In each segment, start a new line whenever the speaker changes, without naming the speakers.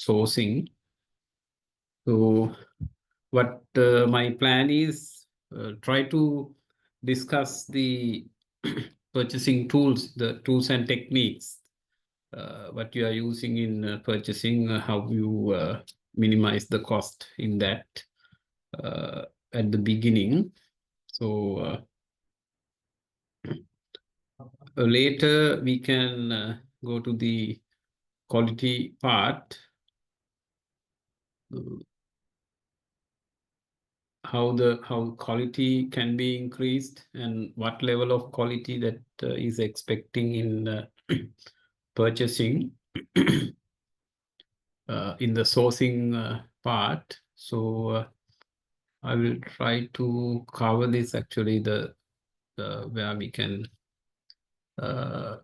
sourcing. So what my plan is, try to discuss the purchasing tools, the tools and techniques, what you are using in purchasing, how you minimize the cost in that at the beginning. So later we can go to the quality part. How quality can be increased and what level of quality that is expecting in purchasing in the sourcing part. So I will try to cover this actually, the where we can when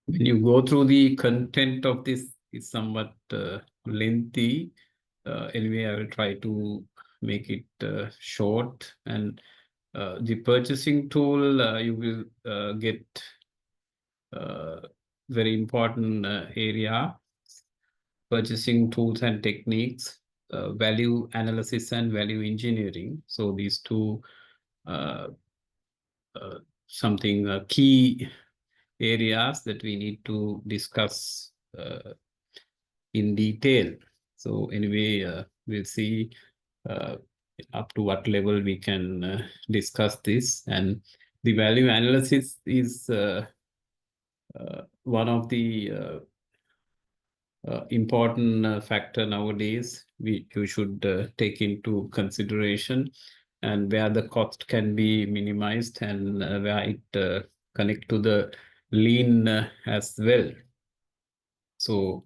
you go through the content of this is somewhat lengthy. Anyway, I will try to make it short. And the purchasing tool, you will get very important area, purchasing tools and techniques, value analysis and value engineering. So these two something key areas that we need to discuss in detail. So anyway, we'll see up to what level we can discuss this. And the value analysis is one of the important factor nowadays you should take into consideration, and where the cost can be minimized and where it connect to the lean as well. So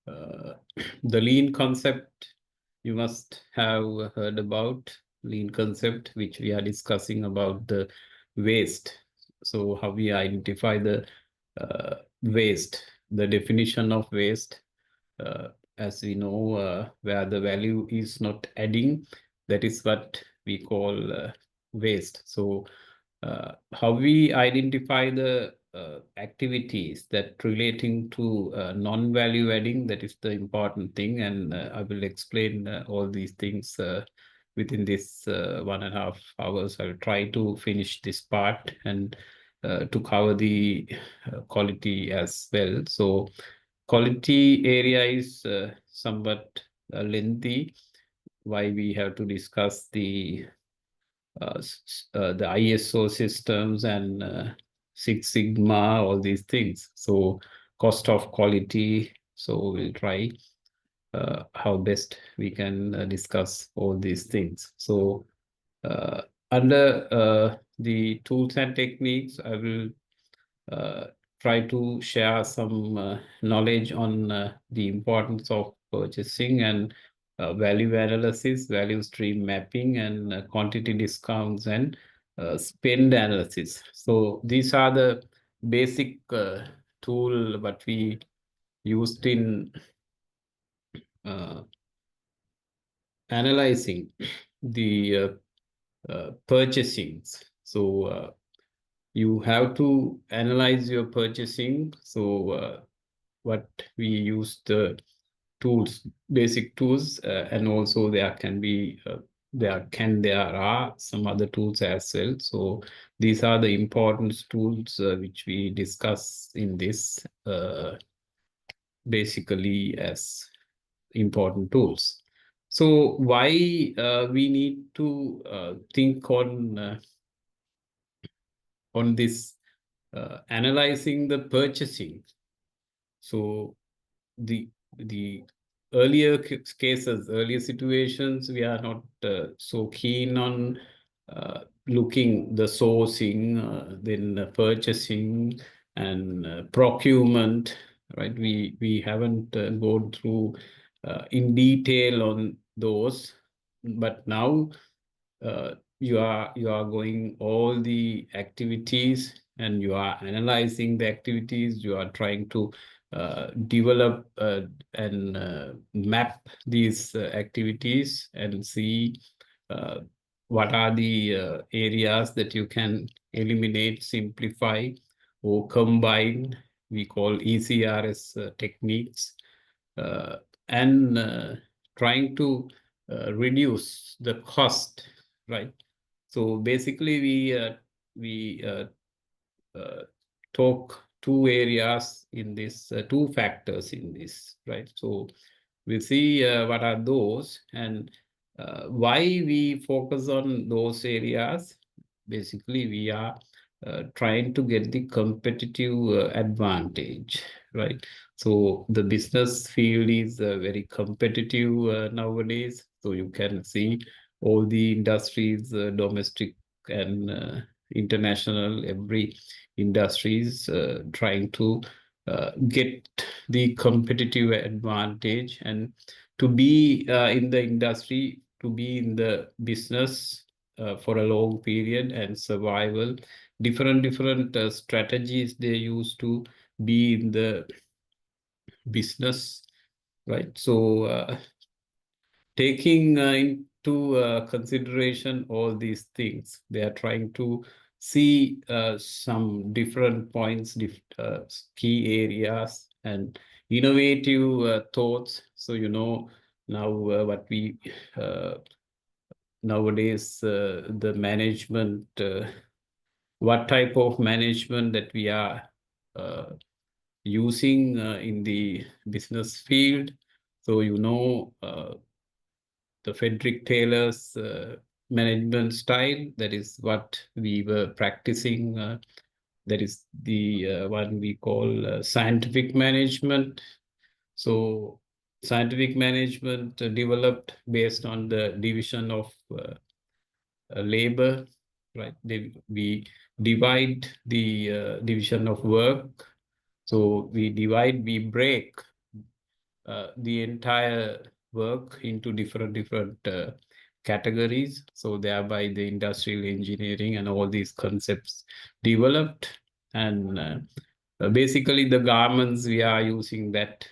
the lean concept, you must have heard about lean concept, which we are discussing about the waste. So how we identify the waste, the definition of waste, as we know, where the value is not adding, that is what we call waste. So how we identify the activities that relating to non-value adding, that is the important thing. And I will explain all these things within this 1.5 hours. I'll try to finish this part and to cover the quality as well. So quality area is somewhat lengthy, why we have to discuss the ISO systems and Six Sigma, all these things. So cost of quality. So we'll try how best we can discuss all these things. So under the tools and techniques, I will try to share some knowledge on the importance of purchasing and value analysis, value stream mapping, and quantity discounts and spend analysis. So these are the basic tool what we used in analyzing the purchasings. So you have to analyze your purchasing. So what we use the tools, basic tools, and also there are some other tools as well. So these are the important tools which we discuss in this basically as important tools. So why we need to think on this analyzing the purchasing. So the earlier cases, earlier situations, we are not so keen on looking the sourcing, then purchasing and procurement, right? We haven't gone through in detail on those, but now you are going all the activities and you are analyzing the activities. You are trying to develop and map these activities and see what are the areas that you can eliminate, simplify, or combine. We call ECRS techniques. and trying to reduce the cost, right? So basically, we talk two areas in this, two factors in this, right? So we see what are those and why we focus on those areas. Basically, we are trying to get the competitive advantage, right? So the business field is very competitive nowadays. So you can see all the industries, domestic and international, every industries trying to get the competitive advantage and to be in the industry, to be in the business for a long period and survival. Different strategies they use to be in the business, right? So taking into consideration all these things, they are trying to see some different points, key areas, and innovative thoughts. So, now what we nowadays, the management, what type of management that we are uh, using in the business field. So, the Frederick Taylor's management style. That is what we were practicing. That is the one we call scientific management. So scientific management developed based on the division of labor, right? We divide the division of work. So we break the entire work into different categories. So thereby the industrial engineering and all these concepts developed. And basically the garments, we are using that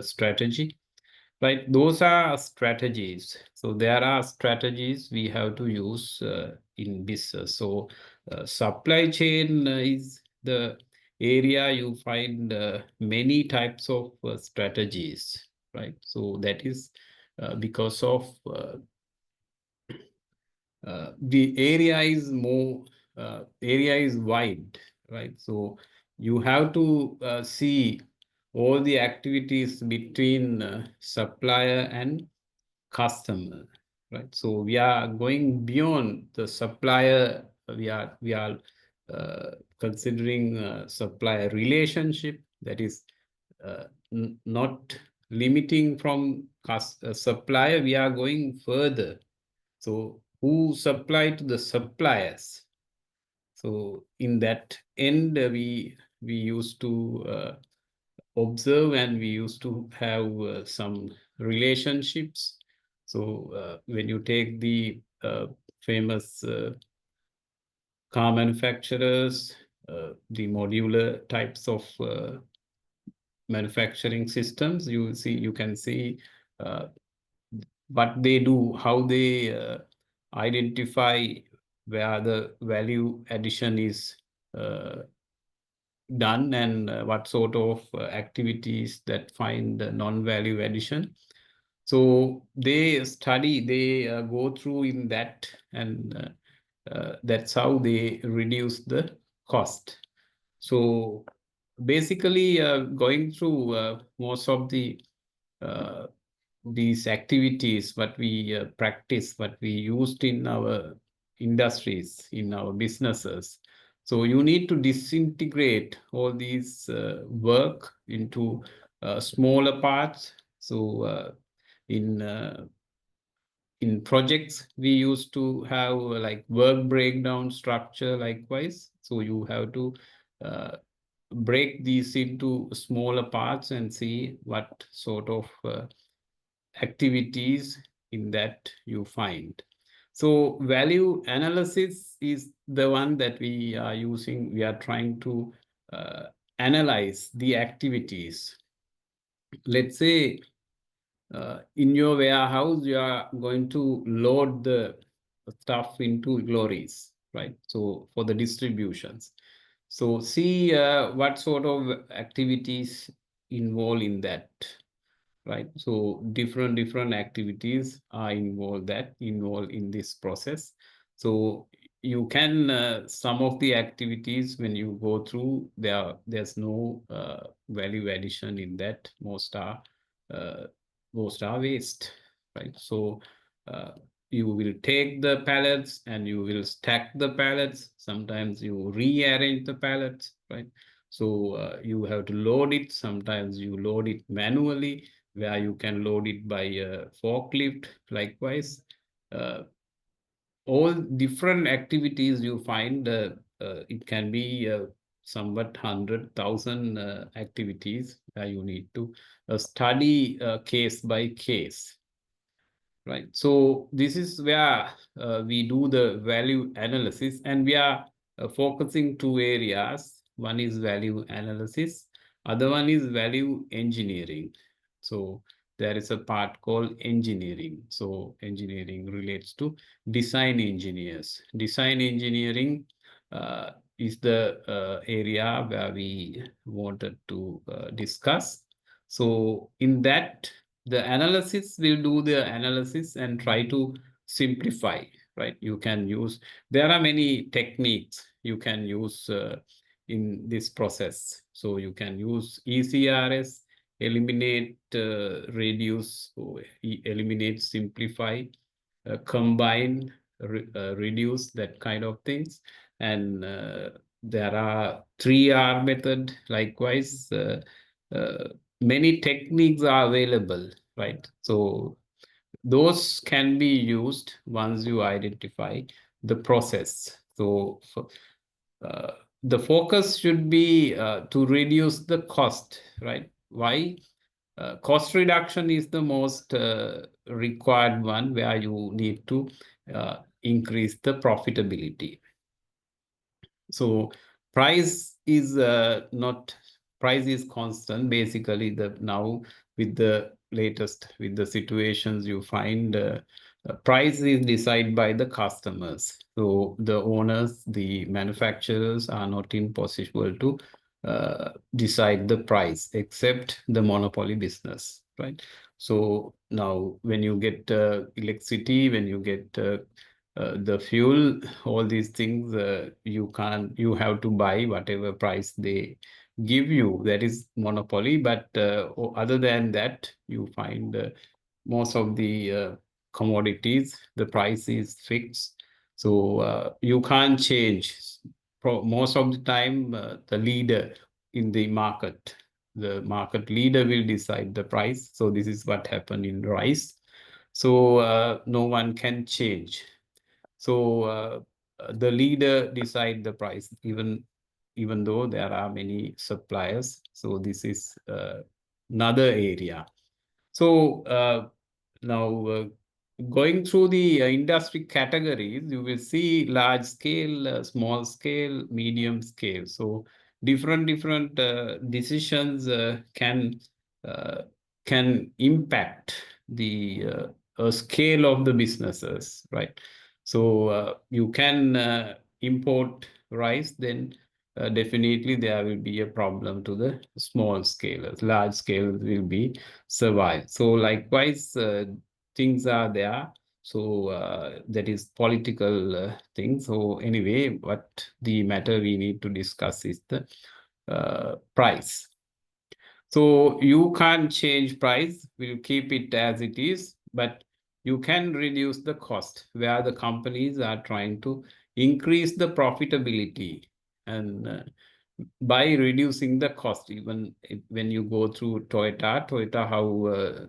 strategy, right? Those are strategies. So there are strategies we have to use in business. So supply chain is the area you find many types of strategies, right? So that is because of the area is wide, right? So you have to see all the activities between supplier and customer, right? So we are going beyond the supplier. We are considering supplier relationship, that is not limiting from supplier. We are going further. So who supply to the suppliers? So in that end, we used to observe and we used to have some relationships. So when you take the famous car manufacturers, the modular types of manufacturing systems, you can see uh, what they do, how they identify where the value addition is uh, done and what sort of activities that find non-value addition. So they study, they go through in that, and that's how they reduce the cost. So basically, going through most of these activities, what we practice, what we used in our industries, in our businesses. So you need to disintegrate all these work into smaller parts. So in projects, we used to have like work breakdown structure likewise. So you have to break these into smaller parts and see what sort of activities in that you find. So value analysis is the one that we are using. We are trying to analyze the activities. Let's say in your warehouse, you are going to load the stuff into lorries, right? So for the distributions. So see what sort of activities involved in that. right? So different activities are involved in this process. So you can some of the activities when you go through there's no value addition in that. Uh, most are waste, right? So uh, you will take the pallets and you will stack the pallets. Sometimes you rearrange the pallets, right? So you have to load it. Sometimes you load it manually, where you can load it by a forklift. Likewise, uh, all different activities you find, it can be somewhat 100,000 activities where you need to study case by case. Right. So this is where we do the value analysis, and we are focusing two areas. One is value analysis, other one is value engineering. So there is a part called engineering. So engineering relates to design engineers. Design engineering is the area where we wanted to discuss. So in that, the analysis will do the analysis and try to simplify, right? You can use, there are many techniques you can use in this process. So you can use ECRS, eliminate, reduce, eliminate, simplify, combine, reduce, that kind of things. And there are 3R method, likewise. Many techniques are available, right? So those can be used once you identify the process. So uh, the focus should be to reduce the cost, right? Why? Cost reduction is the most required one, where you need to increase the profitability. So price is not, price is constant. Basically, the now with the latest, with the situations you find, price is decided by the customers. So the owners, the manufacturers are not in possible to decide the price, except the monopoly business, right? So now when you get electricity, when you get the fuel, all these things, you have to buy whatever price they give you. That is monopoly. But other than that, you find most of the commodities, the price is fixed. So you can't change. Most of the time, the leader in the market, the market leader will decide the price. So this is what happened in rice. So no one can change. So the leader decide the price, even though there are many suppliers. So this is another area. So now going through the industry categories, you will see large scale, small scale, medium scale. So different decisions uh, can impact the scale of the businesses, right? So you can import rice, then definitely there will be a problem to the small scalers. Large scales will be survive. So likewise, things are there. So that is political thing. So anyway, what the matter we need to discuss is the price. So you can't change price, we'll keep it as it is, but you can reduce the cost, where the companies are trying to increase the profitability. And by reducing the cost, even when you go through Toyota, how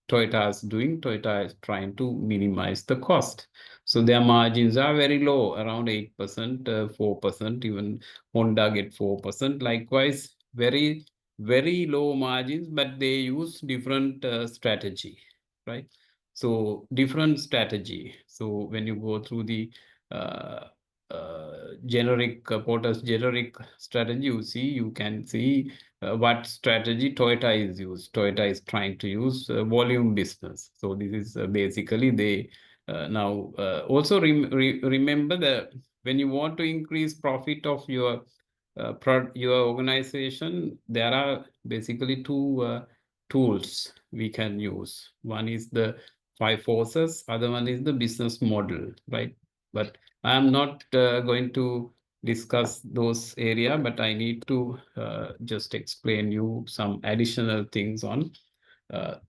Toyota is doing, Toyota is trying to minimize the cost. So their margins are very low, around 8%, 4%, even Honda get 4%. Likewise, very low margins, but they use different strategy, right? So different strategy. So when you go through the uh, generic Porter's generic strategy, you can see what strategy Toyota is used. Toyota is trying to use volume business. So this is basically they now also remember that when you want to increase profit of your organization, there are basically two tools we can use. One is the 5 forces, other one is the business model, right? But I am not going to discuss those area, but I need to just explain you some additional things on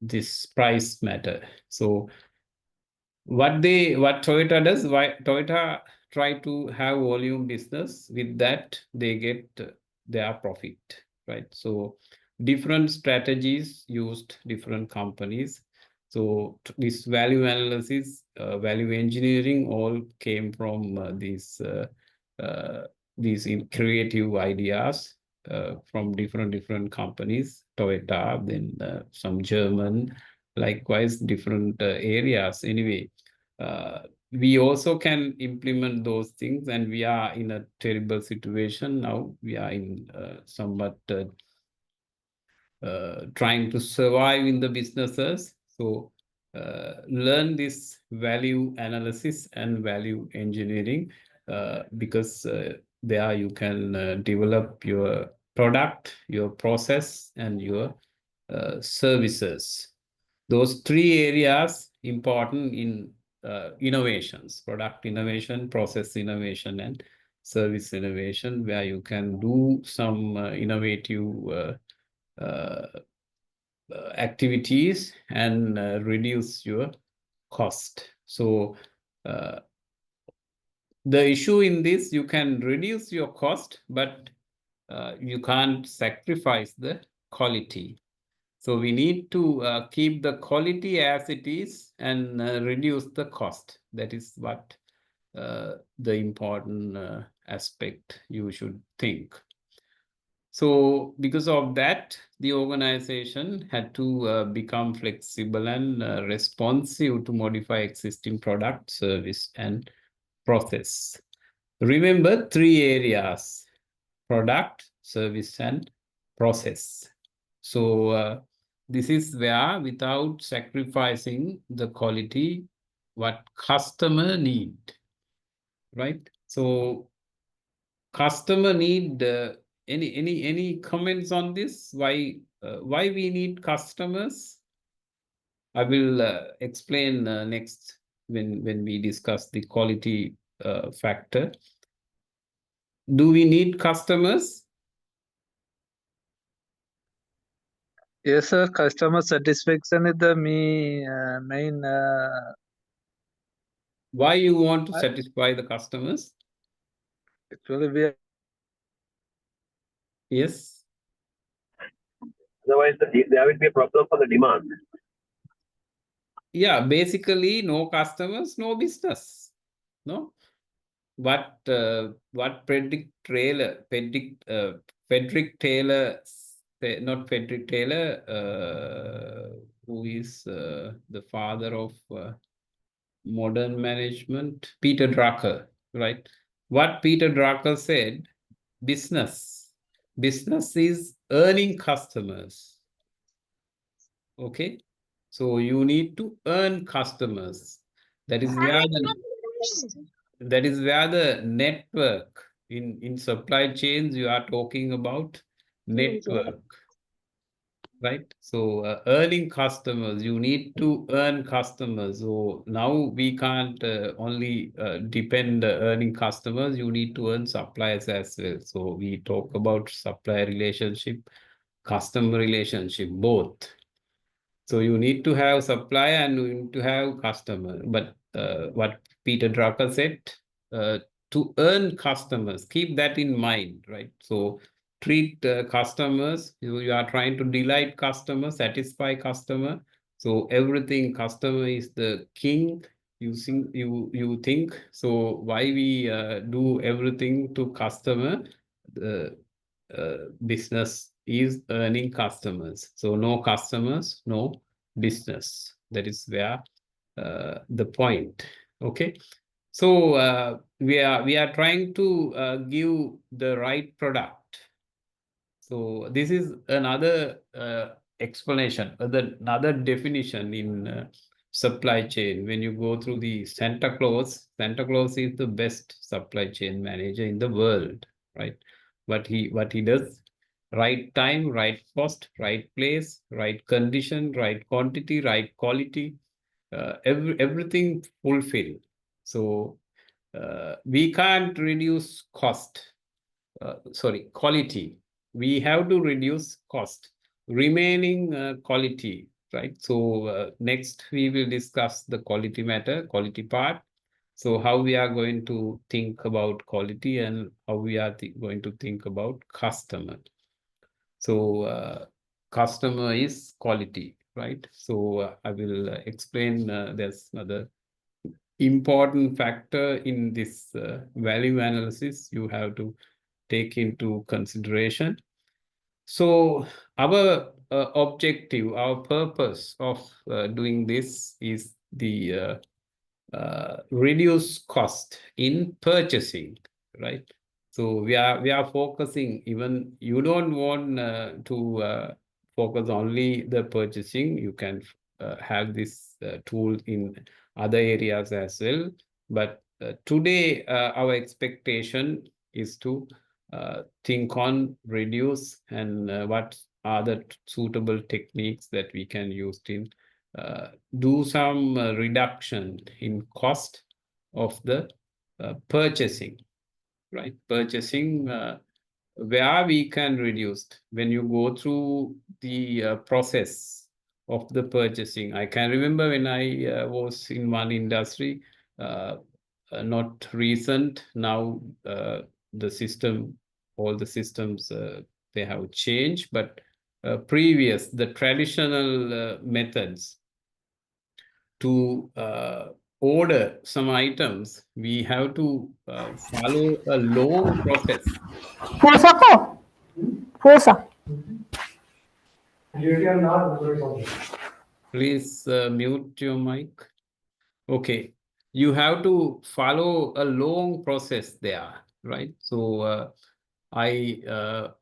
this price matter. So what Toyota does, why Toyota try to have volume business, with that they get their profit, right? So different strategies used different companies. So this value analysis, value engineering all came from these creative ideas from different companies, Toyota, then some German, likewise different areas. Anyway, we also can implement those things, and we are in a terrible situation now. We are in somewhat trying to survive in the businesses. So learn this value analysis and value engineering because there you can develop your product, your process, and your services. Those 3 areas important in innovations: product innovation, process innovation, and service innovation, where you can do some innovative activities and reduce your cost. So the issue in this, you can reduce your cost, but you can't sacrifice the quality. So we need to keep the quality as it is and reduce the cost. That is what the important aspect you should think. So because of that, the organization had to become flexible and responsive to modify existing product, service, and process. Remember 3 areas: product, service, and process. So this is where, without sacrificing the quality, what customer need, right? So customer need any comments on this? Why we need customers? I will explain next when we discuss the quality factor. Do we need customers?
Yes, sir. Customer satisfaction is the main.
Why you want to satisfy the customers?
Actually, we are.
Yes.
Otherwise, there will be a problem for the demand.
Yeah, basically, no customers, no business. No. What Frederick Taylor, not Frederick Taylor, who is the father of modern management, Peter Drucker, right? What Peter Drucker said: business is earning customers. Okay, so you need to earn customers. That is where the network in supply chains, you are talking about network, right? So earning customers, you need to earn customers. So now we can't only depend earning customers. You need to earn suppliers as well. So we talk about supplier relationship, customer relationship, both. So you need to have supplier and you need to have customer. But what Peter Drucker said, to earn customers, keep that in mind, right? So treat customers. You are trying to delight customer, satisfy customer. So everything customer is the king. You think so? Why we do everything to customer? The business is earning customers. So no customers, no business. That is where the point. Okay. So we are trying to give the right product. So this is another explanation, another definition in supply chain. When you go through the Santa Claus is the best supply chain manager in the world, right? What he does, right time, right cost, right place, right condition, right quantity, right quality, everything fulfilled. So we can't reduce quality. We have to reduce cost, remaining quality, right? So next we will discuss the quality part. So how we are going to think about quality and how we are going to think about customer. So customer is quality, right? So I will explain. There's another important factor in this value analysis you have to take into consideration. So our objective, our purpose of doing this is the reduce cost in purchasing, right? So we are focusing. Even you don't want to focus only the purchasing. You can have this tool in other areas as well. But today our expectation is to think on reduce and what are the suitable techniques that we can use in do some reduction in cost of the purchasing, right? Purchasing where we can reduce when you go through the process of the purchasing. I can remember when I was in one industry, not recent, now the system, all the systems, they have changed, but previous, the traditional methods to order some items, we have to follow a long process.
Pulsa ko? Pulsa.
Please mute your mic. Okay. You have to follow a long process there, right? So I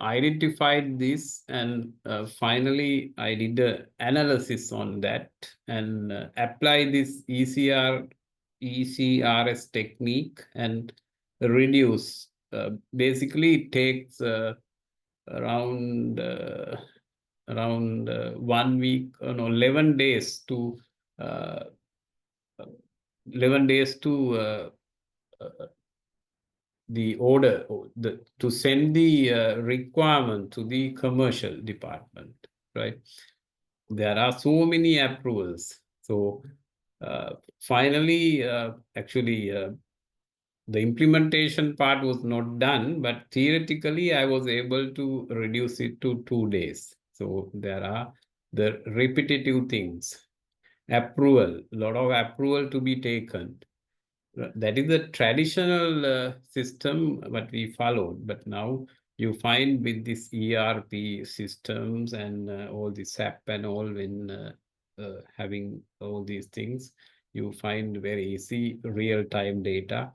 identified this, and finally I did an analysis on that and apply this ECRS technique and reduce. Basically, it takes around 1 week, no, 11 days to 11 days to the order, to send the requirement to the commercial department, right? There are so many approvals. So finally, actually, the implementation part was not done, but theoretically, I was able to reduce it to 2 days. So there are the repetitive things. Approval, a lot of approval to be taken. That is the traditional system what we followed, but now you find with this ERP systems and all the SAP and all, when having all these things, you find very easy real-time data,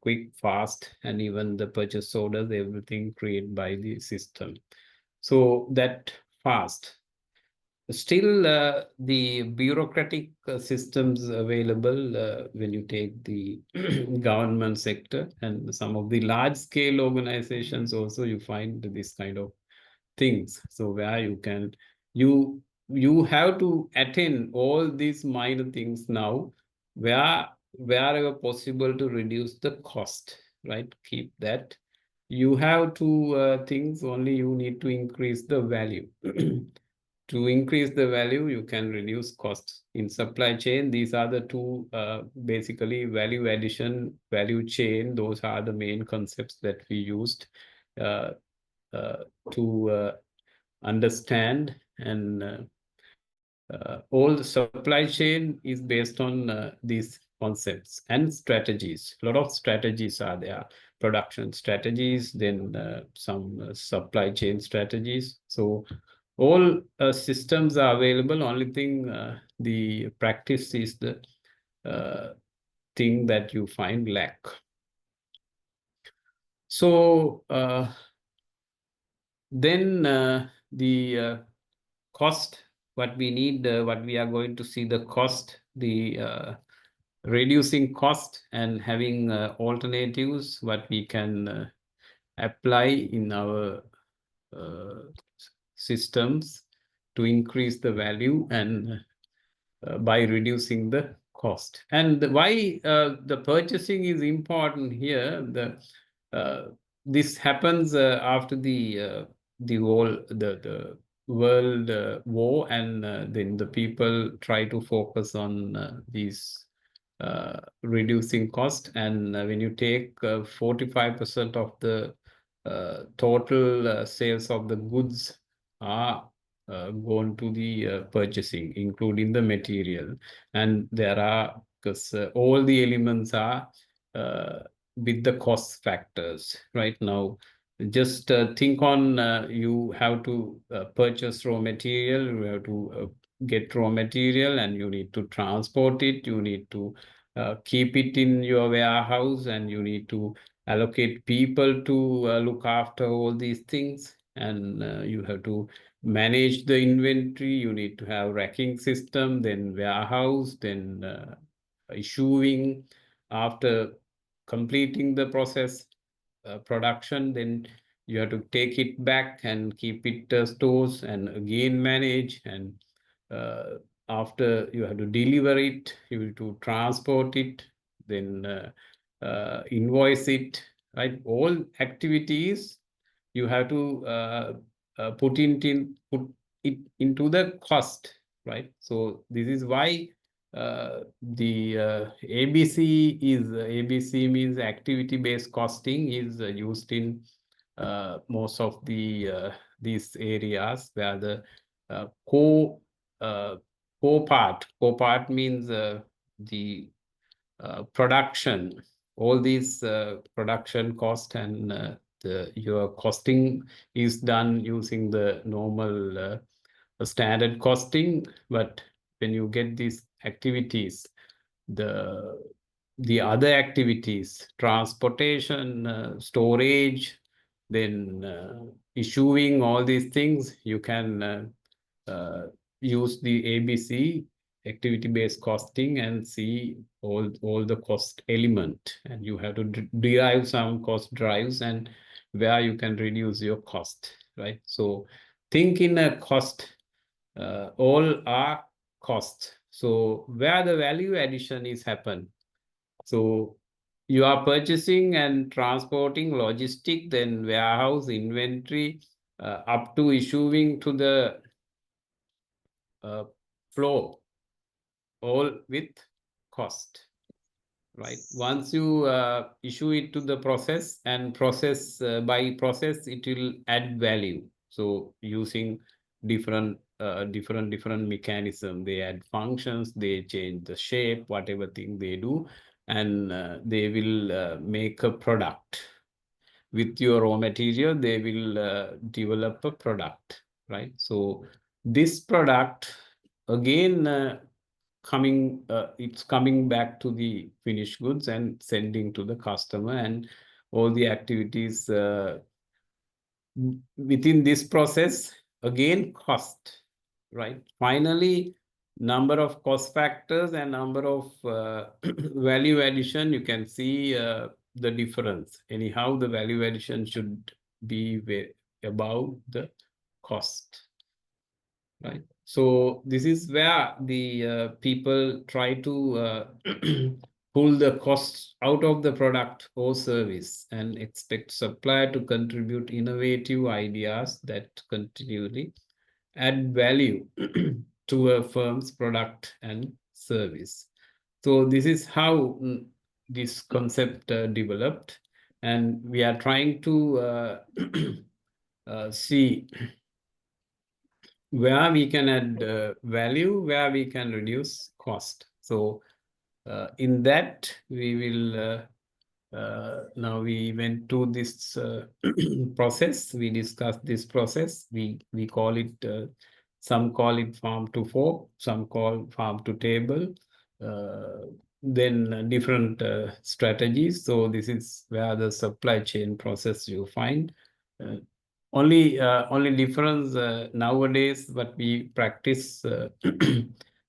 quick, fast, and even the purchase orders, everything created by the system. So that fast. Still, the bureaucratic systems available when you take the government sector and some of the large scale organizations also, you find this kind of things. So where you can, you have to attend all these minor things now, wherever possible to reduce the cost, right? Keep that. You have two things only. You need to increase the value. To increase the value, you can reduce costs. In supply chain, these are the two basically value addition, value chain. Those are the main concepts that we used to understand. And all the supply chain is based on these concepts and strategies. A lot of strategies are there. Production strategies, then some supply chain strategies. So all systems are available. Only thing, the practice is the thing that you find lack. So then the cost, what we need, what we are going to see, the cost, the reducing cost and having alternatives, what we can apply in our systems to increase the value and by reducing the cost. And why the purchasing is important here? This happens after the world war, and then the people try to focus on these reducing cost. And when you take 45% of the total sales of the goods are gone to the purchasing, including the material. And there are, because all the elements are with the cost factors right now. Just think on you have to purchase raw material, you have to get raw material, and you need to transport it, you need to keep it in your warehouse, and you need to allocate people to look after all these things, and you have to manage the inventory, you need to have racking system, then warehouse, then issuing. After completing the process production, then you have to take it back and keep it stores, and again manage, and after you have to deliver it, you have to transport it, then invoice it, right? All activities you have to put it into the cost, right? So this is why the ABC means activity-based costing is used in most of the these areas, where the core part means the production, all these production cost, and your costing is done using the normal standard costing. But when you get these activities, the other activities, transportation, storage, then issuing, all these things, you can use the ABC, activity-based costing, and see all the cost element, and you have to derive some cost drives and where you can reduce your cost, right? So think in a cost, all are costs. So where the value addition is happen. So you are purchasing and transporting, logistic, then warehouse, inventory, up to issuing to the flow, all with cost, right? Once you issue it to the process, and process by process, it will add value. So using different mechanism, they add functions, they change the shape, whatever thing they do, and they will make a product. With your raw material, they will develop a product, right? So this product again it's coming back to the finished goods and sending to the customer, and all the activities within this process, again cost, right? Finally, number of cost factors and number of value addition, you can see the difference. Anyhow, the value addition should be above the cost, right? So this is where the people try to pull the costs out of the product or service, and expect supplier to contribute innovative ideas that continually add value to a firm's product and service. So this is how this concept developed, and we are trying to see where we can add value, where we can reduce cost. So in that, we will now we went to this process. We discussed this process. We call it, some call it farm to fork, some call farm to table. Then different strategies. So this is where the supply chain process you find. Only difference nowadays, what we practice,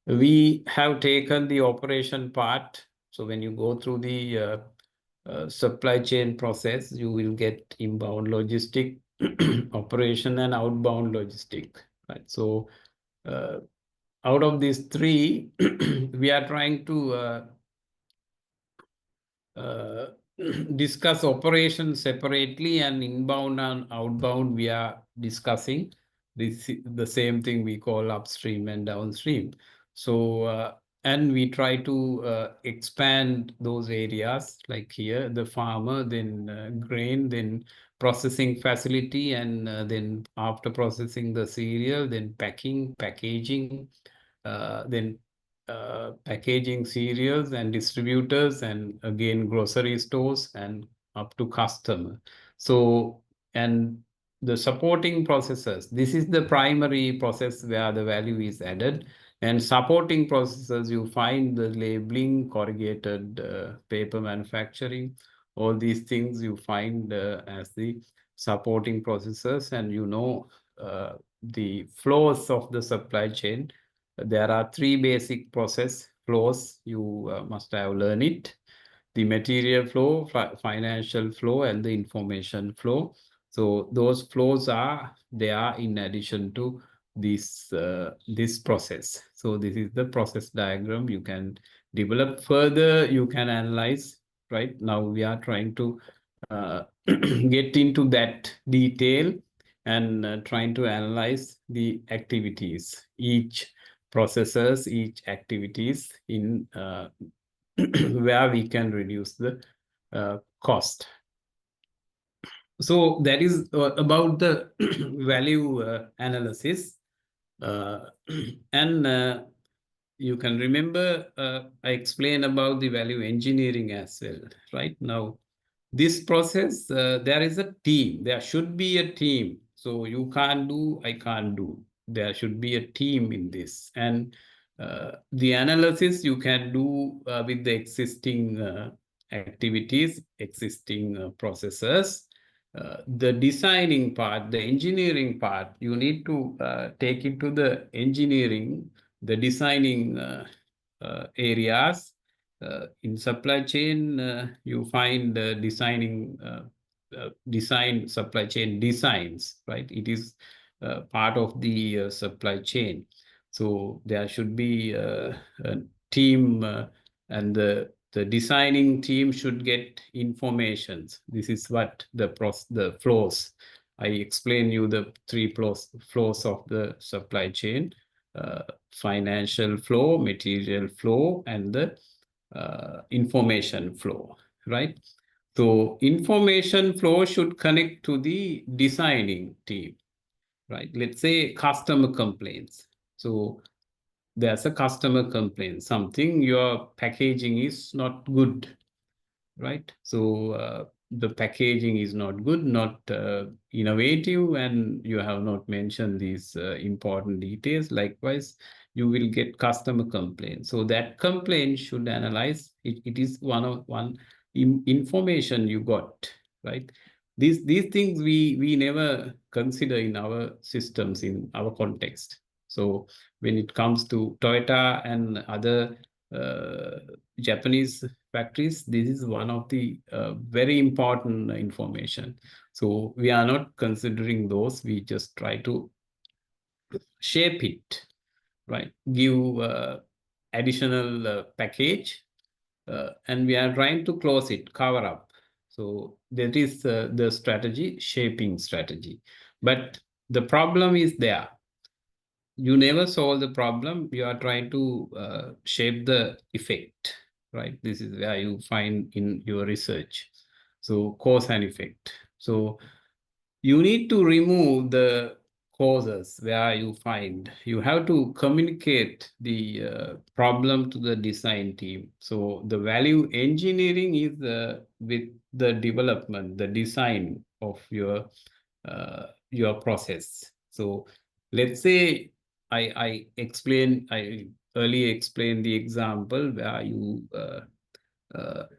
we have taken the operation part. So when you go through the supply chain process, you will get inbound logistic, operation and outbound logistic, right? So out of these three, we are trying to discuss operations separately, and inbound and outbound we are discussing the same thing we call upstream and downstream. So and we try to expand those areas, like here the farmer, then grain, then processing facility, and then after processing the cereal, then packaging, then packaging cereals and distributors, and again grocery stores, and up to customer. So, and the supporting processes, this is the primary process where the value is added. And supporting processes, you find the labeling, corrugated paper manufacturing, all these things you find as the supporting processes. And the flows of the supply chain. There are three basic process flows. You must have learned it: the material flow, financial flow, and the information flow. So those flows are there in addition to this process. So this is the process diagram. You can develop further, you can analyze. Right now we are trying to get into that detail, and trying to analyze the activities, each processes, each activities in where we can reduce the cost. So that is about the value analysis. And you can remember I explained about the value engineering as well. Right now, this process, there is a team. There should be a team. So you can't do, I can't do. There should be a team in this. And the analysis you can do with the existing activities, existing processes. The designing part, the engineering part, you need to take it to the engineering, the designing areas. In supply chain, you find designing design supply chain designs, right? It is part of the supply chain. So there should be a team, and the designing team should get informations. This is what the flows. I explain you the three flows of the supply chain: financial flow, material flow, and the information flow, right? So information flow should connect to the designing team, right? Let's say customer complaints. So there's a customer complaint, something your packaging is not good, right? So the packaging is not good, not innovative, and you have not mentioned these important details. Likewise, you will get customer complaints. So that complaint should analyze. It is one information you got, right? These things we never consider in our systems, in our context. So when it comes to Toyota and other Japanese factories, this is one of the very important information. So we are not considering those. We just try to shape it, right? Give additional package, and we are trying to close it, cover up. So that is the strategy, shaping strategy. But the problem is there. You never solve the problem. You are trying to shape the effect, right? This is where you find in your research. So cause and effect. So you need to remove the causes where you find. You have to communicate the problem to the design team. So the value engineering is with the development, the design of your process. So let's say I earlier explained the example where you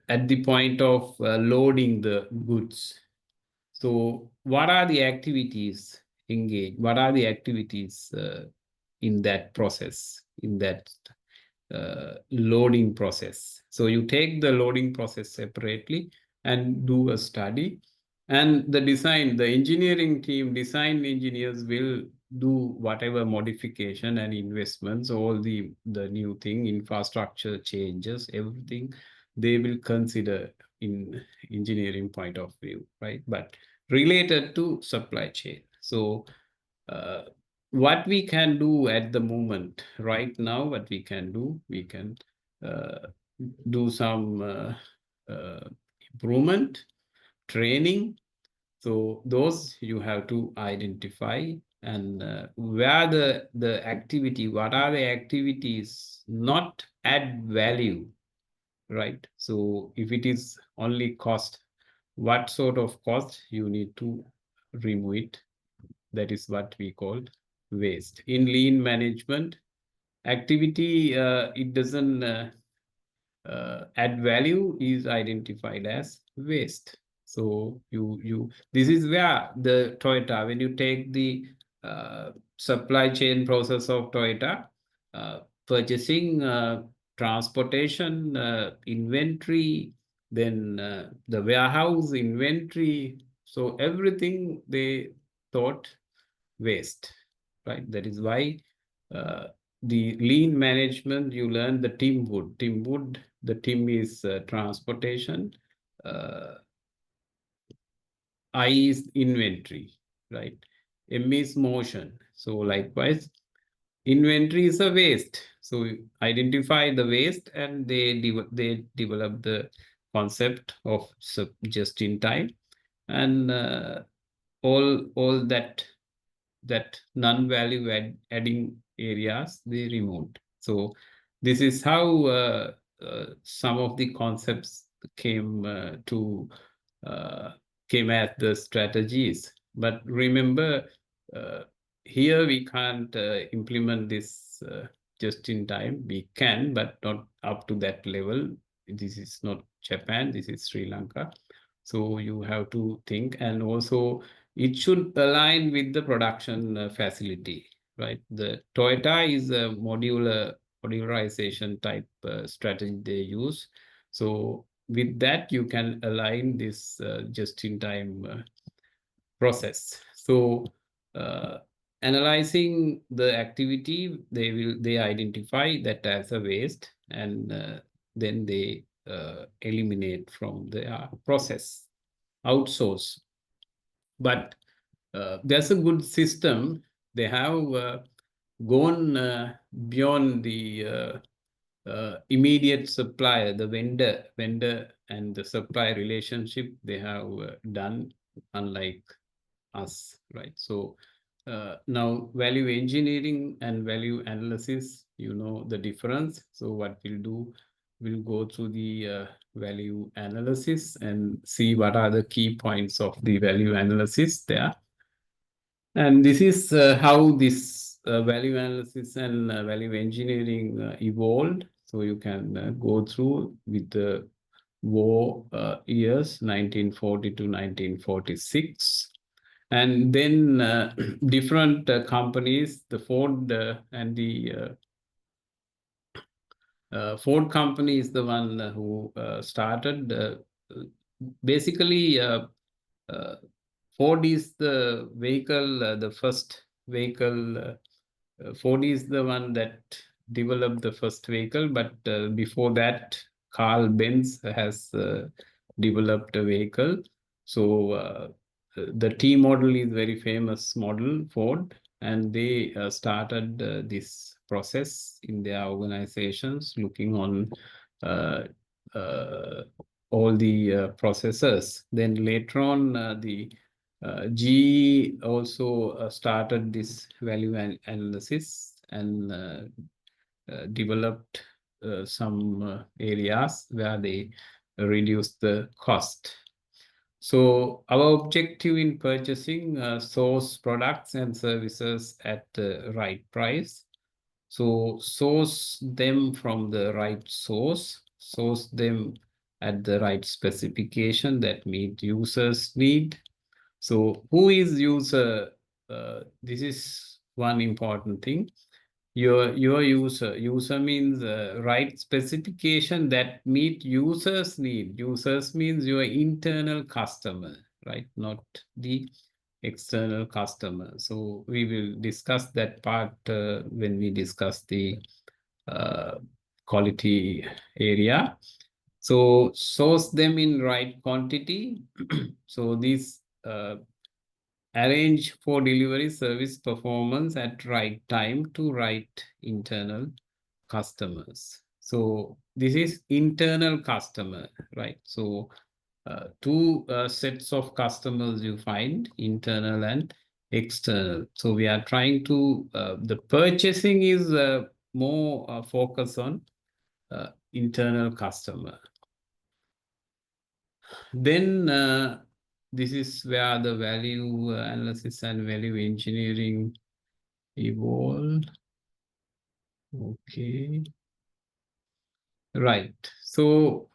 at the point of loading the goods. So what are the activities engaged? What are the activities in that process, in that loading process? So you take the loading process separately and do a study, And the engineering team, design engineers will do whatever modification and investments, all the new thing, infrastructure changes, everything they will consider in engineering point of view, right? But related to supply chain. So what we can do at the moment, right now, what we can do, we can do some improvement, training. So those you have to identify, and where the activity, what are the activities not add value, right? So if it is only cost, what sort of cost you need to remove it? That is what we call waste. In lean management, activity it doesn't add value is identified as waste. So this is where the Toyota, when you take the supply chain process of Toyota, purchasing, transportation, inventory, then the warehouse inventory. So everything they thought waste, right? That is why the lean management, you learn the team wood. The team is transportation, I is inventory, right? M is motion. So likewise, inventory is a waste. So identify the waste, and they develop the concept of just in time, and all that non-value adding areas they removed. So this is how some of the concepts came as the strategies. But remember, here we can't implement this just in time. We can, but not up to that level. This is not Japan, this is Sri Lanka. So you have to think, and also it should align with the production facility, right? The Toyota is a modularization type strategy they use. So with that, you can align this just-in-time process. So analyzing the activity, they identify that as a waste, and then they eliminate from the process, outsource. But there's a good system. They have gone beyond the immediate supplier, the vendor and the supplier relationship. They have done, unlike us, right? So now value engineering and value analysis, you know the difference. So what we'll do, we'll go through the value analysis and see what are the key points of the value analysis there. And this is how this value analysis and value engineering evolved. So you can go through with the war years, 1940 to 1946. And then different companies, the Ford and the Ford company is the one who started. Basically, Ford is the vehicle, the first vehicle. Ford is the one that developed the first vehicle, but before that, Carl Benz has developed a vehicle. So the T model is very famous model, Ford, and they started this process in their organizations, looking on all the processes. Then later on, the GE also started this value analysis and developed some areas where they reduced the cost. So our objective in purchasing source products and services at the right price. So source them from the right source, source them at the right specification that meet users' need. So who is user? This is one important thing. Your user. User means right specification that meet users' need. Users means your internal customer, right? Not the external customer. So we will discuss that part when we discuss the quality area. So source them in right quantity. So these arrange for delivery service performance at right time to right internal customers. So this is internal customer, right? So two sets of customers you find, internal and external. So we are trying to, the purchasing is more focus on internal customer. Then this is where the value analysis and value engineering evolve. Okay. Right. So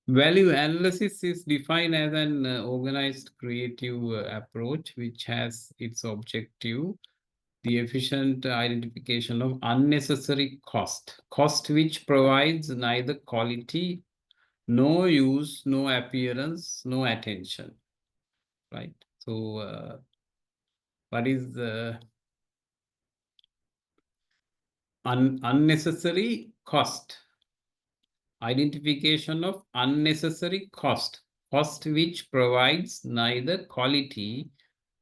value analysis is defined as an organized creative approach which has its objective the efficient identification of unnecessary cost which provides neither quality, no use, no appearance, no attention, right? So what is unnecessary cost? Identification of unnecessary cost which provides neither quality,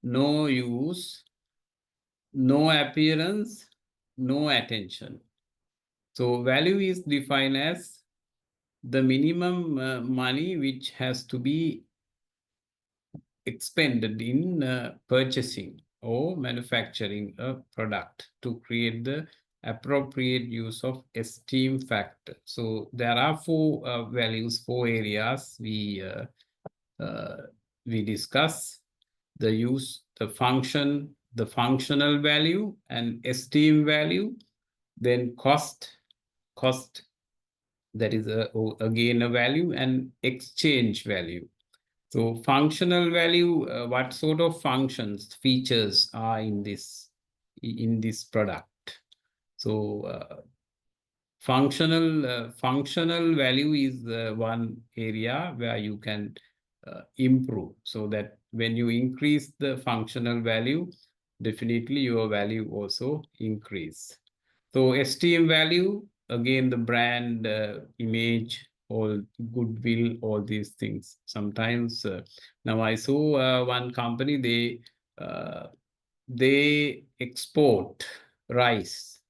no use, no appearance, no attention. So value is defined as the minimum money which has to be expended in purchasing or manufacturing a product to create the appropriate use of esteem factor. So there are four values, four areas we discuss: the use, the function, the functional value, and esteem value. Then cost that is again a value, and exchange value. So functional value, what sort of functions, features are in this product? So functional value is one area where you can improve, so that when you increase the functional value, definitely your value also increase. So esteem value, again the brand image, all goodwill, all these things. Sometimes now I saw one company, they export rice.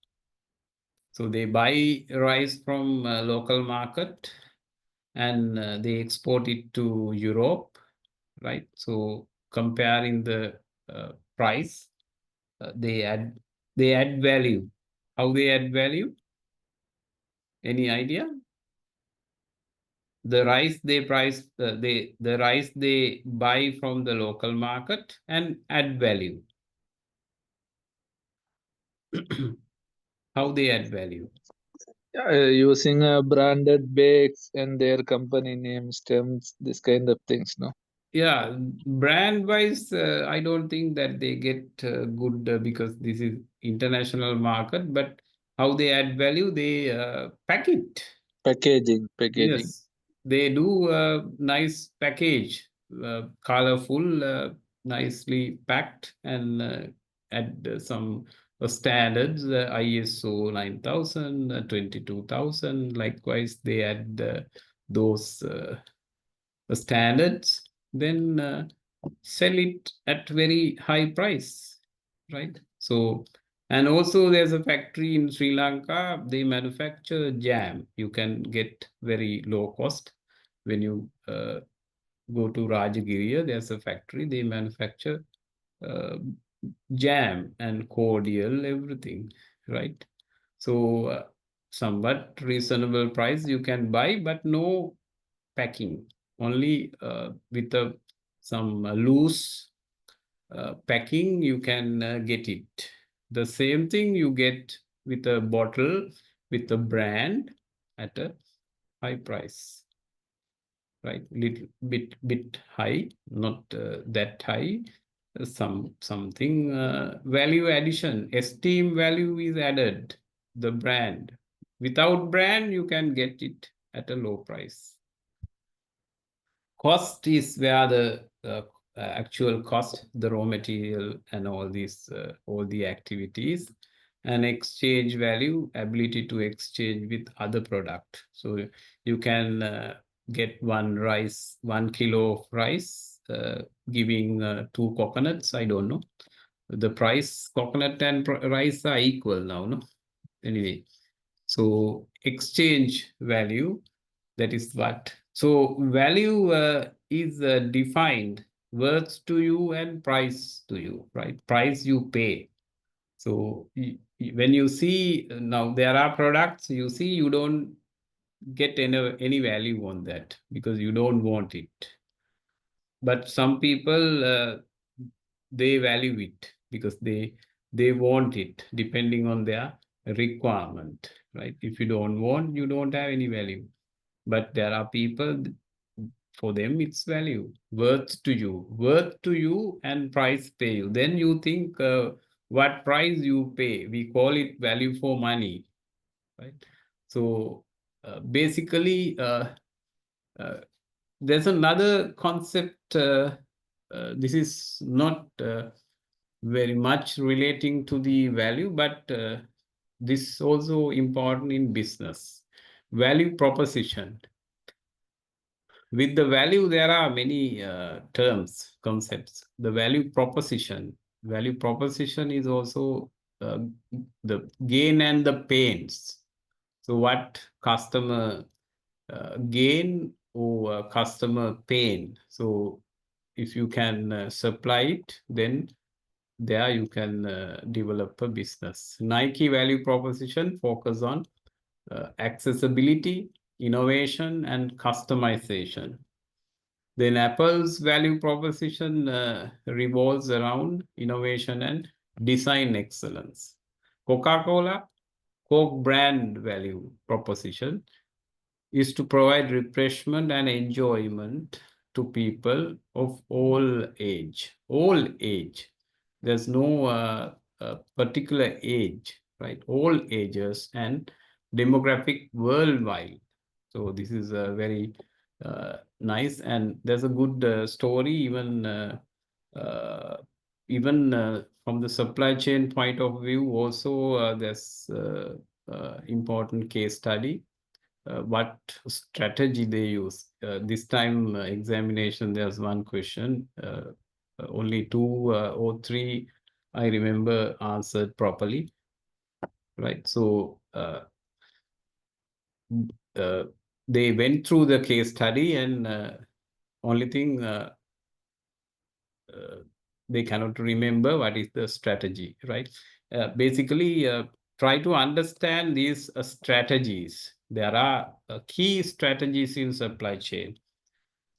So they buy rice from local market and they export it to Europe, right? So comparing the price, they add value. How they add value? Any idea? The rice they price, the rice they buy from the local market and add value. How they add value?
Using branded bakes and their company name, stems, this kind of things, no?
Yeah, brand wise, I don't think that they get good because this is international market. But how they add value? They pack it.
Packaging.
Yes, they do a nice package, colorful, nicely packed, and add some standards, ISO 9000, 22000. Likewise, they add those standards, then sell it at very high price, right? So, and also there's a factory in Sri Lanka, they manufacture jam. You can get very low cost when you go to Rajagiriya, there's a factory, they manufacture jam and cordial, everything, right? So somewhat reasonable price you can buy, but no packing, only with some loose packing you can get it. The same thing you get with a bottle with a brand at a high price, right? Little bit high, not that high. Something value addition, esteem value is added. The brand, without brand you can get it at a low price. cost is where the actual cost, the raw material and all the activities, and exchange value, ability to exchange with other product. So you can get 1 kilo of rice, giving 2 coconuts. I don't know. The price, coconut and rice are equal now, no? Anyway, so exchange value, that is what. So value is defined worth to you and price to you, right? Price you pay. So when you see now there are products, you see you don't get any value on that because you don't want it. But some people they value it because they want it depending on their requirement, right? If you don't want, you don't have any value. But there are people, for them it's value, worth to you and price pay you. Then you think what price you pay, we call it value for money, right? So basically there's another concept, this is not very much relating to the value, but this is also important in business. Value proposition. With the value, there are many terms, concepts. The value proposition is also the gain and the pains. So what customer gain or customer pain. So if you can supply it, then there you can develop a business. Nike value proposition focus on accessibility, innovation, and customization. Then Apple's value proposition revolves around innovation and design excellence. Coca-Cola, Coke brand value proposition is to provide refreshment and enjoyment to people of all age. All age. There's no particular age, right? All ages and demographic worldwide. So this is a very nice, and there's a good story even from the supply chain point of view. Also, there's important case study. What strategy they use. This time examination, there's one question, only 2 or 3 I remember answered properly, right? So they went through the case study, and only thing they cannot remember what is the strategy, right? Basically, try to understand these strategies. There are key strategies in supply chain,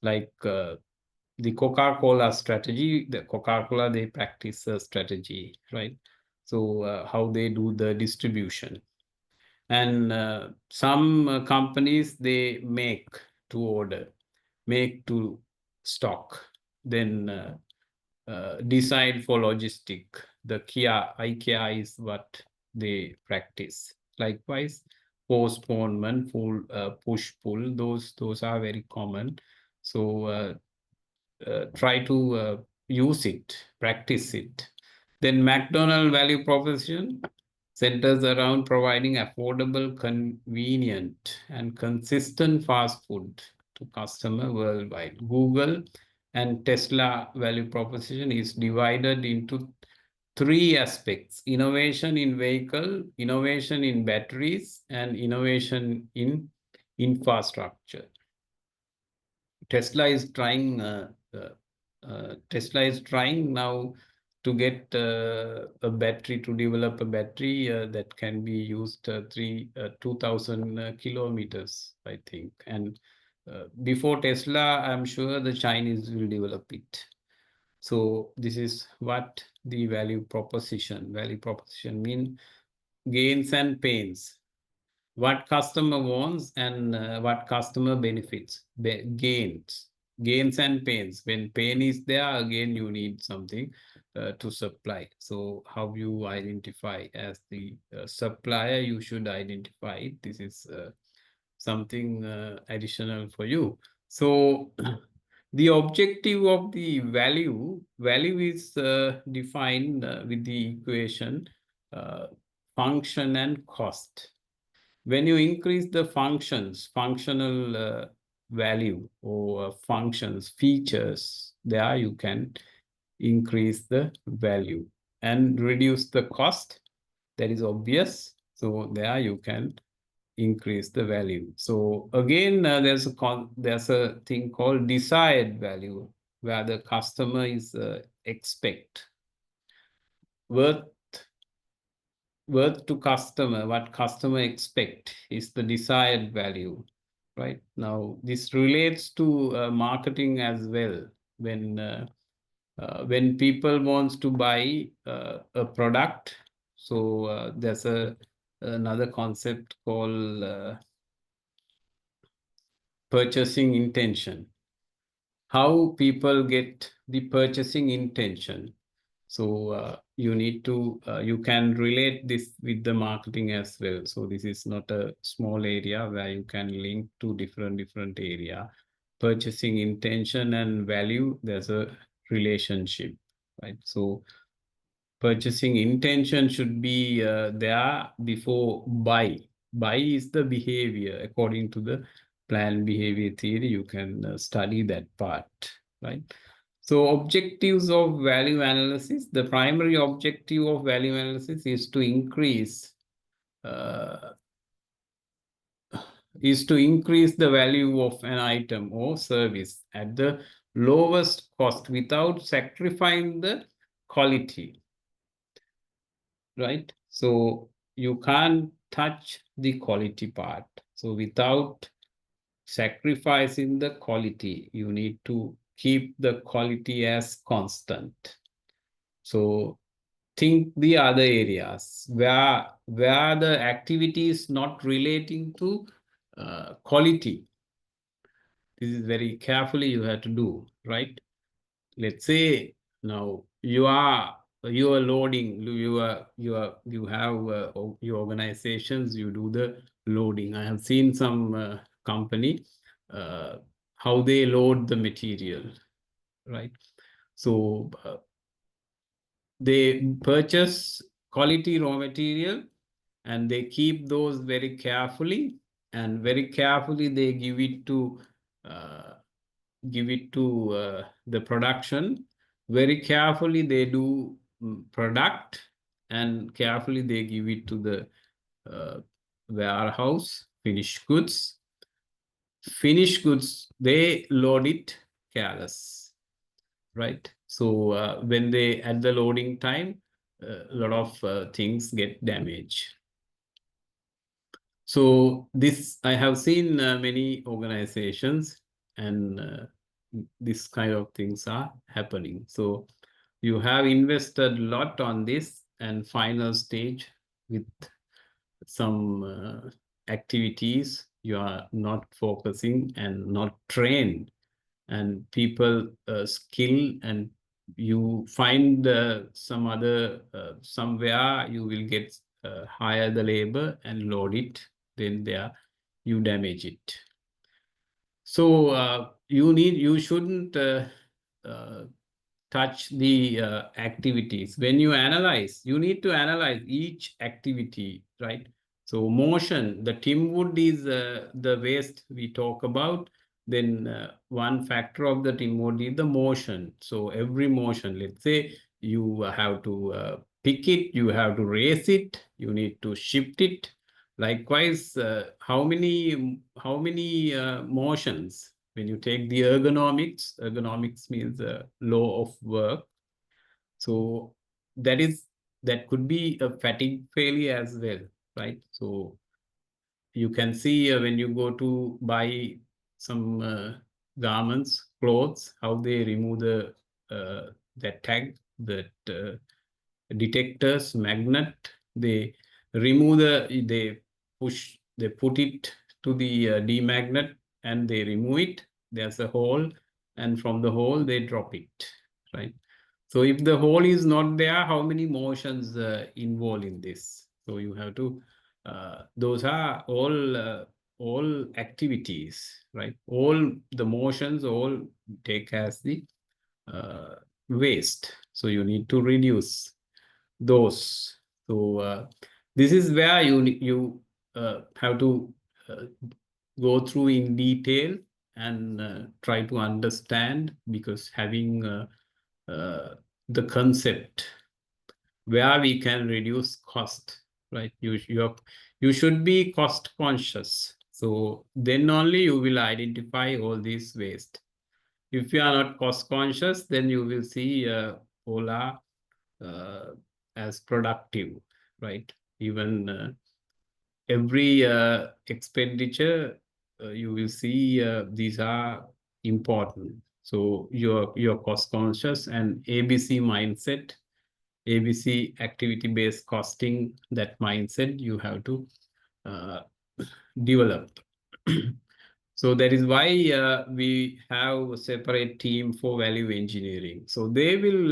like the Coca-Cola strategy. The Coca-Cola, they practice a strategy, right? So how they do the distribution. And some companies, they make to order, make to stock, then decide for logistic. The IKEA is what they practice. Likewise, postponement, push pull, those are very common. So try to use it, practice it. Then McDonald's value proposition centers around providing affordable, convenient, and consistent fast food to customer worldwide. Google and Tesla value proposition is divided into 3 aspects: innovation in vehicle, innovation in batteries, and innovation in infrastructure. Tesla is trying now to get a battery, to develop a battery that can be used 2,000 kilometers, I think. And before Tesla, I'm sure the Chinese will develop it. So this is what the value proposition mean: gains and pains. What customer wants and what customer benefits, gains and pains. When pain is there, again you need something to supply. So how you identify as the supplier, you should identify it. This is something additional for you. So the objective of the value is defined with the equation function and cost. When you increase the functional value or functions, features, there you can increase the value and reduce the cost. That is obvious. So there you can increase the value. So again, there's a thing called desired value, where the customer is expect worth to customer, what customer expect is the desired value, right? Now this relates to marketing as well. When people wants to buy a product, so there's another concept called purchasing intention. How people get the purchasing intention. So you need to, you can relate this with the marketing as well. So this is not a small area where you can link to different area. Purchasing intention and value, there's a relationship, right? So purchasing intention should be there before buy. Buy is the behavior. According to the planned behavior theory, you can study that part, right? So objectives of value analysis, the primary objective of value analysis is to increase the value of an item or service at the lowest cost without sacrificing the quality, right? So you can't touch the quality part. So without sacrificing the quality, you need to keep the quality as constant. So think the other areas where the activity is not relating to quality. This is very carefully you have to do, right? Let's say now you are loading, you have your organizations, you do the loading. I have seen some company how they load the material, right? So they purchase quality raw material and they keep those very carefully, and very carefully they give it to the production. Very carefully they do product, and carefully they give it to the warehouse, finished goods. Finished goods, they load it careless, right? So when they at the loading time, a lot of things get damaged. So this, I have seen many organizations, and this kind of things are happening. So you have invested a lot on this, and final stage with some activities, you are not focusing and not trained, and people skill, and you find some other somewhere you will get hire the labor and load it, then there you damage it. So you shouldn't touch the activities. When you analyze, you need to analyze each activity, right? So motion, the Tim Wood is the waste we talk about. Then one factor of the Tim Wood is the motion. So every motion, let's say you have to pick it, you have to raise it, you need to shift it. Likewise, how many motions? When you take the ergonomics means law of work. So that could be a fatigue failure as well, right? So you can see when you go to buy some garments, clothes, how they remove that tag, that detectors, magnet. They remove they put it to the demagnet, and they remove it. There's a hole, and from the hole they drop it, right? So if the hole is not there, how many motions involved in this? So you have to, those are all all activities, right? All the motions all take as the waste. So you need to reduce those. So this is where you have to go through in detail and try to understand, because having the concept where we can reduce cost, right? You should be cost conscious. So then only you will identify all these waste. If you are not cost conscious, then you will see Ola as productive, right? Even every expenditure, you will see these are important. So you're cost conscious, and ABC mindset, ABC activity-based costing, that mindset you have to develop. So that is why we have a separate team for value engineering. So they will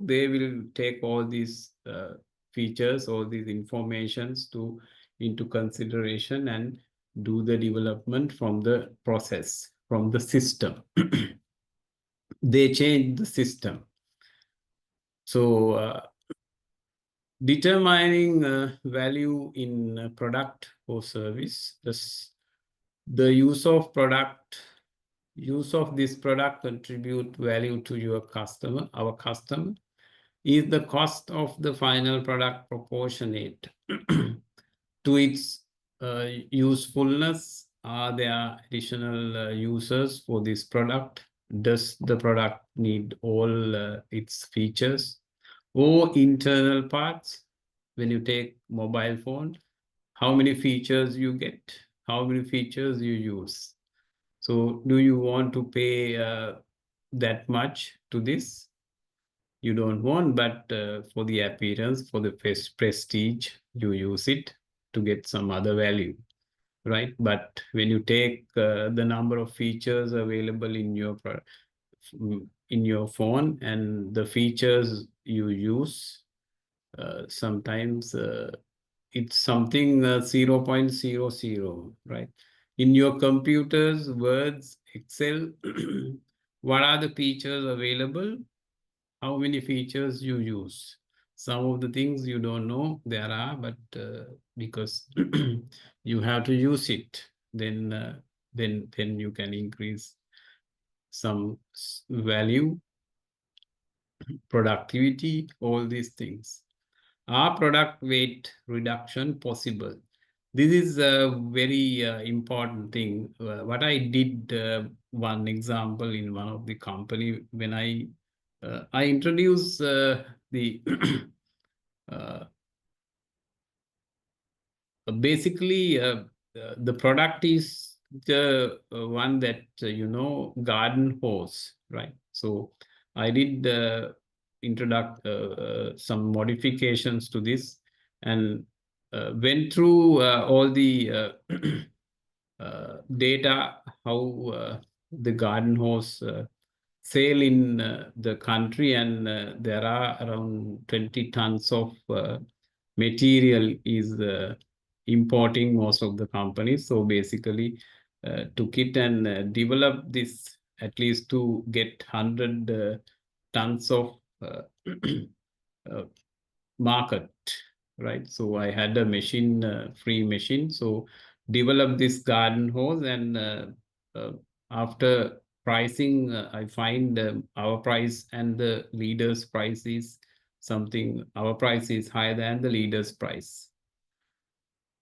they will take all these features, all these informations into consideration and do the development from the process, from the system. They change the system. So determining value in a product or service. The use of this product contribute value to your customer, our customer. Is the cost of the final product proportionate to its usefulness? Are there additional users for this product? Does the product need all its features or internal parts? When you take mobile phone, how many features you get? How many features you use? So do you want to pay that much to this? You don't want, but for the appearance, for the prestige, you use it to get some other value, right? But when you take the number of features available in your phone and the features you use, sometimes it's something 0.00, right? In your computers, Words, Excel, what are the features available? How many features you use? Some of the things you don't know there are, but because you have to use it, then you can increase some value, productivity, all these things. Are product weight reduction possible? This is a very important thing. What I did, one example in one of the company, when I introduced the basically the product is the one that garden hose, right? So I did some modifications to this and went through all the data, how the garden hose sale in the country, and there are around 20 tons of material is importing most of the companies. So basically took it and developed this at least to get 100 tons of market, right? So I had a machine, free machine. So developed this garden hose, and after pricing, I find our price and the leader's price is something, our price is higher than the leader's price.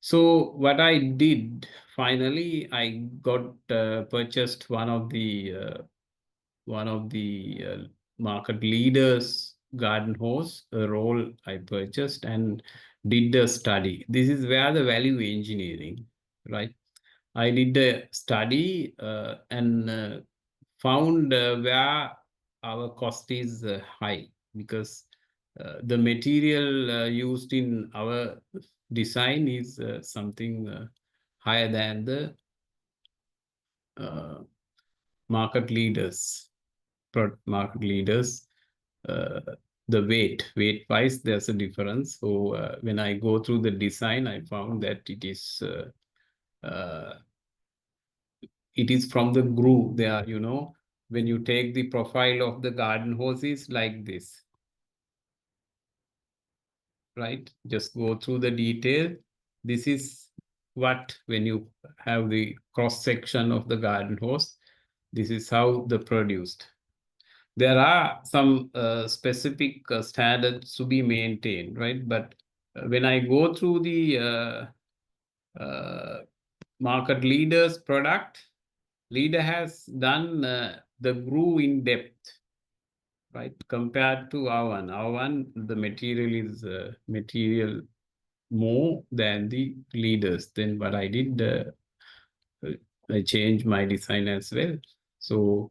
So what I did, finally, I got purchased one of the market leaders garden hose, a roll I purchased and did a study. This is where the value engineering, right? I did a study and found where our cost is high, because the material used in our design is something higher than the market leaders. Market leaders, the weight wise, there's a difference. So when I go through the design, I found that it is it is from the groove there, when you take the profile of the garden hoses like this, right? Just go through the detail. This is what, when you have the cross section of the garden hose, this is how the produced. There are some specific standards to be maintained, right? But when I go through the market leader's product, leader has done the groove in depth, right? Compared to our one. Our one, the material is material more than the leaders. Then what I did, I changed my design as well. So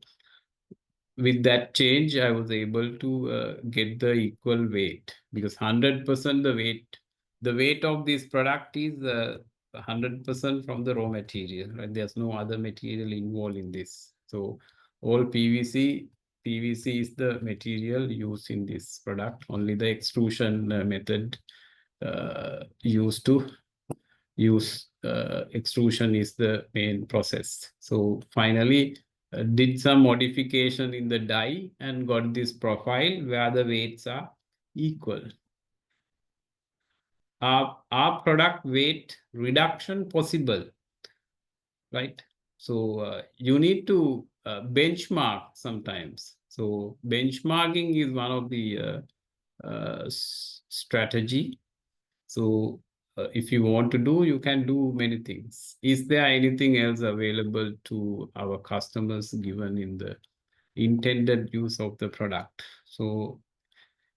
with that change, I was able to get the equal weight, because 100% the weight of this product is 100% from the raw material, right? There's no other material involved in this. So all PVC is the material used in this product. Only the extrusion method used to use extrusion is the main process. So finally, did some modification in the die and got this profile where the weights are equal. Are product weight reduction possible, right? So you need to benchmark sometimes. So benchmarking is one of the strategy. So if you want to do, you can do many things. Is there anything else available to our customers given in the intended use of the product? So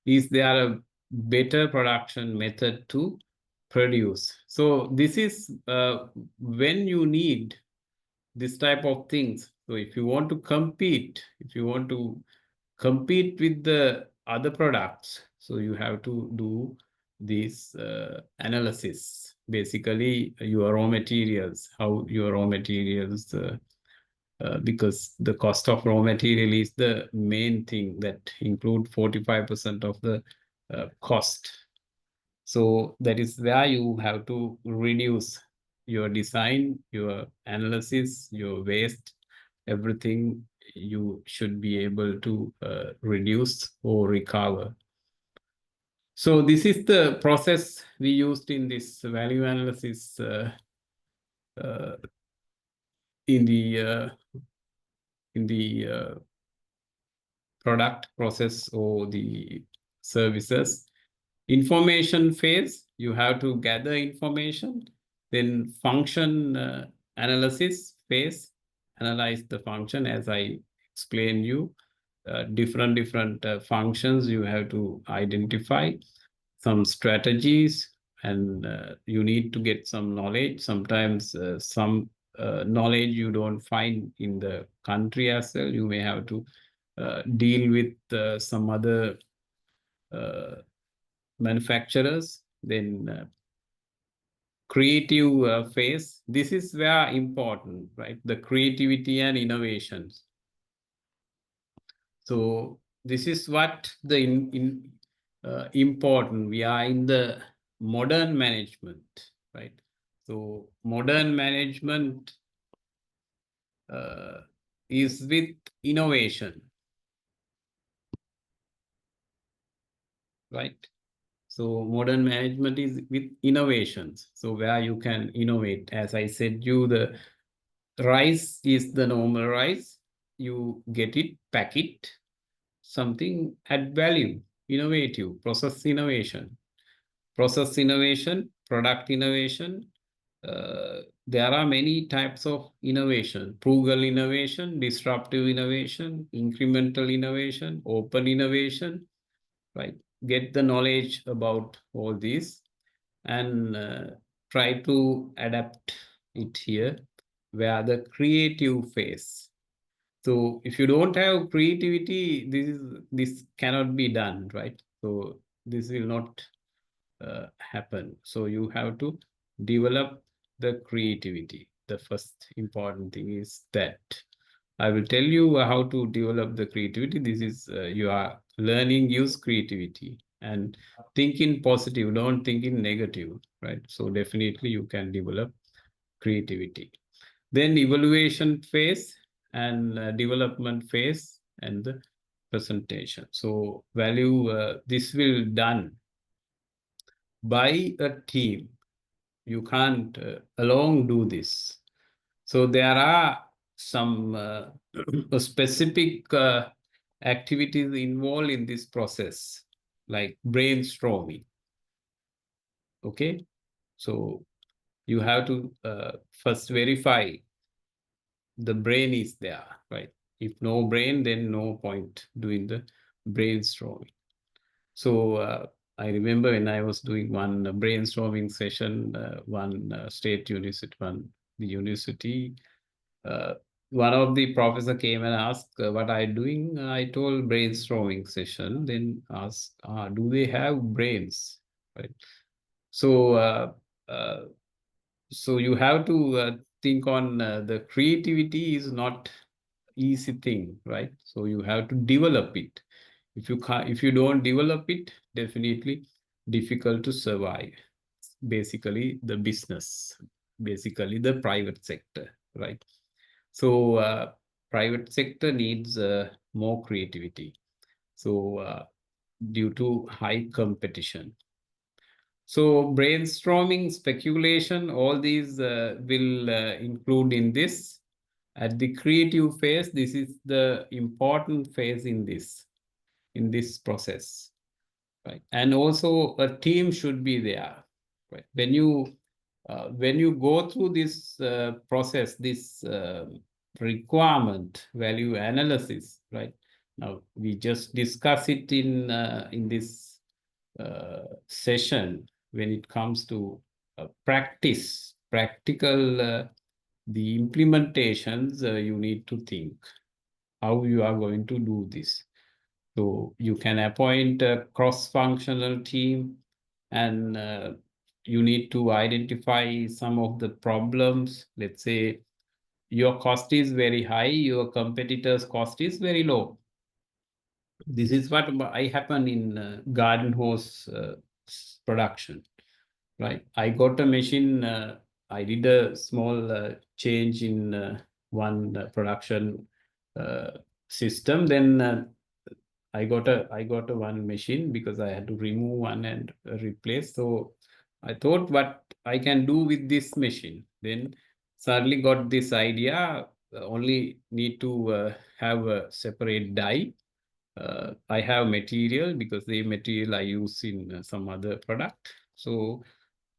is there a better production method to produce? So this is when you need this type of things. So if you want to compete, with the other products, so you have to do this analysis. Basically, your raw materials, how your raw materials, because the cost of raw material is the main thing that include 45% of the cost. So that is where you have to reduce your design, your analysis, your waste, everything you should be able to reduce or recover. So this is the process we used in this value analysis in the product process or the services. Information phase, you have to gather information. Then function analysis phase, analyze the function as I explained you. Different functions you have to identify, some strategies, and you need to get some knowledge. Sometimes some knowledge you don't find in the country as well. You may have to deal with some other manufacturers. Then creative phase, this is where important, right? The creativity and innovations. So this is what the important. We are in the modern management, right? So modern management is with innovation, right? So modern management is with innovations. So where you can innovate, as I said, the rice is the normal rice. You get it, pack it, something add value, innovative, process innovation, product innovation. There are many types of innovation: frugal innovation, disruptive innovation, incremental innovation, open innovation, right? Get the knowledge about all these and try to adapt it here, where the creative phase. So if you don't have creativity, this cannot be done, right? So this will not happen. So you have to develop the creativity. The first important thing is that. I will tell you how to develop the creativity. This is you are learning, use creativity and think in positive, don't think in negative, right? So definitely you can develop creativity. Then evaluation phase and development phase and the presentation. So value, this will done by a team. You can't alone do this. So there are some specific activities involved in this process, like brainstorming. Okay, so you have to first verify the brain is there, right? If no brain, then no point doing the brainstorming. So I remember when I was doing one brainstorming session, one state university, the university, one of the professor came and asked what I doing. I told brainstorming session. Then asked, do they have brains, right? So so you have to think on the creativity is not easy thing, right? So you have to develop it. If you don't develop it, definitely difficult to survive. Basically the business, basically the private sector, right? So private sector needs more creativity. So due to high competition. So brainstorming, speculation, all these will include in this. At the creative phase, this is the important phase in this process, right? And also a team should be there, right? When you go through this process, this requirement value analysis, right? Now we just discuss it in this session. When it comes to practical, the implementations, you need to think how you are going to do this. So you can appoint a cross-functional team, and you need to identify some of the problems. Let's say your cost is very high, your competitor's cost is very low. This is what I happen in garden hose production, right? I got a machine. I did a small change in one production system. Then I got a one machine because I had to remove one and replace. So I thought what I can do with this machine. Then suddenly got this idea. Only need to have a separate die. I have material because the material I use in some other product. So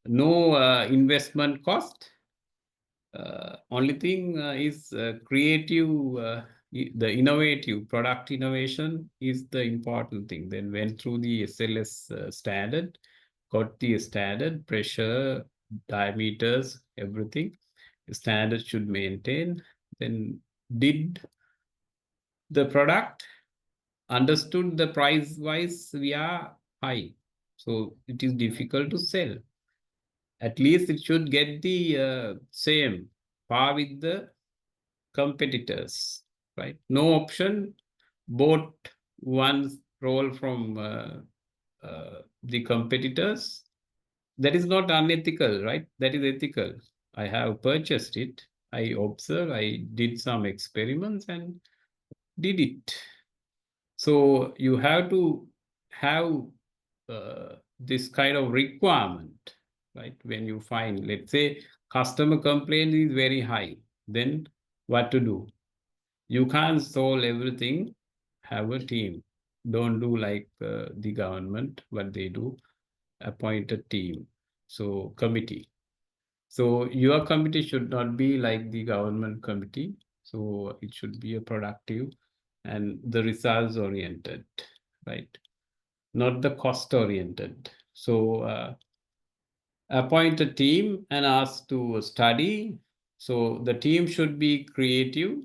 no investment cost. Only thing is creative, the innovative product innovation is the important thing. Then went through the SLS standard, got the standard pressure, diameters, everything. The standard should maintain. Then did the product, understood the price wise we are high, so it is difficult to sell. At least it should get the same par with the competitors, right? No option, bought one roll from the competitors. That is not unethical, right? That is ethical. I have purchased it. I observed, I did some experiments and did it. So you have to have this kind of requirement, right? When you find, let's say, customer complaint is very high, then what to do? You can't solve everything. Have a team. Don't do like the government, what they do, appoint a team. So committee. So your committee should not be like the government committee. So it should be a productive and the results oriented, right? Not the cost oriented. So appoint a team and ask to study. So the team should be creative,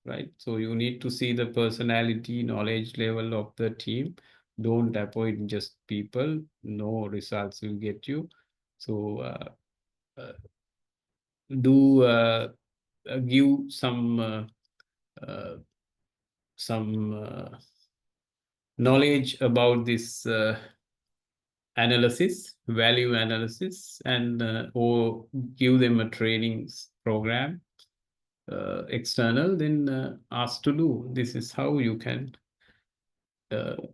right? So you need to see the personality, knowledge level of the team. Don't appoint just people. No results will get you. So do give some knowledge about this analysis, value analysis, and or give them a training program external, then ask to do. This is how you can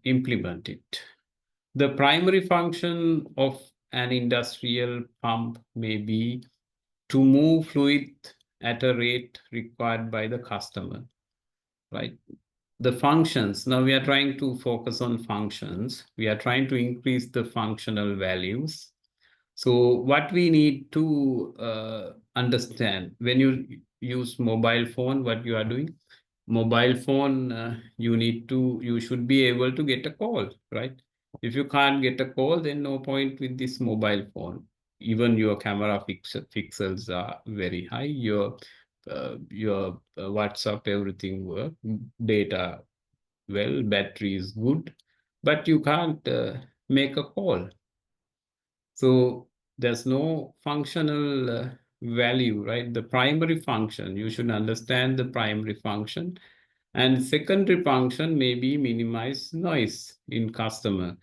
implement it. The primary function of an industrial pump may be to move fluid at a rate required by the customer, right? The functions, now we are trying to focus on functions. We are trying to increase the functional values. So what we need to understand, when you use mobile phone, what you are doing, mobile phone, you should be able to get a call, right? If you can't get a call, then no point with this mobile phone. Even your camera pixels are very high, your WhatsApp, everything work, data well, battery is good, but you can't make a call. So there's no functional value, right? The primary function, you should understand the primary function. And secondary function may be minimize noise in customer.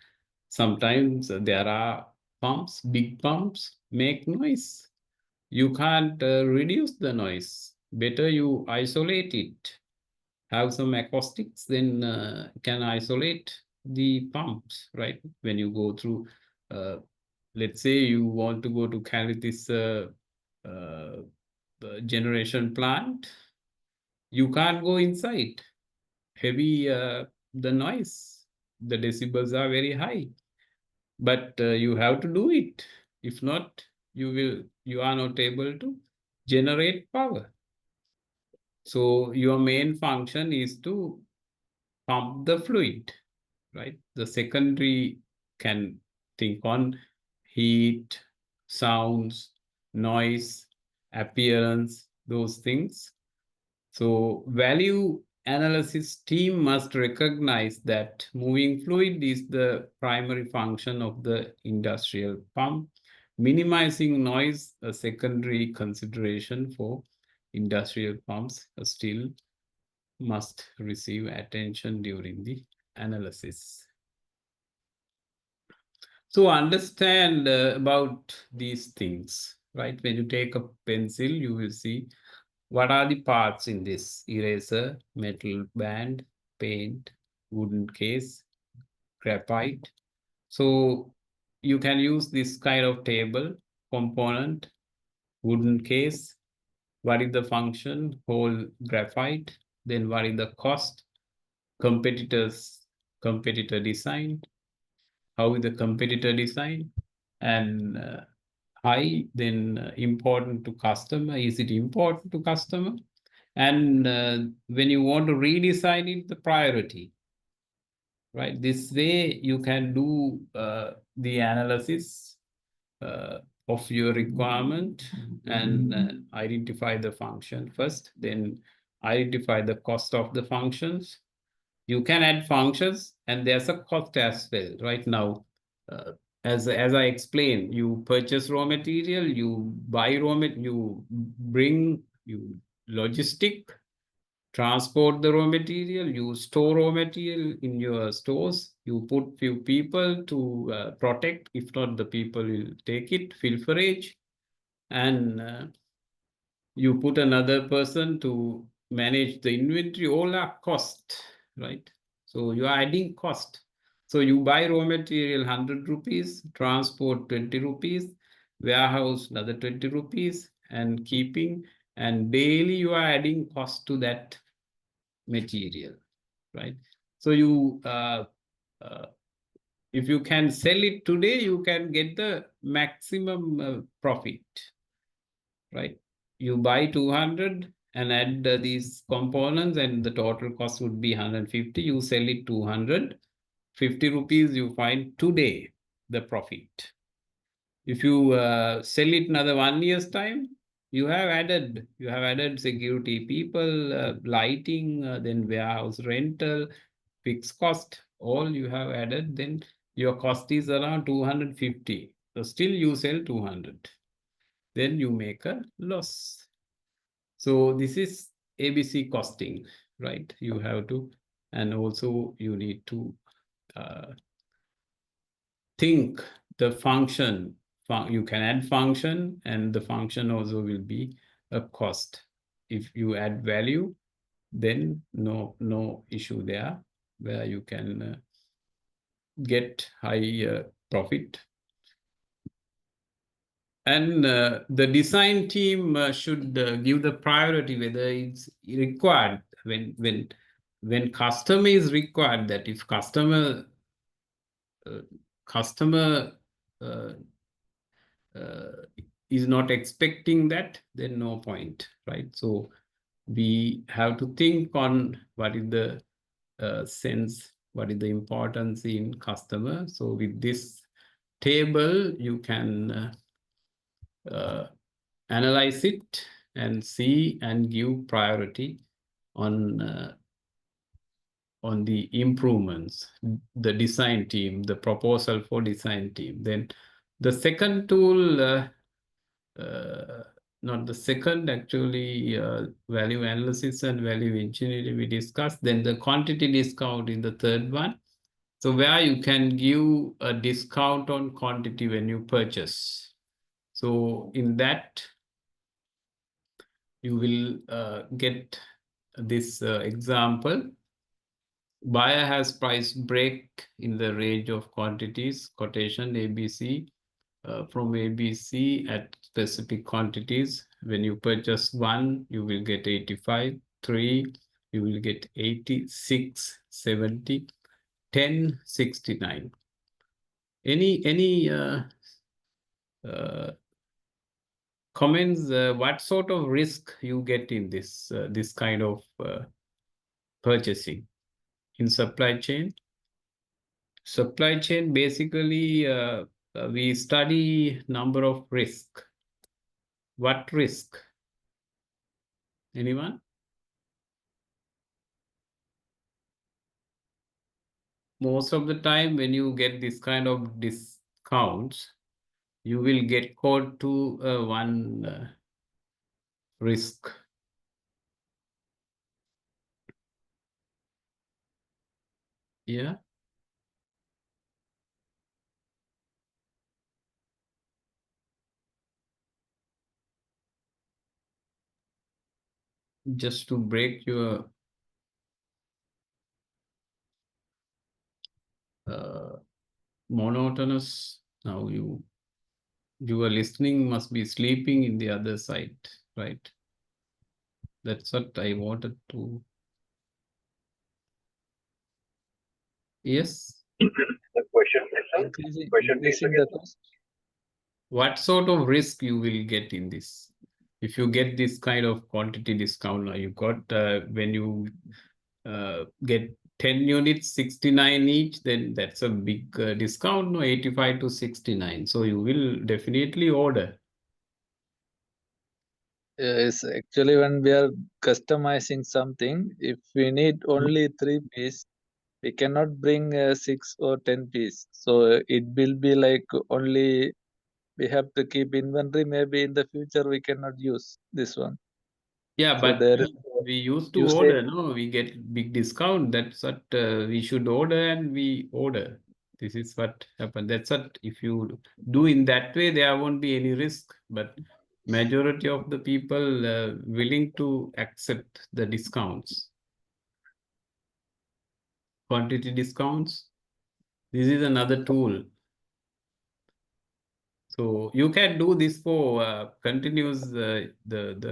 Sometimes there are pumps, big pumps make noise. You can't reduce the noise. Better you isolate it. Have some acoustics, then can isolate the pumps, right? When you go through, let's say you want to go to carry this generation plant, you can't go inside. Heavy the noise, the decibels are very high, but you have to do it. If not, you are not able to generate power. So your main function is to pump the fluid, right? The secondary can think on heat, sounds, noise, appearance, those things. So value analysis team must recognize that moving fluid is the primary function of the industrial pump. Minimizing noise, a secondary consideration for industrial pumps, still must receive attention during the analysis. So understand about these things, right? When you take a pencil, you will see what are the parts in this: eraser, metal band, paint, wooden case, graphite. So you can use this kind of table: component, wooden case, what is the function, whole graphite, then what is the cost, competitor design, how is the competitor design, and high, then important to customer, is it important to customer? And when you want to redesign it, the priority, right? This way you can do the analysis of your requirement and identify the function first, then identify the cost of the functions. You can add functions and there's a cost as well. Right now, as I explained, you purchase raw material, you buy raw material, you bring, you logistic, transport the raw material, you store raw material in your stores, you put few people to protect, if not the people will take it, filterage, and you put another person to manage the inventory, all are cost, right? So you are adding cost. So you buy raw material 100 rupees, transport 20 rupees, warehouse another 20 rupees, and keeping, and daily you are adding cost to that material, right? So you, if you can sell it today, you can get the maximum profit, right? You buy 200 and add these components and the total cost would be 150. You sell it 200, 50 rupees you find today the profit. If you sell it another 1 year's time, you have added security people, lighting, then warehouse rental, fixed cost, all you have added, then your cost is around 250. So still you sell 200. Then you make a loss. So this is ABC costing, right? You have to, and also you need to think the function, you can add function, and the function also will be a cost. If you add value, then no issue there, where you can get high profit. And the design team should give the priority whether it's required when customer is required. That if customer is not expecting that, then no point, right? So we have to think on what is the sense, what is the importance in customer. So with this table, you can analyze it and see and give priority on the improvements, the design team, the proposal for design team. Then the second tool, not the second, actually, value analysis and value engineering we discussed. Then the quantity discount is the third one. So where you can give a discount on quantity when you purchase. So in that, you will get this example. Buyer has price break in the range of quantities, quotation ABC, from ABC at specific quantities. When you purchase 1, you will get 85, 3, you will get 86, 70, 10, 69. Any comments? What sort of risk you get in this this kind of purchasing in supply chain? Supply chain, basically, we study number of risk. What risk? Anyone? Most of the time when you get this kind of discounts, you will get called to one risk. Yeah. Just to break your monotonous, now you are listening, must be sleeping in the other side, right? That's what I wanted to. Yes.
The question,
Increasing the cost.
What sort of risk you will get in this? If you get this kind of quantity discount, now you got when you get 10 units, 69 each, then that's a big discount, no, 85 to 69. So you will definitely order.
Yes, actually, when we are customizing something, if we need only 3 pieces, we cannot bring 6 or 10 pieces. So it will be like only we have to keep inventory. Maybe in the future we cannot use this one.
Yeah,
So
but
there is
we used to
usage.
order, no, we get big discount. That's what we should order, and we order. This is what happened. That's what, if you do in that way, there won't be any risk. But majority of the people willing to accept the discounts, quantity discounts. This is another tool. So you can do this for continuous, the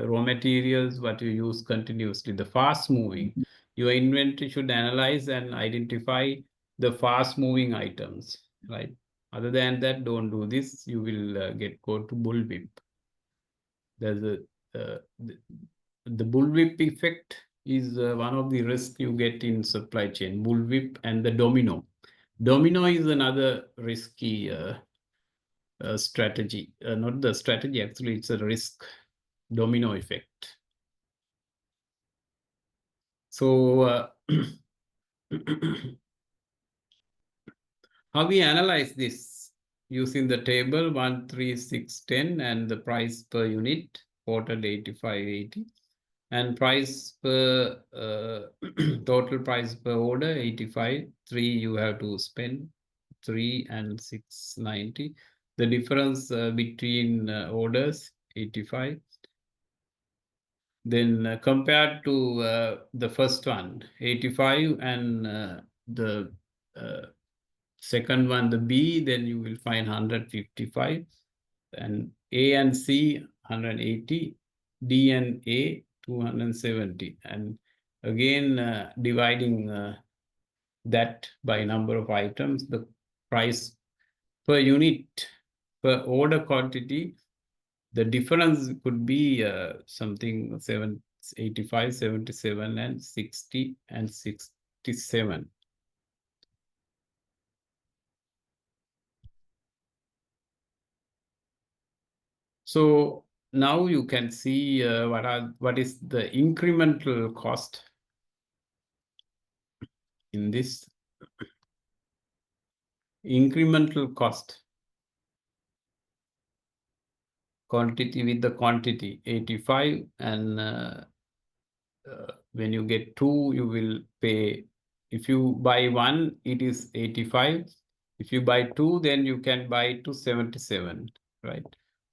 raw materials, what you use continuously, the fast moving. Your inventory should analyze and identify the fast moving items, right? Other than that, don't do this. You will get caught to bullwhip. There's the bullwhip effect is one of the risks you get in supply chain, bullwhip and the domino. Domino is another risky strategy, not the strategy, actually, it's a risk, domino effect. So how we analyze this? Using the table 1, 3, 6, 10 and the price per unit, quoted 85.80, and price per total price per order 85. 3 you have to spend 3 and 690. The difference between orders 85. Then compared to the first one, 85, and the second one, the B, then you will find 155, and A and C 180, D and A 270, and again dividing that by number of items, the price per unit per order quantity, the difference could be something 85, 77, and 60 and 67. So now you can see what is the incremental cost in this. Incremental cost, quantity with the quantity 85, and when you get 2, you will pay. If you buy 1, it is 85. If you buy 2, then you can buy 277, right?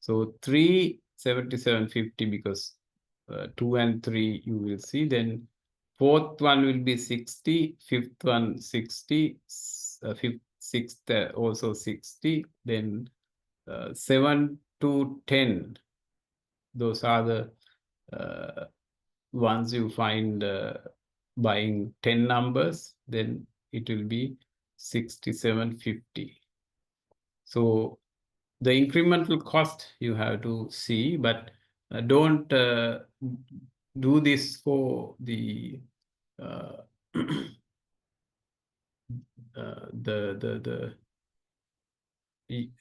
So 3, 77.50, because 2 and 3 you will see. Then fourth one will be 60, fifth one 60, sixth also 60. Then 7 to 10, those are the once you find buying 10 numbers, then it will be 67.50. So the incremental cost you have to see, but don't do this for the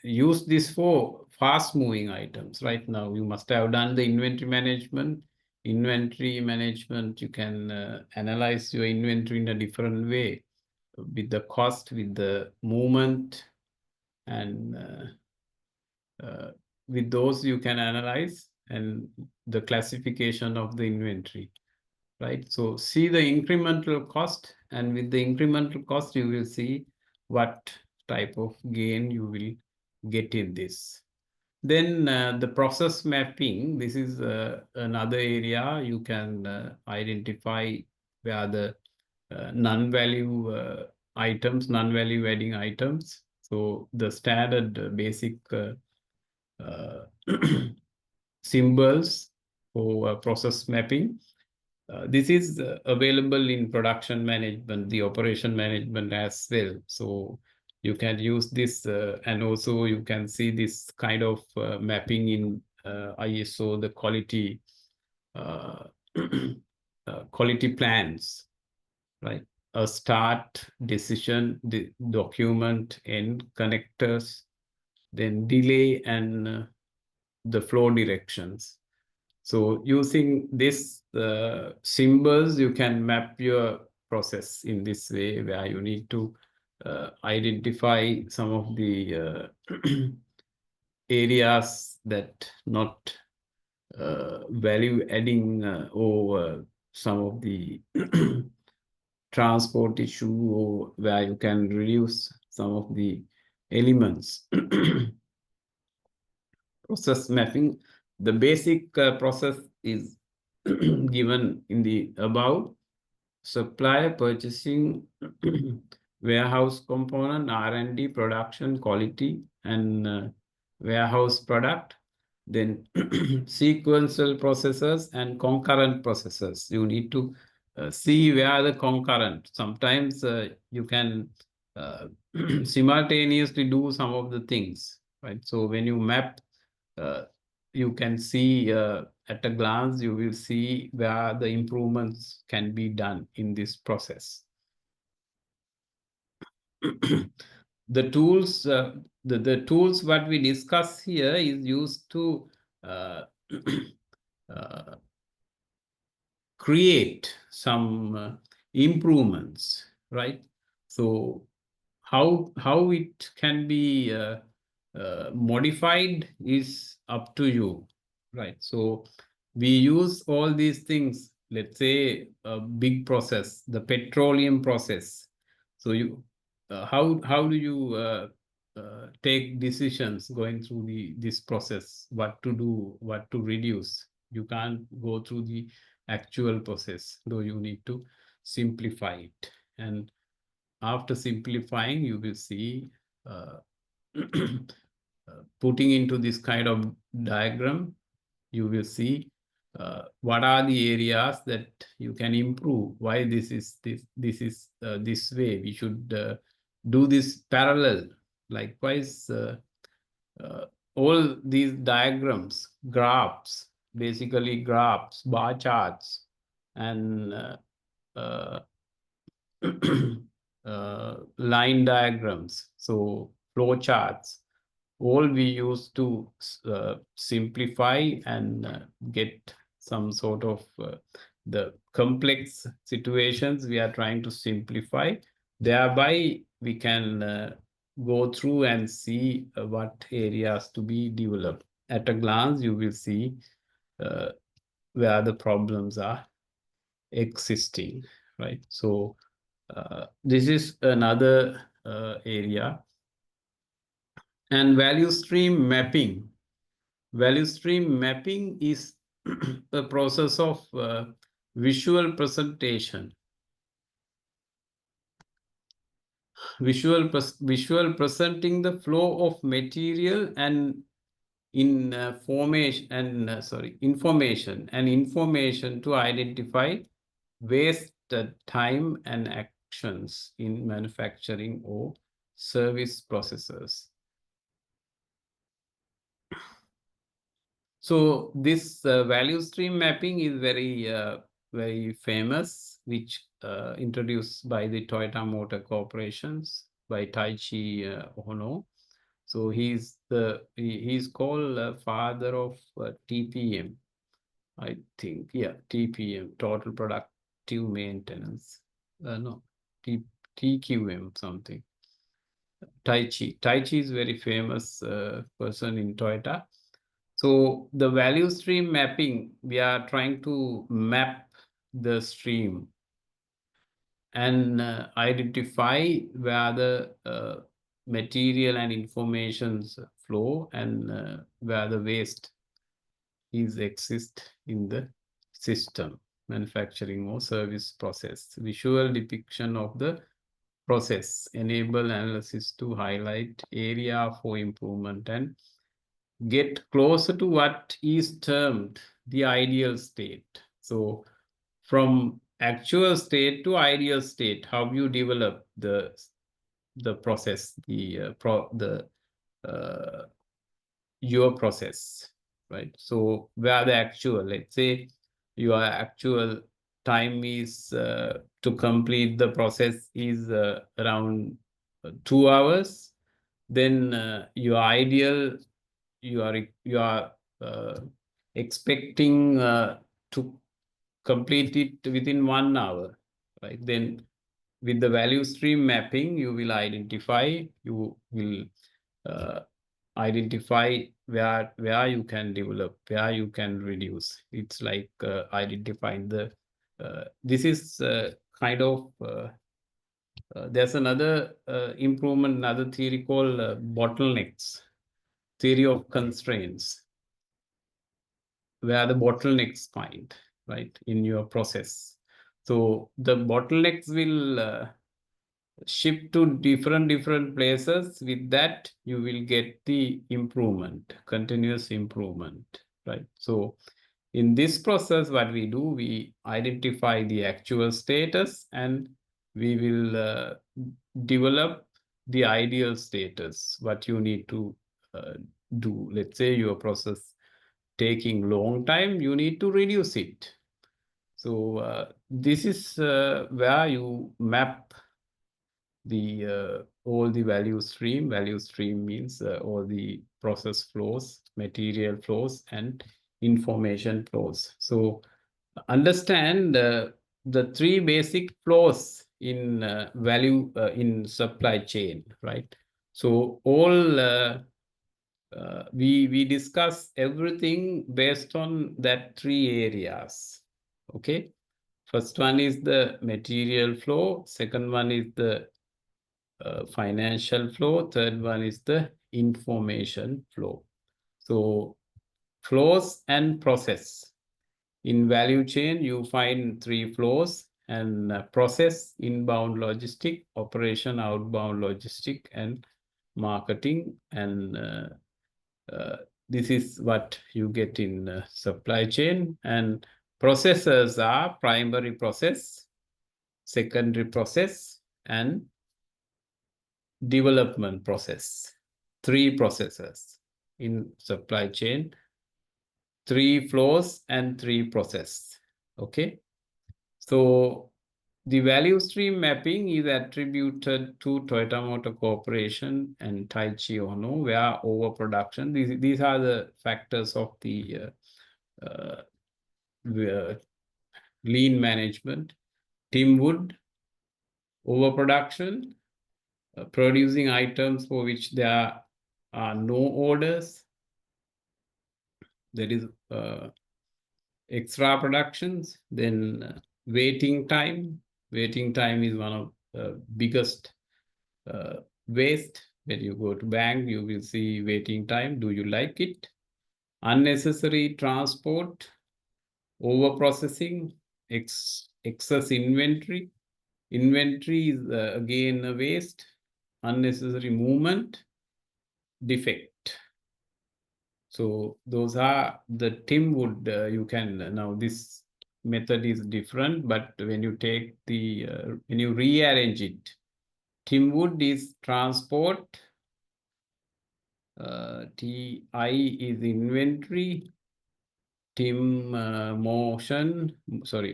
use this for fast moving items. Right now you must have done the inventory management. You can analyze your inventory in a different way, with the cost, with the movement, and with those you can analyze, and the classification of the inventory, right? So see the incremental cost, and with the incremental cost you will see what type of gain you will get in this. Then the process mapping, this is another area you can identify where the non-value items, non-value adding items. So the standard basic symbols for process mapping. This is available in production management, the operation management as well. So you can use this, and also you can see this kind of mapping in ISO, the quality quality plans, right? A start, decision, the document, end, connectors, then delay, and the flow directions. So using this symbols, you can map your process in this way, where you need to identify some of the areas that not value adding, or some of the transport issue, or where you can reduce some of the elements. Process mapping, the basic process is given in the above: supply, purchasing, warehouse component, R&D, production, quality, and warehouse product. Then sequential processes and concurrent processes. You need to see where the concurrent. Sometimes you can simultaneously do some of the things, right? So when you map, you can see at a glance, you will see where the improvements can be done in this process. The tools, the tools what we discuss here is used to create some improvements, right? So how it can be modified is up to you, right? So we use all these things. Let's say a big process, the petroleum process. So how do you take decisions going through this process? What to do, what to reduce? You can't go through the actual process, though you need to simplify it. And after simplifying, you will see putting into this kind of diagram, you will see what are the areas that you can improve, why this is this way. We should do this parallel. Likewise, all these diagrams, graphs, basically graphs, bar charts, and line diagrams, so flow charts, all we use to simplify and get some sort of the complex situations we are trying to simplify. Thereby, we can go through and see what areas to be developed. At a glance, you will see where the problems are existing, right? So this is another area. And value stream mapping. Value stream mapping is a process of visual presentation. Visual presenting the flow of material and information to identify wasted time and actions in manufacturing or service processes. So this value stream mapping is very famous, which introduced by the Toyota Motor Corporations by Taichi Ohno. So he's called father of TPM, I think. Yeah, TPM, Total Productive Maintenance. No, TQM something. Taichi is very famous person in Toyota. So the value stream mapping, we are trying to map the stream and identify where the material and informations flow and where the waste exists in the system, manufacturing or service process. Visual depiction of the process enable analysis to highlight area for improvement and get closer to what is termed the ideal state. So from actual state to ideal state, how you develop the process, your process, right? So where the actual, let's say your actual time is to complete the process is around 2 hours, then your ideal, you are expecting to complete it within 1 hour, right? Then with the value stream mapping, you will identify where you can develop, where you can reduce. It's like identifying the this is kind of there's another improvement, another theory called bottlenecks, theory of constraints, where the bottlenecks find, right, in your process. So the bottlenecks will shift to different places. With that, you will get the improvement, continuous improvement, right? So in this process, what we do, we identify the actual status and we will develop the ideal status, what you need to do. Let's say your process taking long time, you need to reduce it. So this is where you map the all the value stream. Value stream means all the process flows, material flows, and information flows. So understand the three basic flows in value in supply chain, right? So all we discuss everything based on that three areas. Okay, first one is the material flow, second one is the financial flow. Third one is the information flow. So flows and process. In value chain, you find three flows and process, inbound logistic, operation, outbound logistic, and marketing. And this is what you get in supply chain. And processes are primary process, secondary process, and development process. Three processes in supply chain, three flows and three process. Okay. So the value stream mapping is attributed to Toyota Motor Corporation and Taichi Ono, where overproduction. These are the factors of the lean management. Tim Wood, overproduction, producing items for which there are no orders. There is extra productions. Then waiting time. Waiting time is one of the biggest waste. When you go to bank, you will see waiting time. Do you like it? Unnecessary transport, over processing, excess inventory. Inventory is again a waste. Unnecessary movement, defect. So those are the Tim Wood. You can now this method is different, but when you take the when you rearrange it, Tim Wood is transport. TI is inventory. Tim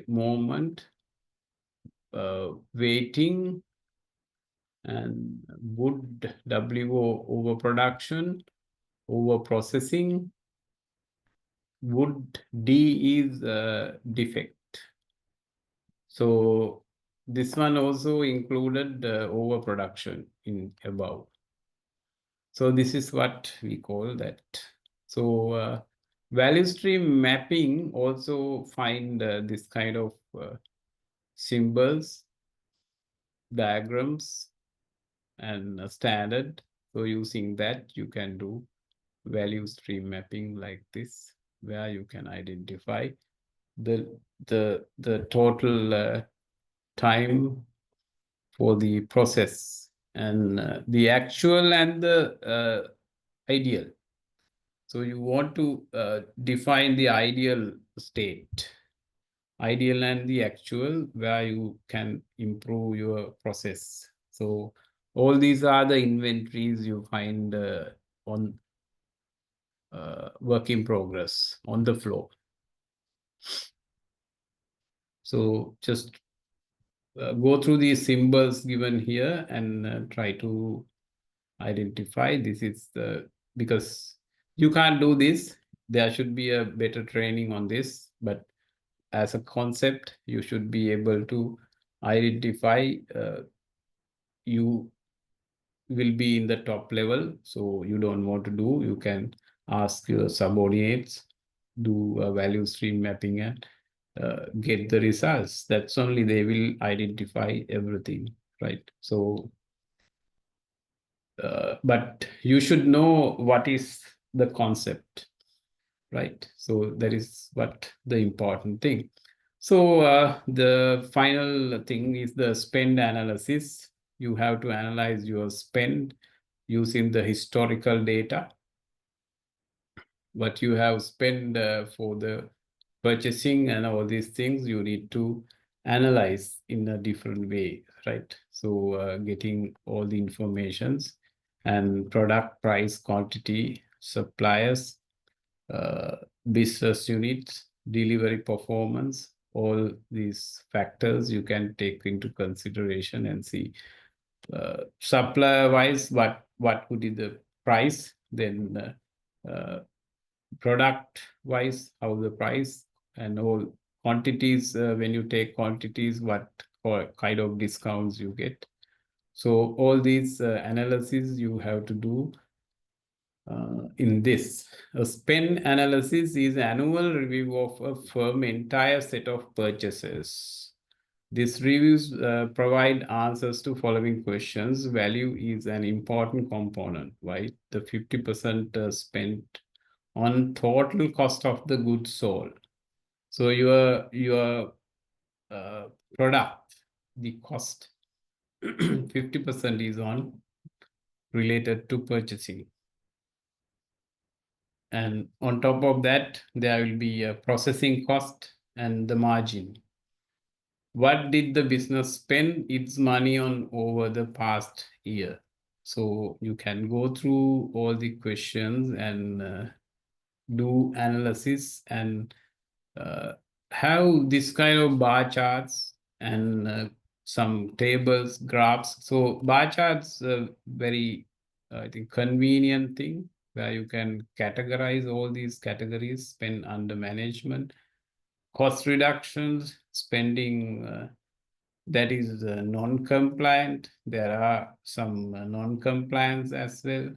moment, waiting, and Wood, WO, overproduction, overprocessing. Wood, D is defect. So this one also included overproduction in above. So this is what we call that. So value stream mapping also find this kind of symbols, diagrams, and standard. So using that, you can do value stream mapping like this, where you can identify the total time for the process and the actual and the ideal. So you want to define the ideal state, ideal and the actual, where you can improve your process. So all these are the inventories you find on work in progress on the flow. So just go through these symbols given here and try to identify. This is the, because you can't do this, there should be a better training on this, but as a concept, you should be able to identify. You will be in the top level, so you don't want to do, you can ask your subordinates, do a value stream mapping and get the results. That's only they will identify everything, right? So but you should know what is the concept, right? So that is what the important thing. So the final thing is the spend analysis. You have to analyze your spend using the historical data. What you have spent for the purchasing and all these things, you need to analyze in a different way, right? So getting all the informations and product, price, quantity, suppliers, business units, delivery performance, all these factors you can take into consideration and see supplier wise what would be the price, then product wise how the price, and all quantities, when you take quantities, what kind of discounts you get. So all these analysis you have to do in this. A spend analysis is annual review of a firm entire set of purchases These reviews provide answers to following questions. Value is an important component, right? The 50% spent on total cost of the goods sold. So your product, the cost, 50% is on related to purchasing. And on top of that, there will be a processing cost and the margin. What did the business spend its money on over the past year? So you can go through all the questions and do analysis and have this kind of bar charts and some tables, graphs. So bar charts very, I think, convenient thing where you can categorize all these categories: spend under management, cost reductions, spending that is non-compliant. There are some non-compliance as well.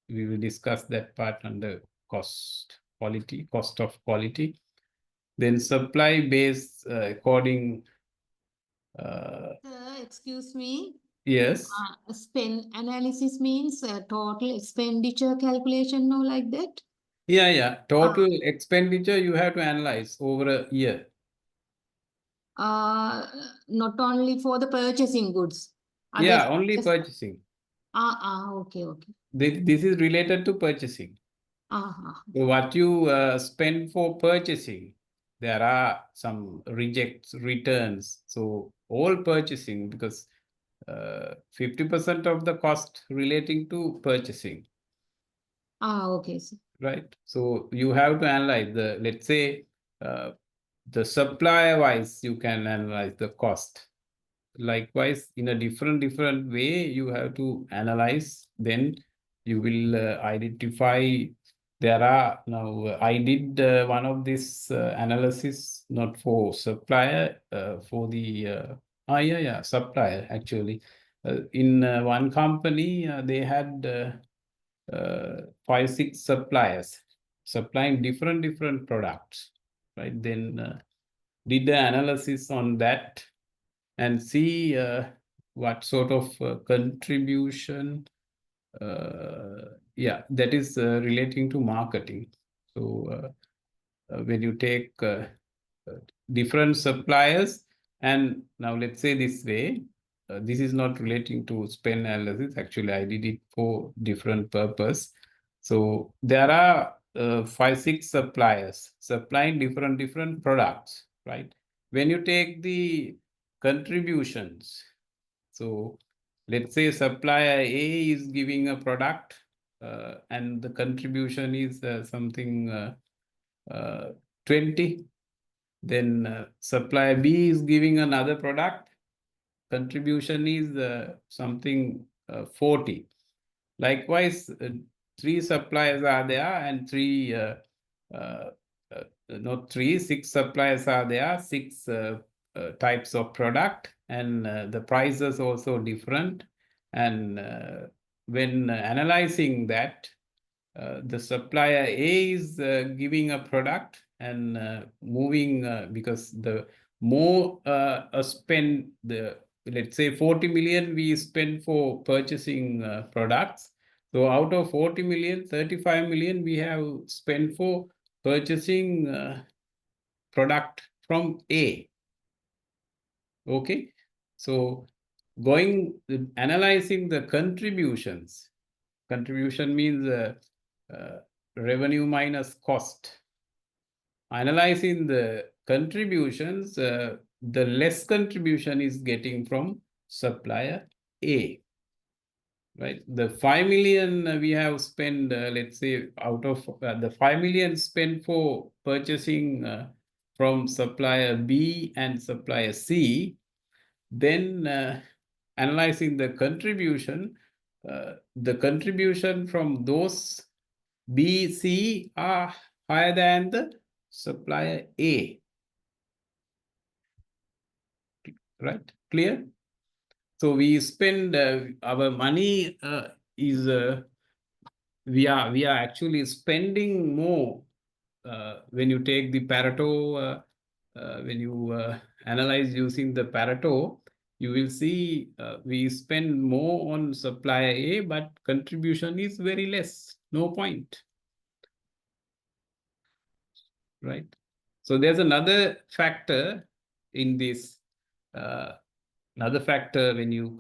We will discuss that part under cost of quality. Then supply base according.
Excuse me.
Yes.
Spend analysis means total expenditure calculation, no, like that?
Yeah. Total expenditure you have to analyze over a year.
Not only for the purchasing goods.
Yeah, only purchasing.
Okay.
This is related to purchasing. So what you spend for purchasing, there are some rejects, returns. So all purchasing, because 50% of the cost relating to purchasing.
Okay, sir.
Right. So you have to analyze the, let's say, the supplier wise, you can analyze the cost. Likewise, in a different way, you have to analyze. Then you will identify. There are now. I did one of this analysis, not for supplier, for the supplier actually. In one company, they had 5-6 suppliers supplying different products, right? Then did the analysis on that and see what sort of contribution that is relating to marketing. So when you take different suppliers, and now let's say this way, this is not relating to spend analysis. Actually, I did it for different purpose. So there are 5-6 suppliers supplying different products, right? When you take the contributions, so let's say supplier A is giving a product and the contribution is something 20. Then supplier B is giving another product, contribution is something 40. Likewise, 3 suppliers are there and 6 suppliers are there, 6 types of product, and the prices also different. And when analyzing that, the supplier A is giving a product and moving because the more spend, the let's say 40 million we spend for purchasing products. So out of 40 million, 35 million we have spent for purchasing product from A. Okay, so analyzing the contributions. Contribution means revenue minus cost. Analyzing the contributions, the less contribution is getting from supplier A. Right, the 5 million we have spent, let's say, out of the 5 million spent for purchasing from supplier B and supplier C, then analyzing the contribution from those B, C are higher than the supplier A. Right, clear? So we spend our money is we are actually spending more when you take the Pareto when you analyze using the Pareto, you will see we spend more on supplier A, but contribution is very less, no point. Right? So there's another factor in this. Another factor when you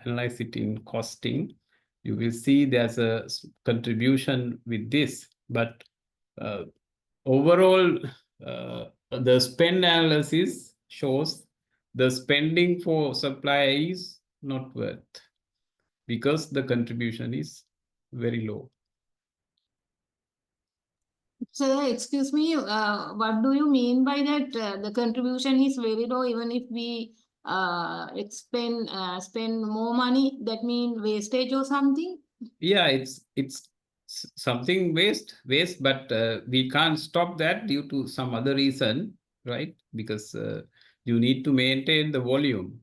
analyze it in costing, you will see there's a contribution with this, but overall, the spend analysis shows the spending for supplier is not worth because the contribution is very low.
So, excuse me, what do you mean by that? The contribution is very low, even if we spend more money, that means wastage or something?
Yeah, it's something waste, but we can't stop that due to some other reason, right? Because you need to maintain the volume.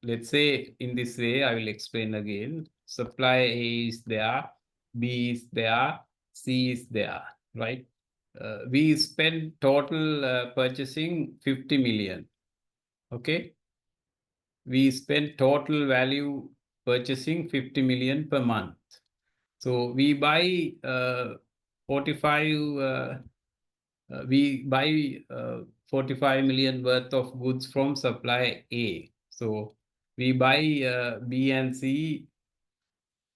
Let's say in this way, I will explain again. Supply A is there, B is there, C is there, right? We spend total purchasing 50 million. Okay. We spend total value purchasing 50 million per month. So we buy 45 million worth of goods from supply A. So we buy B and C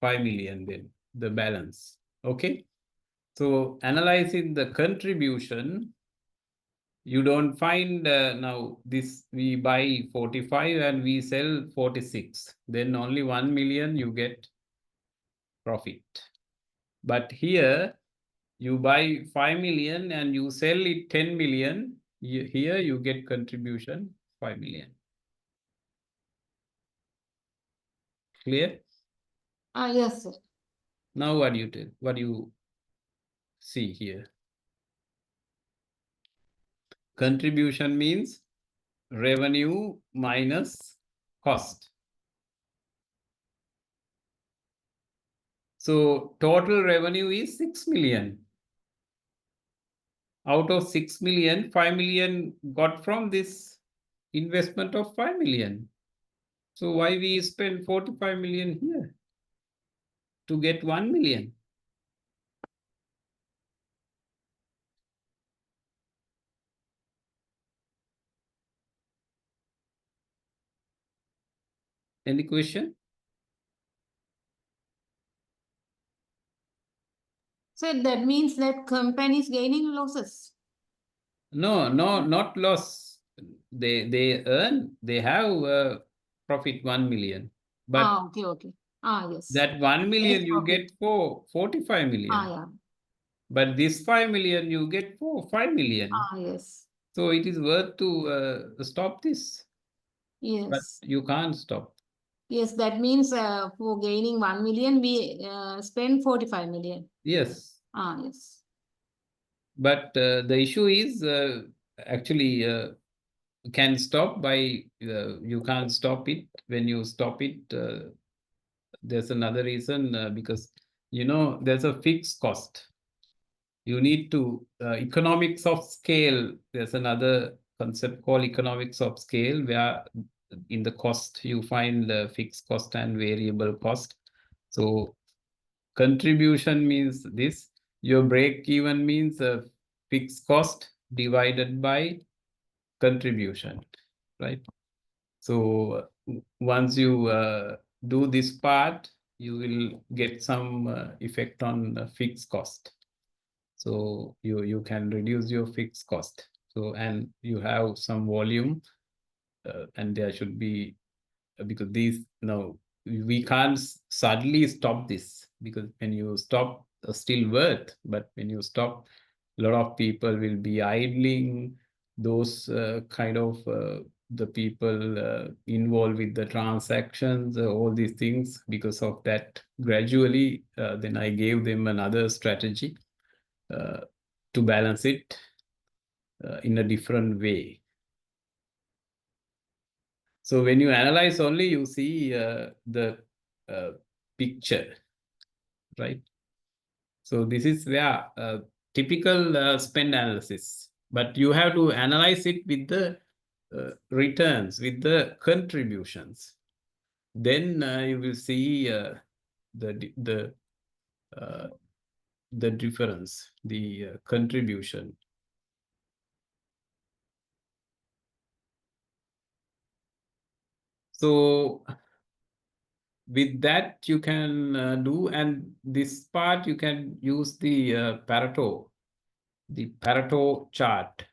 5 million, then the balance. Okay. So analyzing the contribution, you don't find now this we buy 45 and we sell 46. Then only 1 million you get profit. But here you buy 5 million and you sell it 10 million. Here you get contribution 5 million. Clear?
Yes, sir.
Now what do you tell? What do you see here? Contribution means revenue minus cost. So total revenue is 6 million. Out of 6 million, 5 million got from this investment of 5 million. So why we spend 45 million here to get 1 million? Any question?
So that means that company is gaining losses.
No, not loss. They earn, they have profit 1 million. But
Okay. Yes.
that 1 million
Yes,
you
profit.
get for 45 million.
Yeah.
But this 5 million you get for 5 million.
Yes.
So it is worth to stop this.
Yes.
But you can't stop.
Yes, that means for gaining 1 million, we spend 45 million.
Yes.
Yes.
But the issue is actually can stop by, you can't stop it. When you stop it, there's another reason because, there's a fixed cost. You need to, economics of scale, there's another concept called economics of scale where in the cost you find the fixed cost and variable cost. So contribution means this, your break even means a fixed cost divided by contribution, right? So once you do this part, you will get some effect on fixed cost. So you can reduce your fixed cost. So, and you have some volume and there should be, because these, we can't suddenly stop this, because when you stop, still worth, but when you stop, a lot of people will be idling, those kind of the people involved with the transactions, all these things. Because of that, gradually, then I gave them another strategy to balance it in a different way. So when you analyze only, you see the picture, right? So this is where typical spend analysis. But you have to analyze it with the returns, with the contributions. Then you will see the difference, the contribution. So with that you can do, and this part you can use the Pareto chart.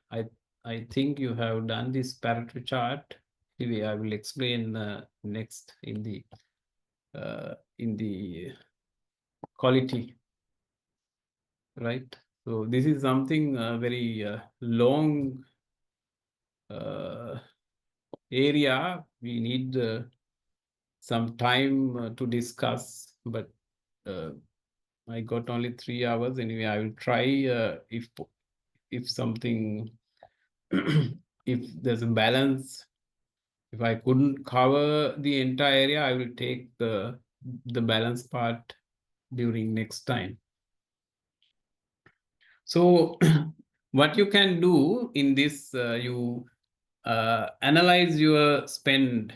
I think you have done this Pareto chart. Anyway, I will explain next in the quality, right? So this is something very long area. We need some time to discuss, but I got only 3 hours. Anyway, I will try if something if there's a balance. If I couldn't cover the entire area, I will take the balance part during next time. So what you can do in this, you analyze your spend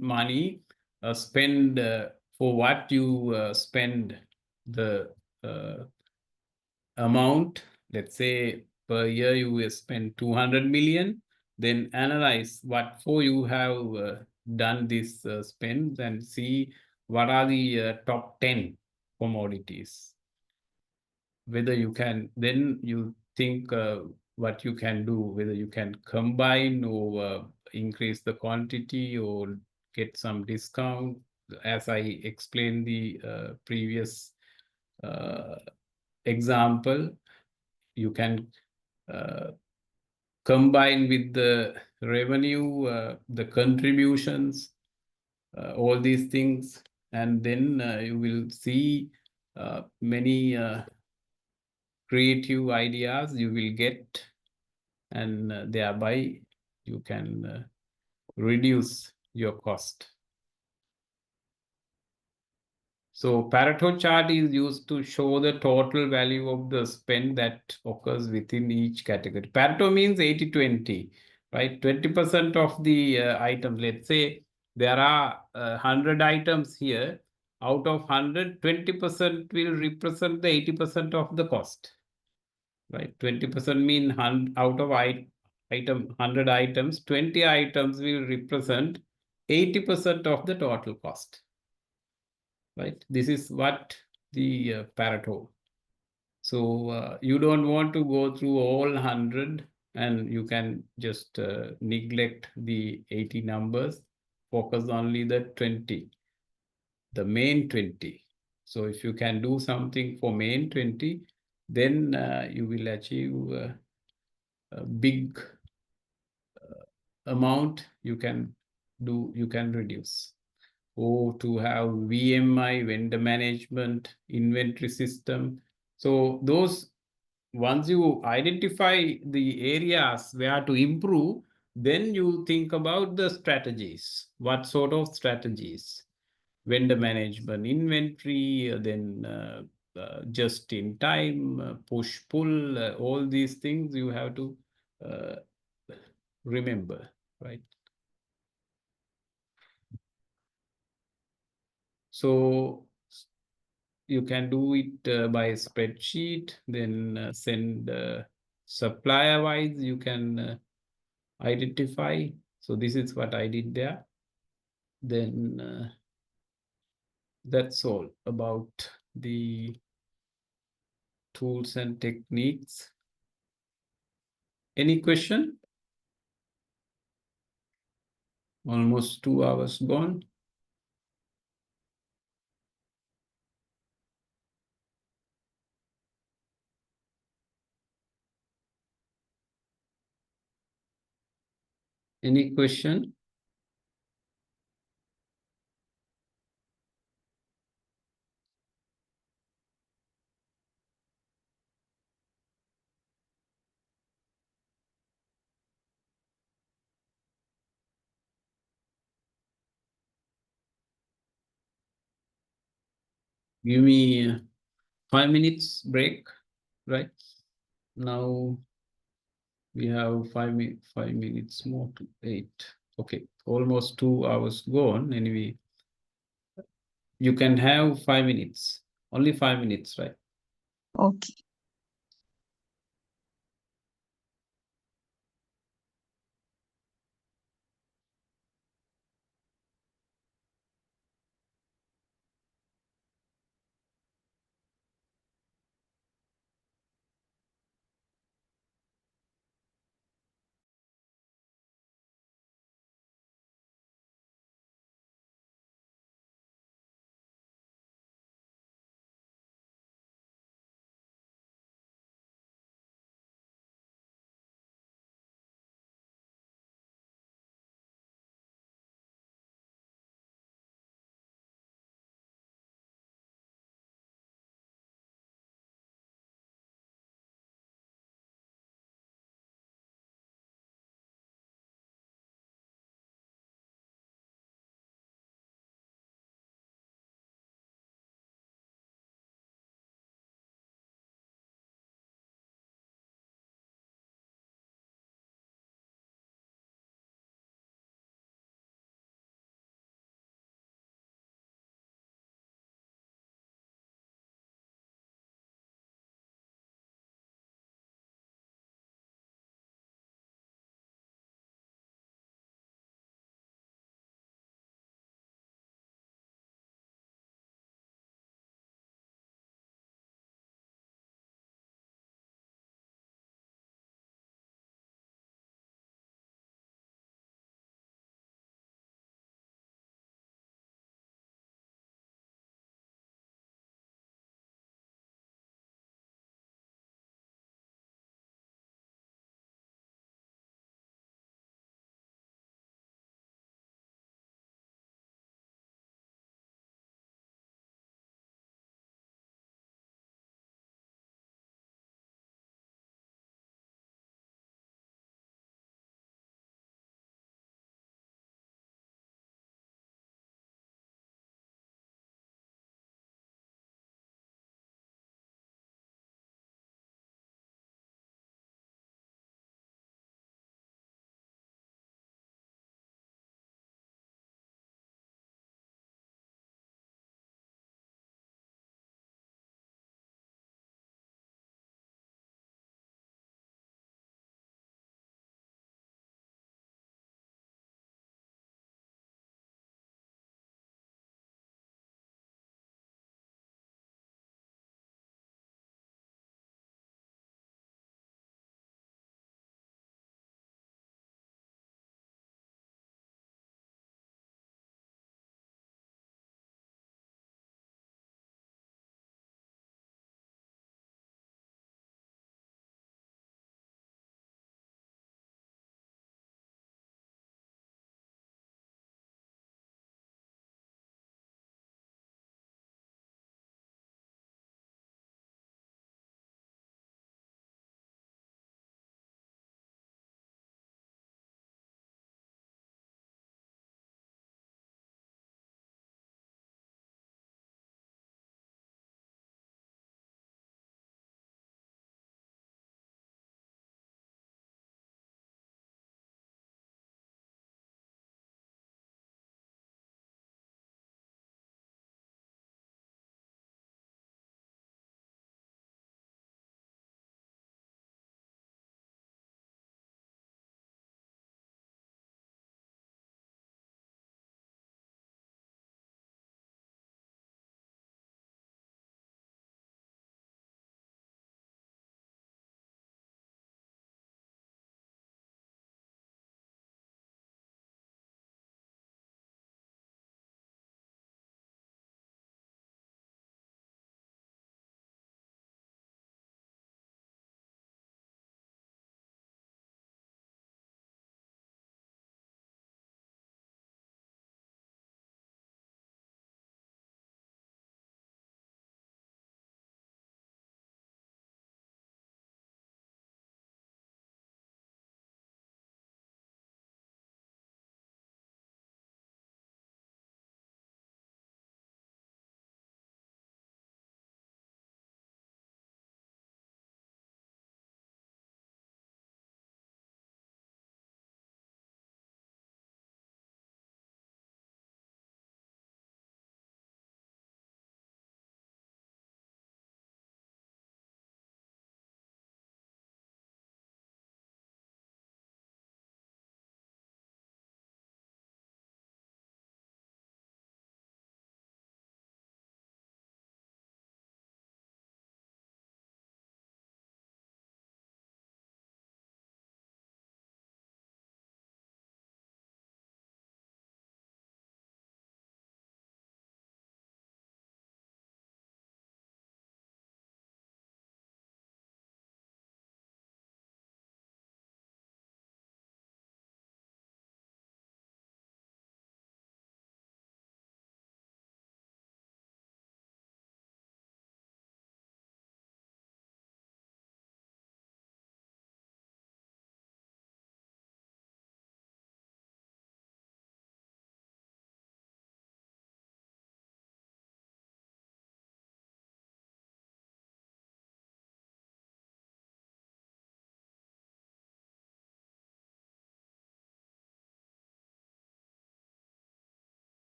money, spend for what you spend the amount. Let's say per year you will spend 200 million. Then analyze what for you have done this spend, and see what are the top 10 commodities. Whether you can, then you think what you can do, whether you can combine or increase the quantity or get some discount. As I explained the previous example, you can combine with the revenue, the contributions, all these things, and then you will see many creative ideas you will get, and thereby you can reduce your cost. So Pareto chart is used to show the total value of the spend that occurs within each category. Pareto means 80-20, right? 20% of the items, let's say there are 100 items here. Out of 100, 20% will represent the 80% of the cost, right? 20% mean out of item 100 items, 20 items will represent 80% of the total cost. Right, this is what the Pareto. So you don't want to go through all 100, and you can just neglect the 80 numbers, focus only the 20, the main 20. So if you can do something for main 20, then you will achieve a big amount. You can reduce. Or to have VMI, vendor management, inventory system. So those, once you identify the areas where to improve, then you think about the strategies. What sort of strategies? Vendor management, inventory, then just in time, push, pull, all these things you have to remember, right? So you can do it by spreadsheet, then send supplier wise, you can identify. So this is what I did there. Then that's all about the tools and techniques. Any question? Almost 2 hours gone. Any question? Give me 5 minutes break, right? Now We have 5 minutes more to 8. Okay, almost 2 hours gone. Anyway, you can have 5 minutes. Only 5 minutes, right?
Okay.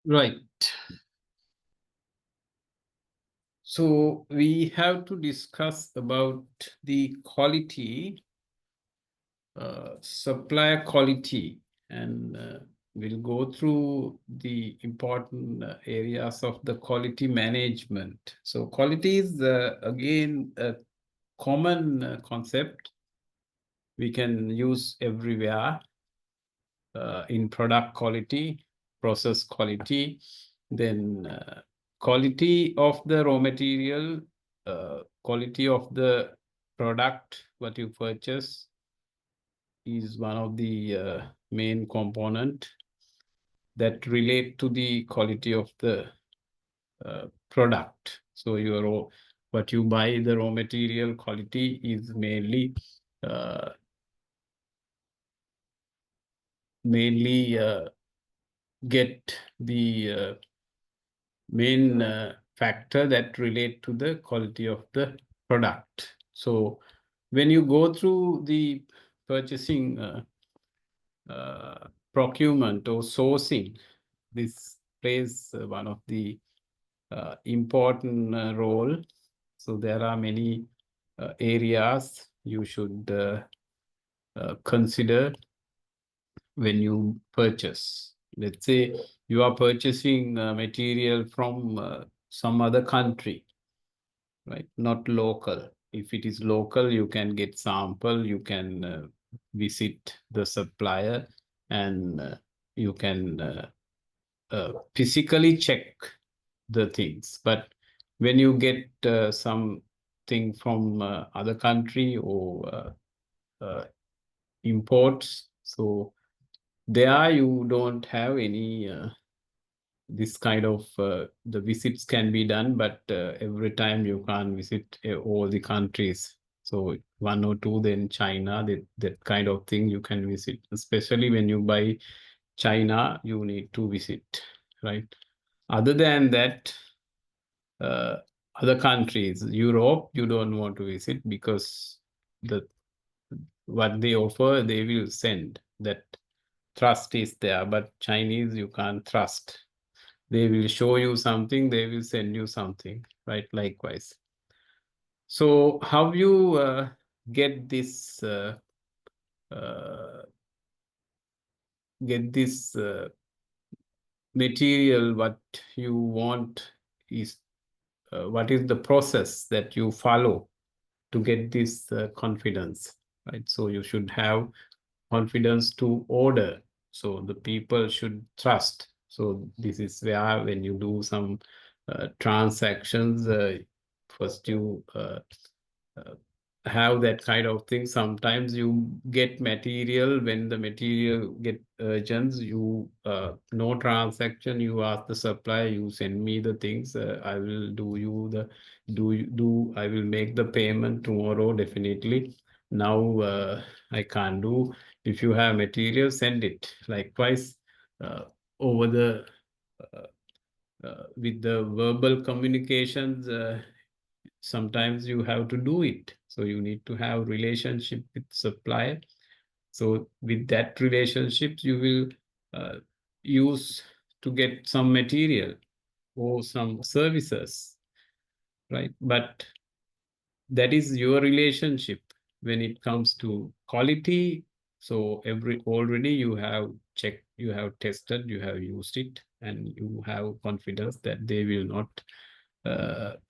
Right. So we have to discuss about the quality, supplier quality, and we'll go through the important areas of the quality management. So quality is again a common concept we can use everywhere. In product quality, process quality, then quality of the raw material, quality of the product what you purchase is one of the main component that relate to the quality of the product. So what you buy, the raw material quality is mainly get the main factor that relate to the quality of the product. So when you go through the purchasing procurement or sourcing, this plays one of the important role. So there are many areas you should consider when you purchase. Let's say you are purchasing material from some other country, right? Not local. If it is local, you can get sample, you can visit the supplier, and you can physically check the things. But when you get something from other country or imports, so there you don't have any this kind of the visits can be done, but every time you can't visit all the countries. So one or two, then China, that kind of thing you can visit. Especially when you buy China, you need to visit, right? Other than that, other countries, Europe, you don't want to visit because what they offer, they will send. That trust is there, but Chinese, you can't trust. They will show you something, they will send you something, right? Likewise. So how you get this material what you want is what is the process that you follow to get this confidence, right? So you should have confidence to order. So the people should trust. So this is where when you do some transactions, first you have that kind of thing. Sometimes you get material, when the material get urgent, you no transaction, you ask the supplier, you send me the things, I will I will make the payment tomorrow definitely. Now I can't do. If you have material, send it. Likewise, over the with the verbal communications, sometimes you have to do it. So you need to have relationship with supplier. So with that relationship, you will use to get some material or some services, right? But that is your relationship. When it comes to quality, so already you have checked, you have tested, you have used it, and you have confidence that they will not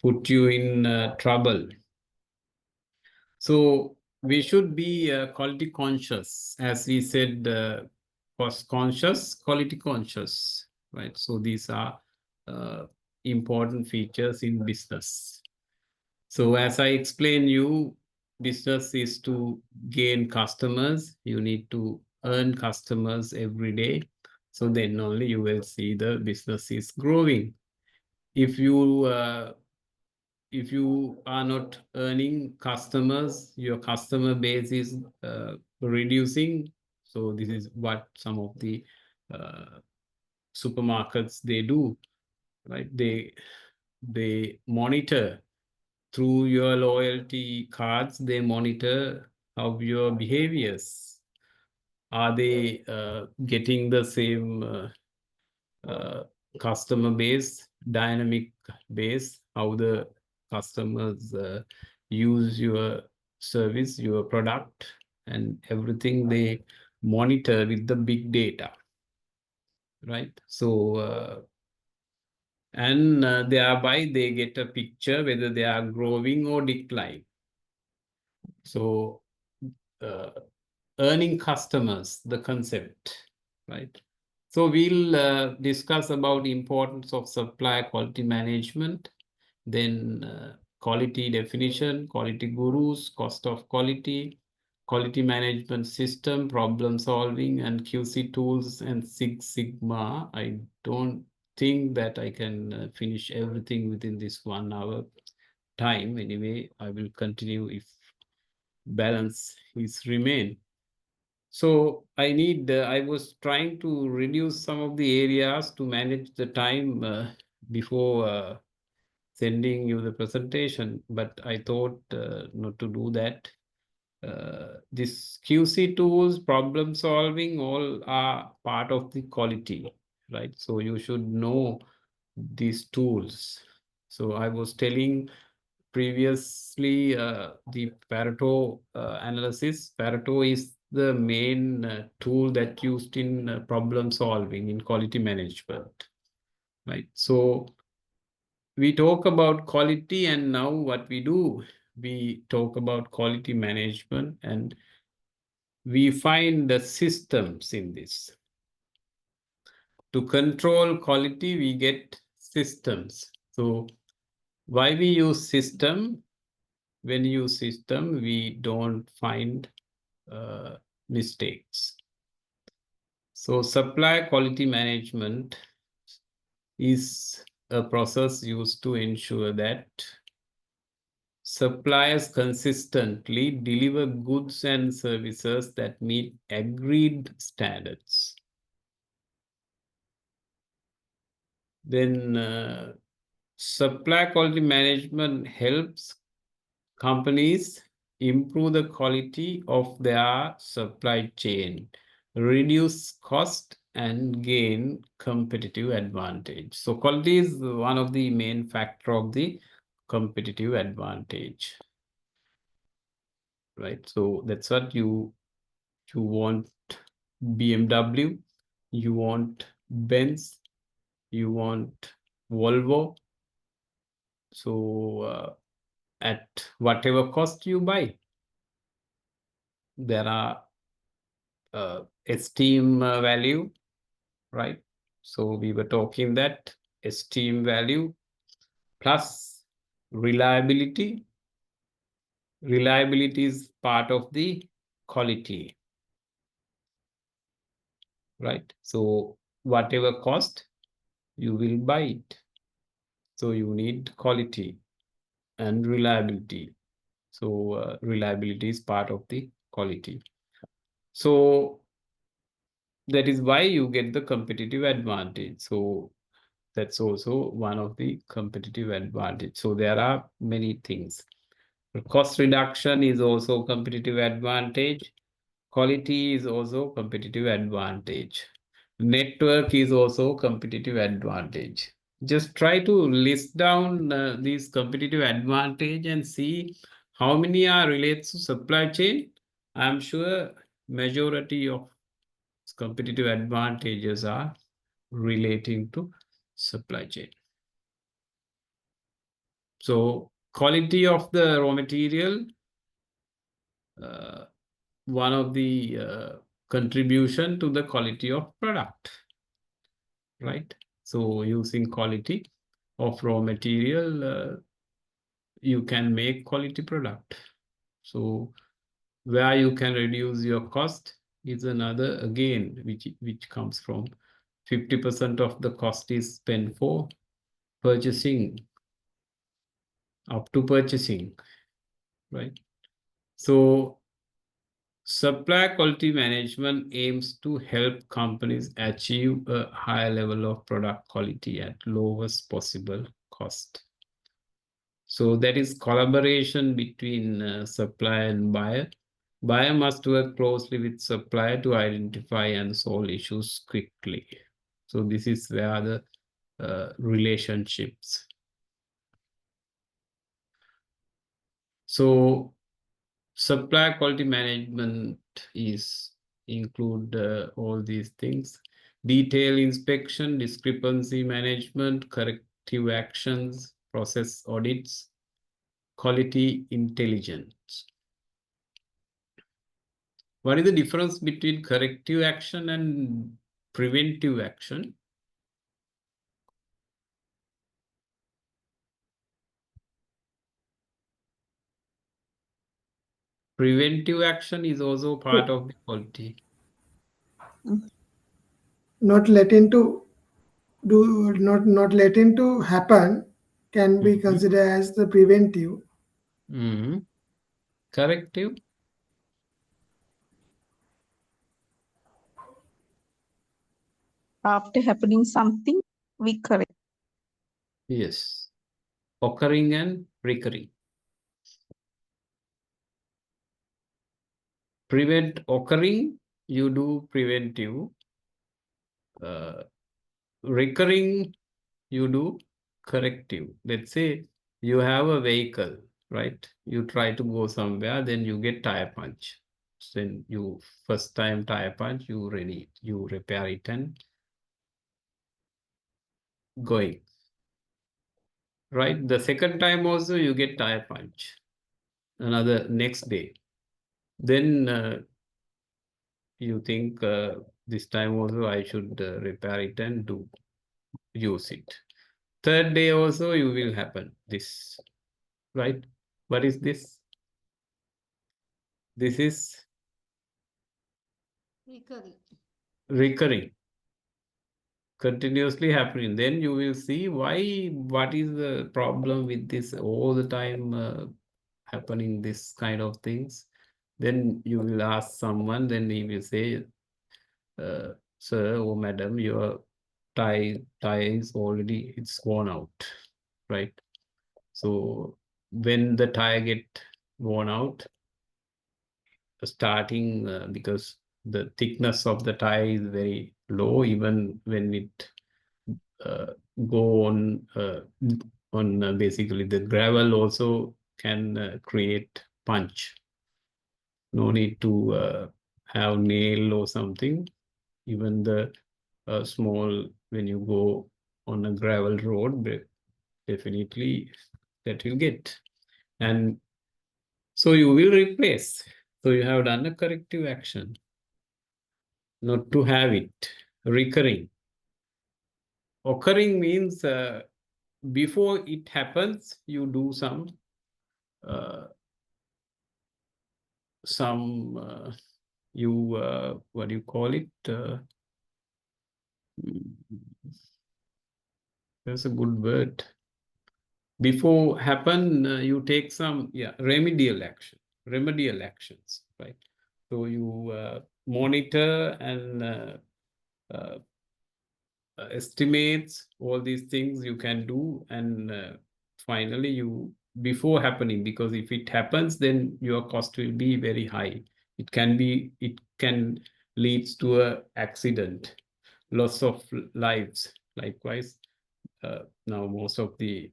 put you in trouble. So we should be quality conscious, as we said, cost conscious, quality conscious, right? So these are important features in business. So as I explained you, business is to gain customers. You need to earn customers every day. So then only you will see the business is growing. If you are not earning customers, your customer base is reducing. So this is what some of the supermarkets they do, right? They monitor through your loyalty cards. They monitor how your behaviors. Are they getting the same customer base, dynamic base, how the customers use your service, your product, and everything they monitor with the big data, right? So, and thereby they get a picture whether they are growing or declining. So, earning customers, the concept, right? So we'll discuss about importance of supply quality management, then quality definition, quality gurus, cost of quality, quality management system, problem solving, and QC tools and Six Sigma. I don't think that I can finish everything within this 1 hour time. Anyway, I will continue if balance is remain. So I was trying to reduce some of the areas to manage the time before sending you the presentation, but I thought not to do that. This QC tools, problem solving, all are part of the quality, right? So you should know these tools. So I was telling previously the Pareto analysis. Pareto is the main tool that used in problem solving in quality management, right? So we talk about quality, and now what we do, we talk about quality management, and we find the systems in this. To control quality, we get systems. So why we use system? When you use system, we don't find mistakes. So supply quality management is a process used to ensure that suppliers consistently deliver goods and services that meet agreed standards. Then supply quality management helps companies improve the quality of their supply chain, reduce cost, and gain competitive advantage. So quality is one of the main factor of the competitive advantage, right? So that's what you want BMW, you want Benz, you want Volvo. So at whatever cost you buy, there are esteem value, right? So we were talking that esteem value plus reliability. Reliability is part of the quality, right? So whatever cost, you will buy it. So you need quality and reliability. So reliability is part of the quality. So that is why you get the competitive advantage. So that's also one of the competitive advantage. So there are many things. Cost reduction is also competitive advantage. Quality is also competitive advantage. Network is also competitive advantage. Just try to list down these competitive advantage and see how many are related to supply chain. I'm sure majority of competitive advantages are relating to supply chain. So quality of the raw material, one of the contribution to the quality of product, right? So using quality of raw material, you can make quality product. So where you can reduce your cost is another, again, which comes from 50% of the cost is spent for purchasing, up to purchasing, right? So supply quality management aims to help companies achieve a higher level of product quality at lowest possible cost. So that is collaboration between supplier and buyer. Buyer must work closely with supplier to identify and solve issues quickly. So this is where the relationships. So supply quality management is include all these things: detailed inspection, discrepancy management, corrective actions, process audits, quality intelligence. What is the difference between corrective action and preventive action? Preventive action is also part of the quality.
Not letting to do not letting to happen can be considered as the preventive.
Corrective.
After happening something, we correct.
Yes. Occurring and recurring. Prevent occurring, you do preventive. Recurring, you do corrective. Let's say you have a vehicle, right? You try to go somewhere, then you get tire punch. Then you first time tire punch, you ready, you repair it and going. Right? The second time also you get tire punch. Another next day. Then you think this time also I should repair it and use it. Third day also you will happen this, right? What is this? This is recurring, continuously happening. Then you will see what is the problem with this all the time happening, this kind of things. Then you will ask someone, then he will say, sir or madam, your tie is already, it's worn out, right? So when the tire get worn out, starting because the thickness of the tire is very low, even when it go on basically the gravel also can create punch. No need to have nail or something. Even the small, when you go on a gravel road, definitely that will get. And so you will replace. So you have done a corrective action, not to have it recurring. Occurring means before it happens, you do some what do you call it? There's a good word. Before happen, you take some remedial actions, right? So you monitor and estimates, all these things you can do, and finally you before happening, because if it happens, then your cost will be very high. It can leads to a accident, loss of lives. Likewise, now most of the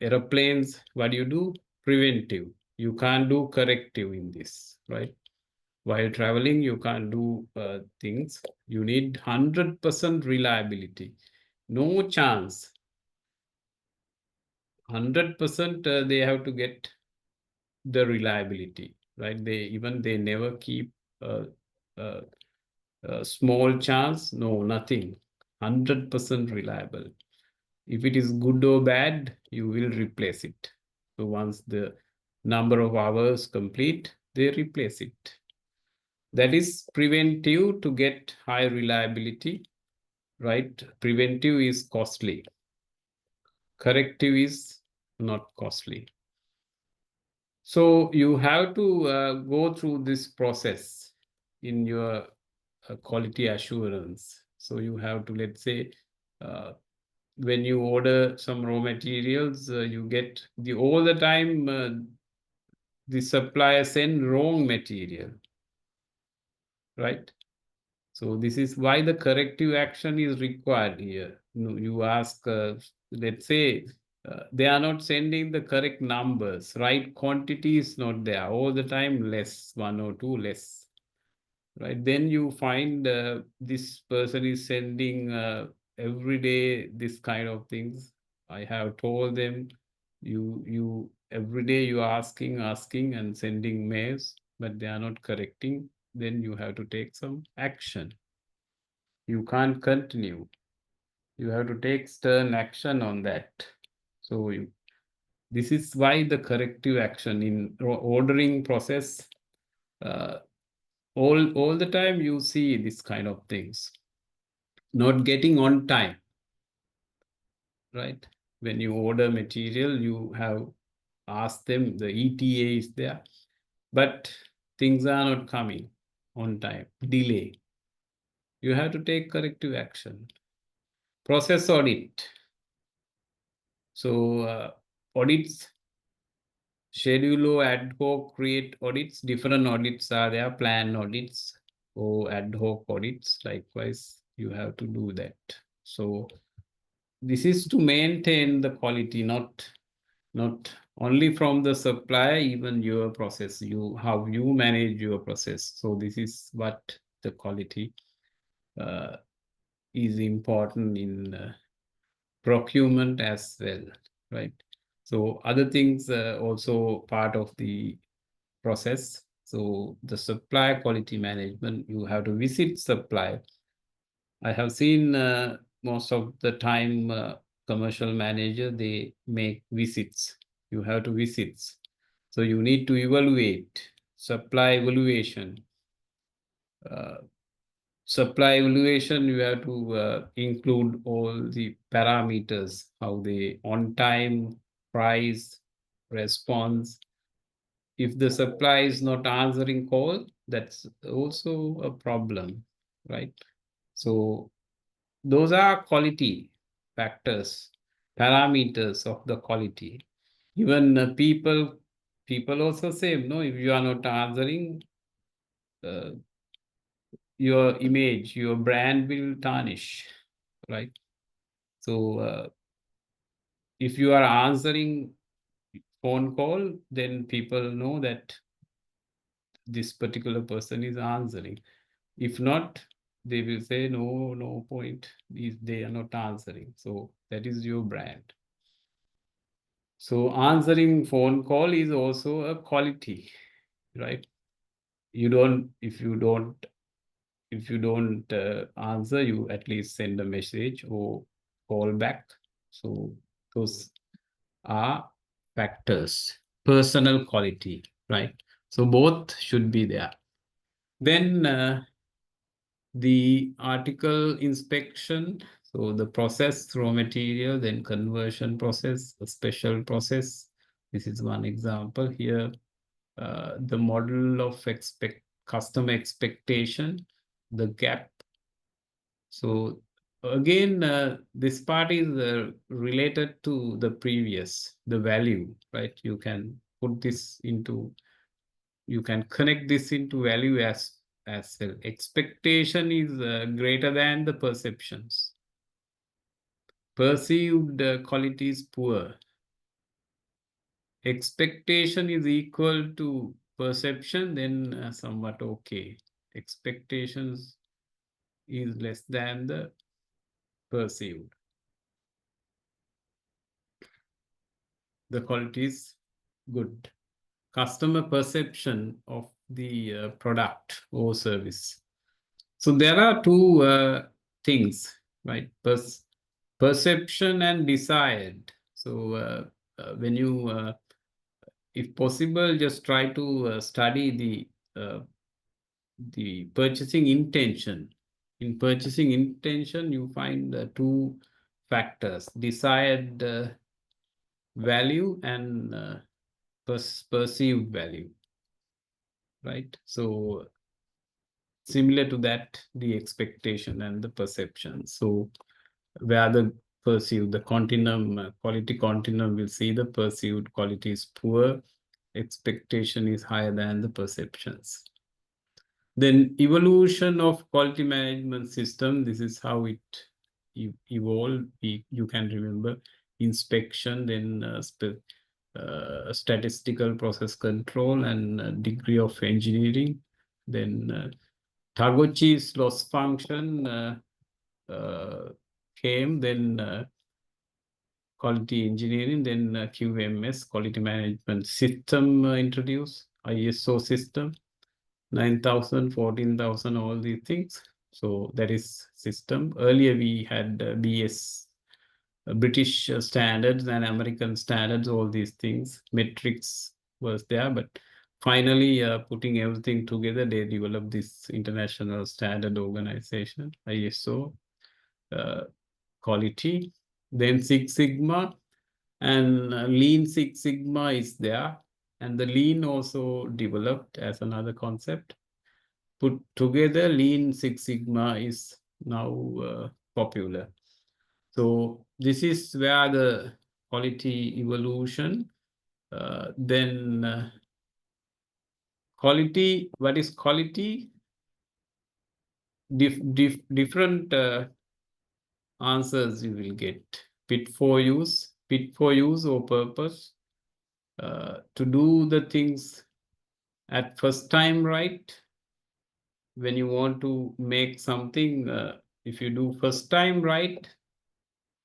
aeroplanes, what do you do? Preventive. You can't do corrective in this, right? While traveling, you can't do things. You need 100% reliability. No chance. 100% they have to get the reliability, right? They never keep a small chance. No, nothing. 100% reliable. If it is good or bad, you will replace it. So once the number of hours complete, they replace it. That is preventive to get high reliability, right? Preventive is costly. Corrective is not costly. So you have to go through this process in your quality assurance. So you have to, let's say, when you order some raw materials, you get all the time the supplier send wrong material, right? So this is why the corrective action is required here. you ask, let's say, they are not sending the correct numbers, right? Quantity is not there all the time, less, 1 or 2 less, right? Then you find this person is sending every day this kind of things. I have told them, you every day you are asking and sending mails, but they are not correcting. Then you have to take some action. You can't continue. You have to take stern action on that. So this is why the corrective action in ordering process, all the time you see this kind of things. Not getting on time, right? When you order material, you have asked them, the ETA is there, but things are not coming on time, delay. You have to take corrective action. Process audit. So audits, schedule or ad hoc create audits. Different audits are there, plan audits or ad hoc audits. Likewise, you have to do that. So this is to maintain the quality, not only from the supplier, even your process, how you manage your process. So this is what the quality is important in procurement as well, right? So other things also part of the process. So the supply quality management, you have to visit supply. I have seen most of the time commercial manager, they make visits. You have to visits. So you need to evaluate, supply evaluation. Supply evaluation, you have to include all the parameters, how they on time, price, response. If the supply is not answering call, that's also a problem, right? So those are quality factors, parameters of the quality. Even people also say, no, if you are not answering, your image, your brand will tarnish, right? So if you are answering phone call, then people know that this particular person is answering. If not, they will say, no point, they are not answering. So that is your brand. So answering phone call is also a quality, right? If you don't answer, you at least send a message or call back. So those are factors, personal quality, right? So both should be there. Then the article inspection, so the process, raw material, then conversion process, a special process. This is one example here. The model of customer expectation, the gap. So again, this part is related to the previous, the value, right? You can put this into, you can connect this into value as well. Expectation is greater than the perceptions. Perceived quality is poor. Expectation is equal to perception, then somewhat okay. Expectations is less than the perceived. The quality is good. Customer perception of the product or service. So there are two things, right? Perception and desired. So when you, if possible, just try to study the purchasing intention. In purchasing intention, you find two factors: desired value and perceived value, right? So similar to that, the expectation and the perception. So where the perceived, the continuum, quality continuum will see the perceived quality is poor, expectation is higher than the perceptions. Then evolution of quality management system, this is how it evolved. You can remember inspection, then statistical process control, and degree of engineering. Then Taguchi's loss function came, then quality engineering, then QMS, quality management system introduced, ISO system, 9,000, 14,000, all these things. So that is system. Earlier we had BS, British standards and American standards, all these things. Metrics was there, but finally putting everything together, they developed this international standard organization, ISO, quality. Then Six Sigma and Lean Six Sigma is there. And the Lean also developed as another concept. Put together, Lean Six Sigma is now popular. So this is where the quality evolution. Then quality, what is quality? Different answers you will get. Fit for use or purpose. To do the things at first time right. When you want to make something, if you do first time right,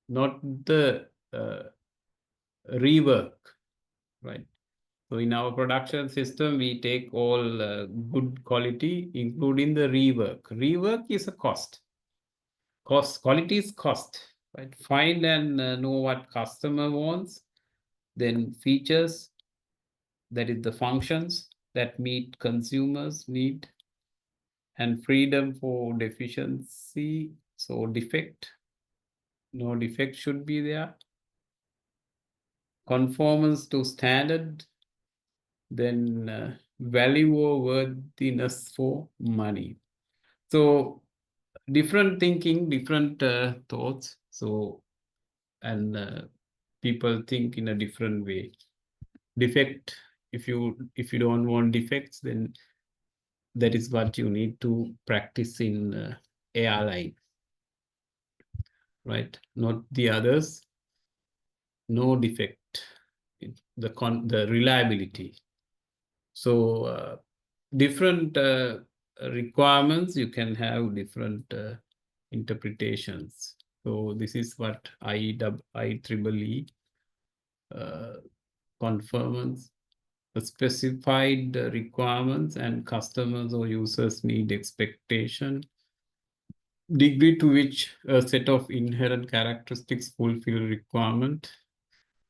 not the rework, right? So in our production system, we take all good quality, including the rework. Rework is a cost. Quality is cost, right? Find and know what customer wants. Then features, that is the functions that meet consumers' need. And freedom for deficiency, so defect. No defect should be there. Conformance to standard. Then value or worthiness for money. So different thinking, different thoughts. So, and people think in a different way. Defect, if you don't want defects, then that is what you need to practice in airline, right? Not the others. No defect. The reliability. So different requirements, you can have different interpretations. So this is what IEEE conformance, the specified requirements and customers or users need expectation, degree to which a set of inherent characteristics fulfill requirement,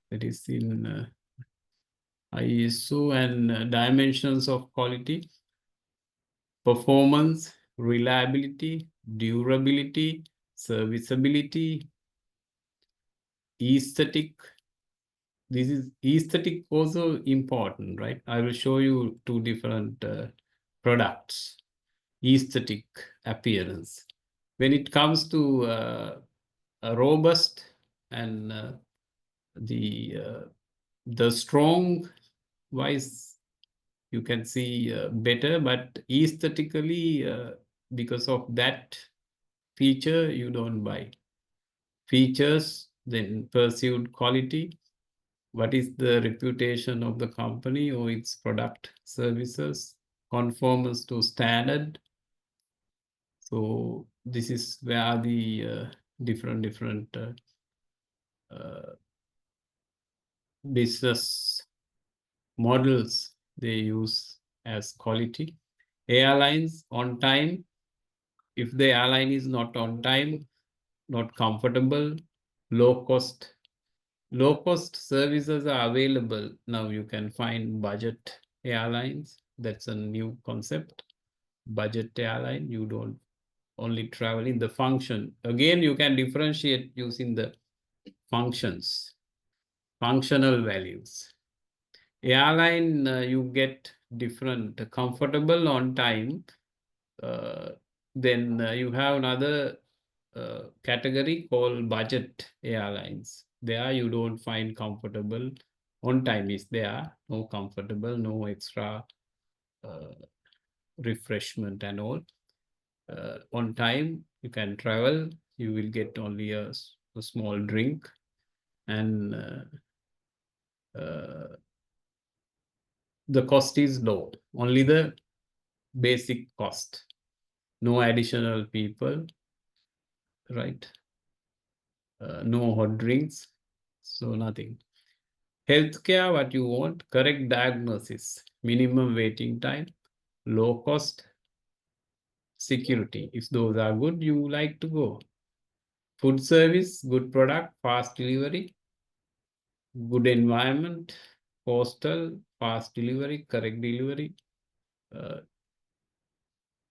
that is in ISO, and dimensions of quality, performance, reliability, durability, serviceability, aesthetic. This is aesthetic also important, right? I will show you two different products. Aesthetic appearance. When it comes to a robust and the strong wise, you can see better, but aesthetically, because of that feature, you don't buy. Features, then perceived quality. What is the reputation of the company or its product services? Conformance to standard. So this is where the different business models they use as quality. Airlines on time. If the airline is not on time, not comfortable, low cost. Low cost services are available. Now you can find budget airlines. That's a new concept. Budget airline, you don't only travel in the function. Again, you can differentiate using the functions, functional values. Airline, you get different, comfortable, on time. Then you have another category called budget airlines. There you don't find comfortable. On time is there, no comfortable, no extra refreshment and all. On time, you can travel, you will get only a small drink, and the cost is low, only the basic cost, no additional people, right? No hot drinks, so nothing. Healthcare, what you want, correct diagnosis, minimum waiting time, low cost, security. If those are good, you like to go. Food service, good product, fast delivery, good environment, postal, fast delivery, correct delivery.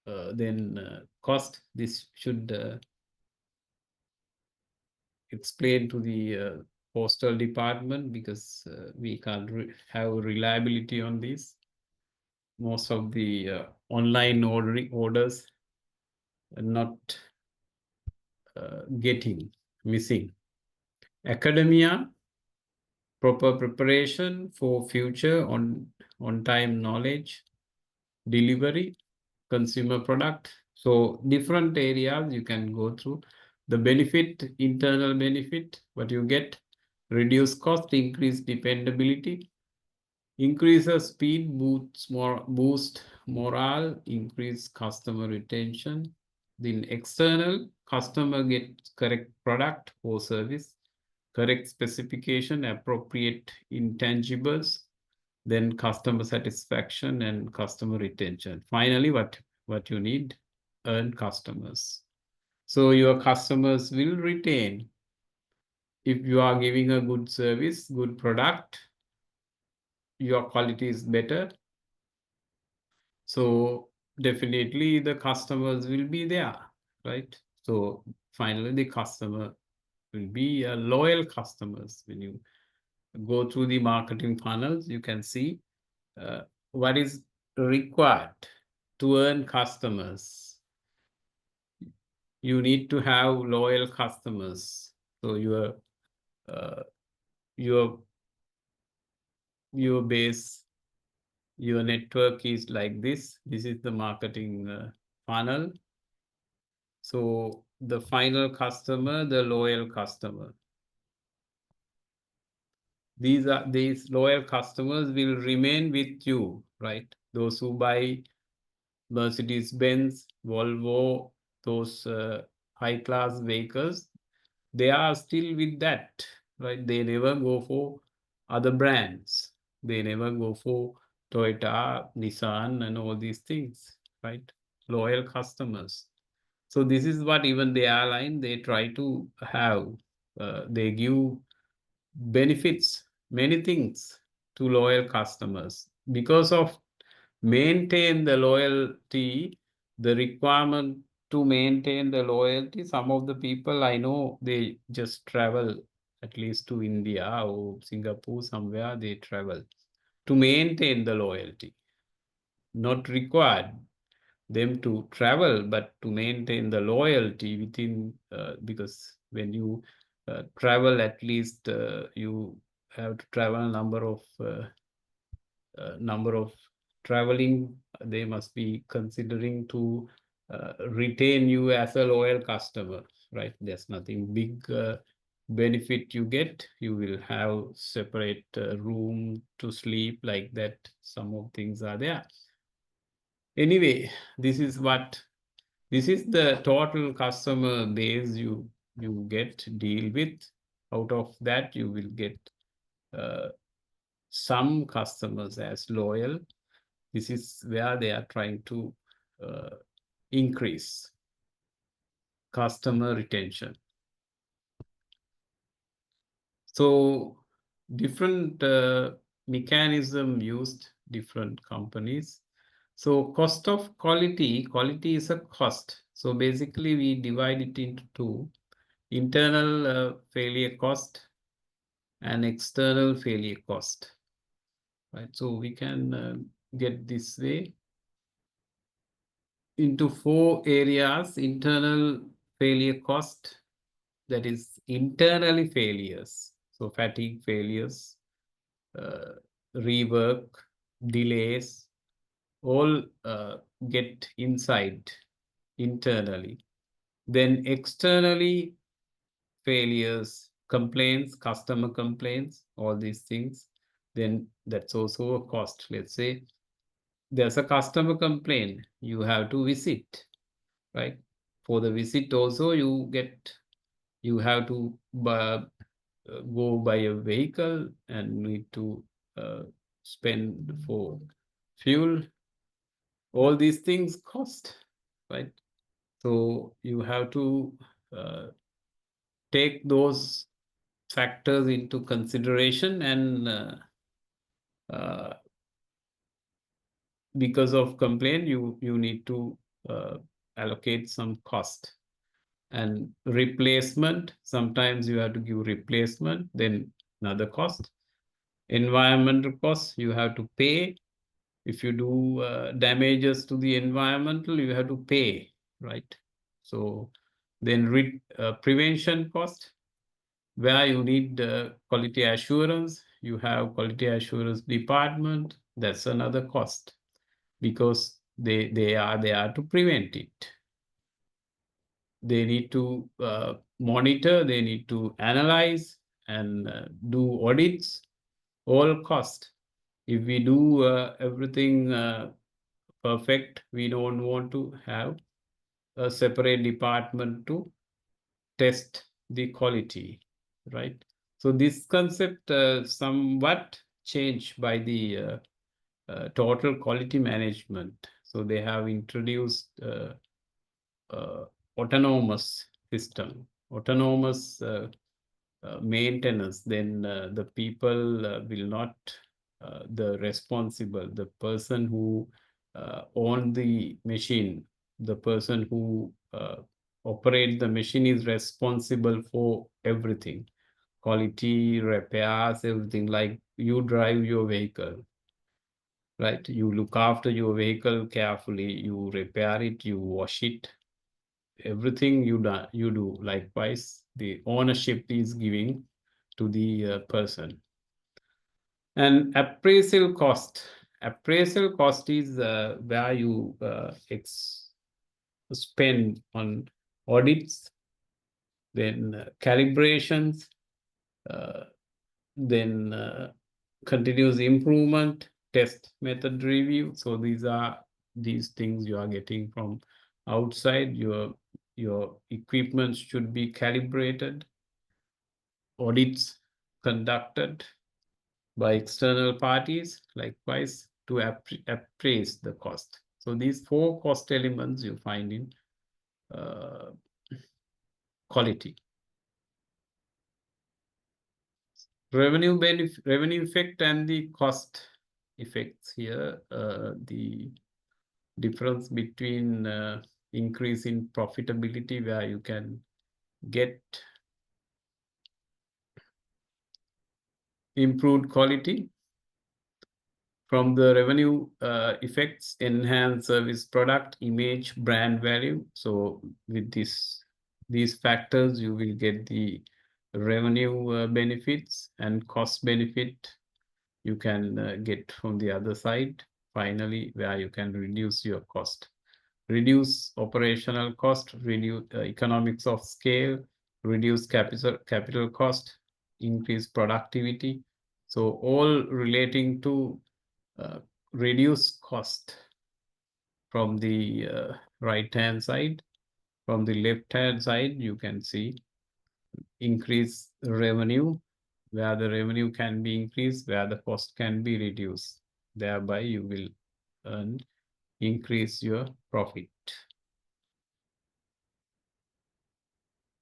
Then cost, this should explain to the postal department, because we can't have reliability on this. Most of the online orders are not missing. Academia, proper preparation for future, on time knowledge, delivery, consumer product. So different areas you can go through. The benefit, internal benefit, what you get, reduce cost, increase dependability, increases speed, boost morale, increase customer retention. Then external, customer gets correct product or service, correct specification, appropriate intangibles, then customer satisfaction and customer retention. Finally, what you need, earn customers. So your customers will retain if you are giving a good service, good product, your quality is better. So definitely the customers will be there, right? So finally the customer will be a loyal customers. When you go through the marketing funnels, you can see what is required to earn customers. You need to have loyal customers. So your base, your network is like this. This is the marketing funnel. So the final customer, the loyal customer. These loyal customers will remain with you, right? Those who buy Mercedes-Benz, Volvo, those high-class vehicles, they are still with that, right? They never go for other brands. They never go for Toyota, Nissan, and all these things, right? Loyal customers. So this is what even the airline, they try to have. They give benefits, many things to loyal customers. Because of maintain the loyalty, the requirement to maintain the loyalty, some of the people I know, they just travel at least to India or Singapore, somewhere they travel to maintain the loyalty. Not required them to travel, but to maintain the loyalty within, because when you travel, at least you have to travel number of traveling, they must be considering to retain you as a loyal customer, right? There's nothing big benefit you get. You will have separate room to sleep, like that. Some of things are there. Anyway, this is the total customer base you deal with. Out of that, you will get some customers as loyal. This is where they are trying to increase customer retention. So different mechanism used, different companies. So cost of quality is a cost. So basically we divide it into two: internal failure cost and external failure cost, right? So we can get this way into 4 areas. Internal failure cost, that is internally failures. So fatigue failures, rework, delays, all get inside internally. Then externally, failures, complaints, customer complaints, all these things, then that's also a cost. Let's say there's a customer complaint, you have to visit, right? For the visit also, you have to go by a vehicle and need to spend for fuel. All these things cost, right? So you have to take those factors into consideration, and because of complaint, you need to allocate some cost. And replacement, sometimes you have to give replacement, then another cost. Environmental costs, you have to pay. If you do damages to the environmental, you have to pay, right? So then prevention cost, where you need quality assurance, you have quality assurance department, that's another cost, because they are there to prevent it. They need to monitor, they need to analyze and do audits, all cost. If we do everything perfect, we don't want to have a separate department to test the quality, right? So this concept somewhat changed by the total quality management. So they have introduced autonomous system, autonomous maintenance. Then the people will not, the responsible, the person who own the machine, the person who operate the machine is responsible for everything, quality, repairs, everything. Like you drive your vehicle, right? You look after your vehicle carefully, you repair it, you wash it, everything you do. Likewise, the ownership is giving to the person. And appraisal cost is where you spend on audits, then calibrations, then continuous improvement, test method review. So these things you are getting from outside. Your equipment should be calibrated, audits conducted by external parties, likewise, to appraise the cost. So these 4 cost elements you find in quality. Revenue effect and the cost effects here. The difference between increase in profitability, where you can get improved quality. From the revenue effects, enhance service product image, brand value. So with these factors, you will get the revenue benefits, and cost benefit you can get from the other side. Finally, where you can reduce your cost, reduce operational cost, reduce economics of scale, reduce capital cost, increase productivity. So all relating to reduce cost from the right hand side. From the left hand side, you can see increase revenue, where the revenue can be increased, where the cost can be reduced. Thereby you will increase your profit.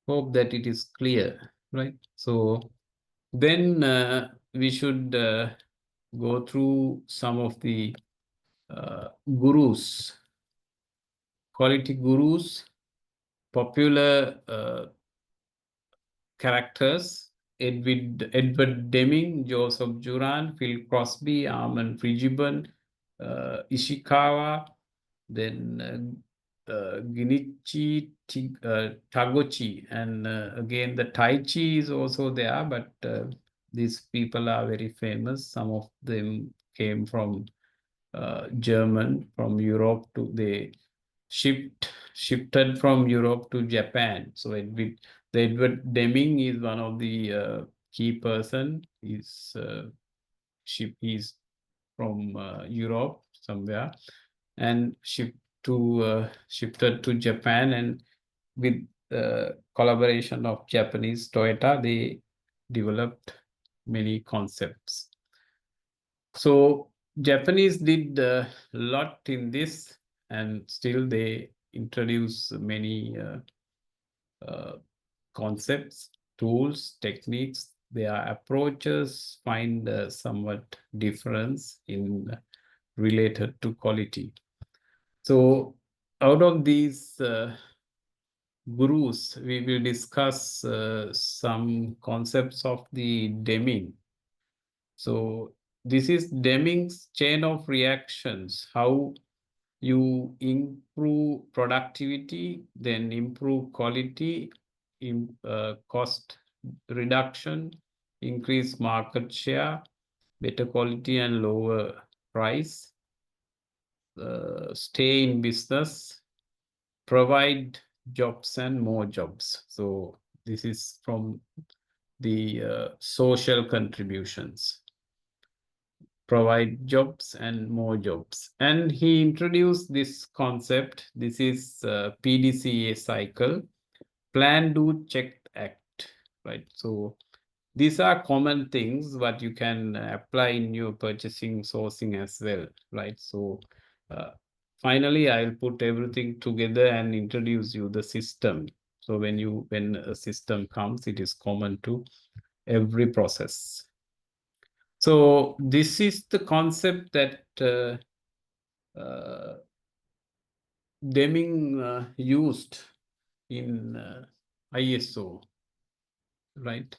Hope that it is clear, right? So then we should go through some of the gurus, quality gurus, popular characters: Edward Deming, Joseph Juran, Phil Crosby, Armand Frigiban, Ishikawa, then Ginichi Taguchi, and again the Tai Chi is also there, but these people are very famous. Some of them came from German, from Europe, to they shifted from Europe to Japan. So the Edward Deming is one of the key person. He's from Europe somewhere, and shifted to Japan, and with collaboration of Japanese Toyota, they developed many concepts. So Japanese did a lot in this, and still they introduce many concepts, tools, techniques. Their approaches find somewhat difference in related to quality. So out of these gurus, we will discuss some concepts of the Deming. So this is Deming's chain of reactions, how you improve productivity, then improve quality, cost reduction, increase market share, better quality and lower price, stay in business, provide jobs and more jobs. So this is from the social contributions. Provide jobs and more jobs. And he introduced this concept. This is PDCA cycle, plan, do, check, act, right? So these are common things what you can apply in your purchasing, sourcing as well, right? So finally, I'll put everything together and introduce you the system. So when a system comes, it is common to every process. So this is the concept that Deming used in ISO, right?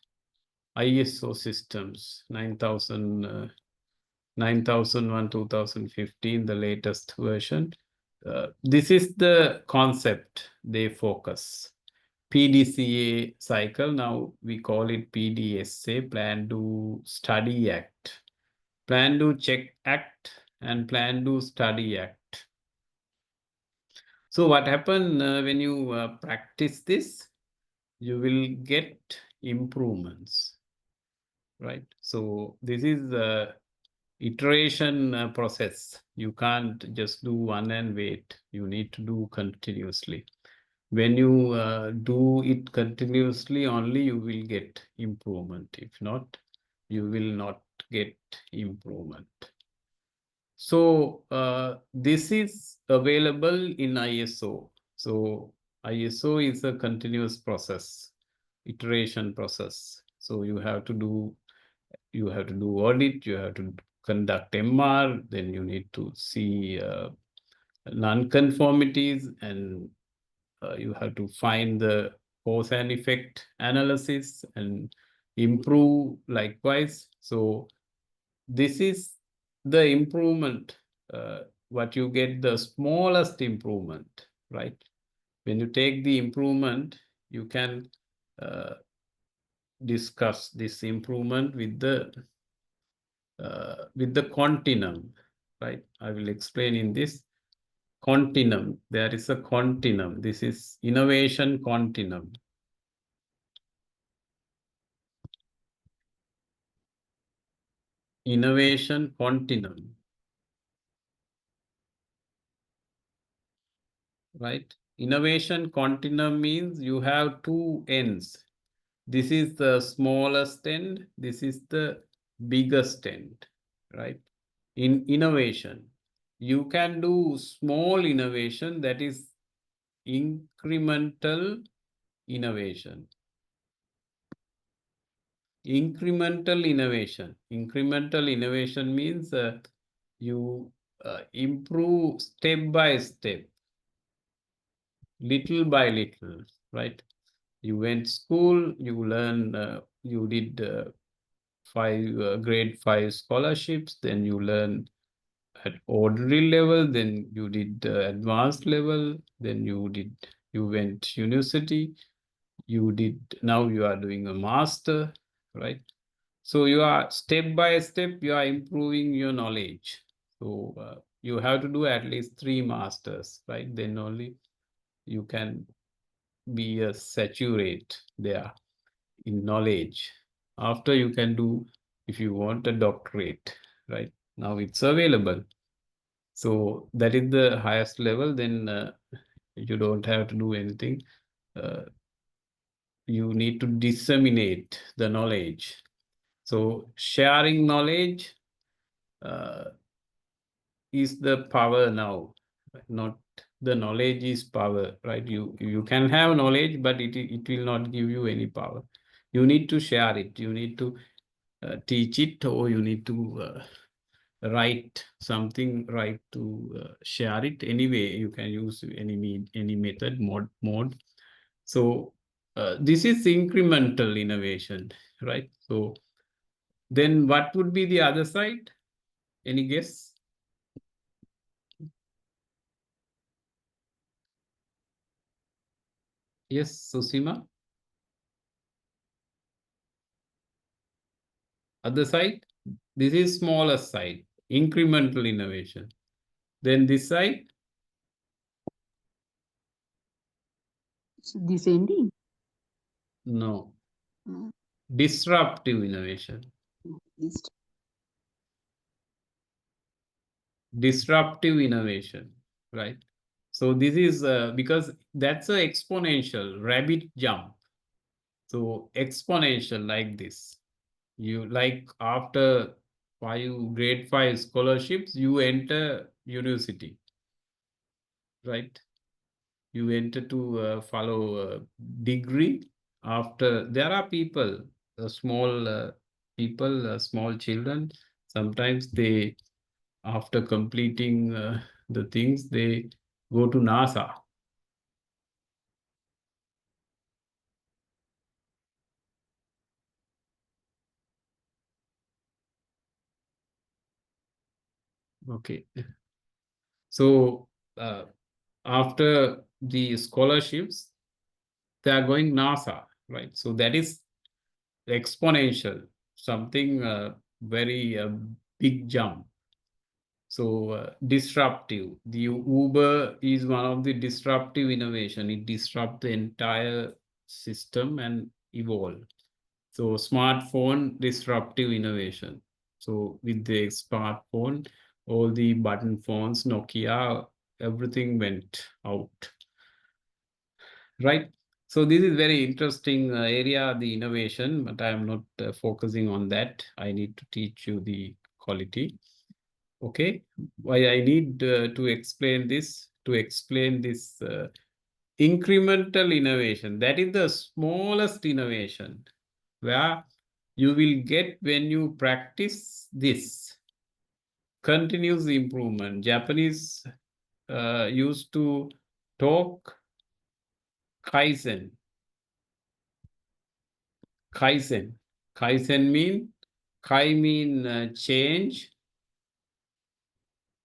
ISO systems, 9001, 2015, the latest version. This is the concept they focus. PDCA cycle, now we call it PDSA, plan, do, study, act. Plan, do, check, act, and plan, do, study, act. So what happens when you practice this, you will get improvements, right? So this is the iteration process. You can't just do one and wait. You need to do continuously. When you do it continuously, only you will get improvement. If not, you will not get improvement. So this is available in ISO. So ISO is a continuous process, iteration process. So you have to do audit, you have to conduct MR, then you need to see non-conformities, and you have to find the cause and effect analysis and improve likewise. So this is the improvement, what you get, the smallest improvement, right? When you take the improvement, you can discuss this improvement with the continuum, right? I will explain in this continuum. There is a continuum. This is innovation continuum. Innovation continuum, right? Innovation continuum means you have two ends. This is the smallest end. This is the biggest end, right? In innovation, you can do small innovation, that is incremental innovation. Incremental innovation. Incremental innovation means you improve step by step, little by little, right? You went school, you learn, you did grade 5 scholarships, then you learn at ordinary level, then you did advanced level, then you went university, now you are doing a master, right? So you are step by step, you are improving your knowledge. So you have to do at least 3 masters, right? Then only you can be a saturate there in knowledge. After you can do, if you want a doctorate, right? Now it's available. So that is the highest level. Then you don't have to do anything. You need to disseminate the knowledge. So sharing knowledge is the power now, not the knowledge is power, right? You can have knowledge, but it will not give you any power. You need to share it. You need to teach it, or you need to write something, right, to share it. Anyway, you can use any method, mode. So this is incremental innovation, right? So then what would be the other side? Any guess? Yes, Susima? Other side? This is smaller side, incremental innovation. Then this side?
Descending.
No.
No.
Disruptive innovation. Disruptive innovation, right? So this is because that's an exponential rabbit jump. So exponential like this. You like after grade 5 scholarships, you enter university, right? You enter to follow a degree. After there are people, small people, small children. Sometimes they, after completing the things, they go to NASA. Okay. So after the scholarships, they are going NASA, right? So that is exponential, something very big jump. So disruptive. The Uber is one of the disruptive innovation. It disrupts the entire system and evolve. So smartphone disruptive innovation. So with the smartphone, all the button phones, Nokia, everything went out, right? So this is very interesting area, the innovation, but I am not focusing on that. I need to teach you the quality. Okay, why I need to explain this? To explain this incremental innovation. That is the smallest innovation where you will get when you practice this continuous improvement. Japanese used to talk Kaizen. Kaizen. Kaizen mean, Kai mean change.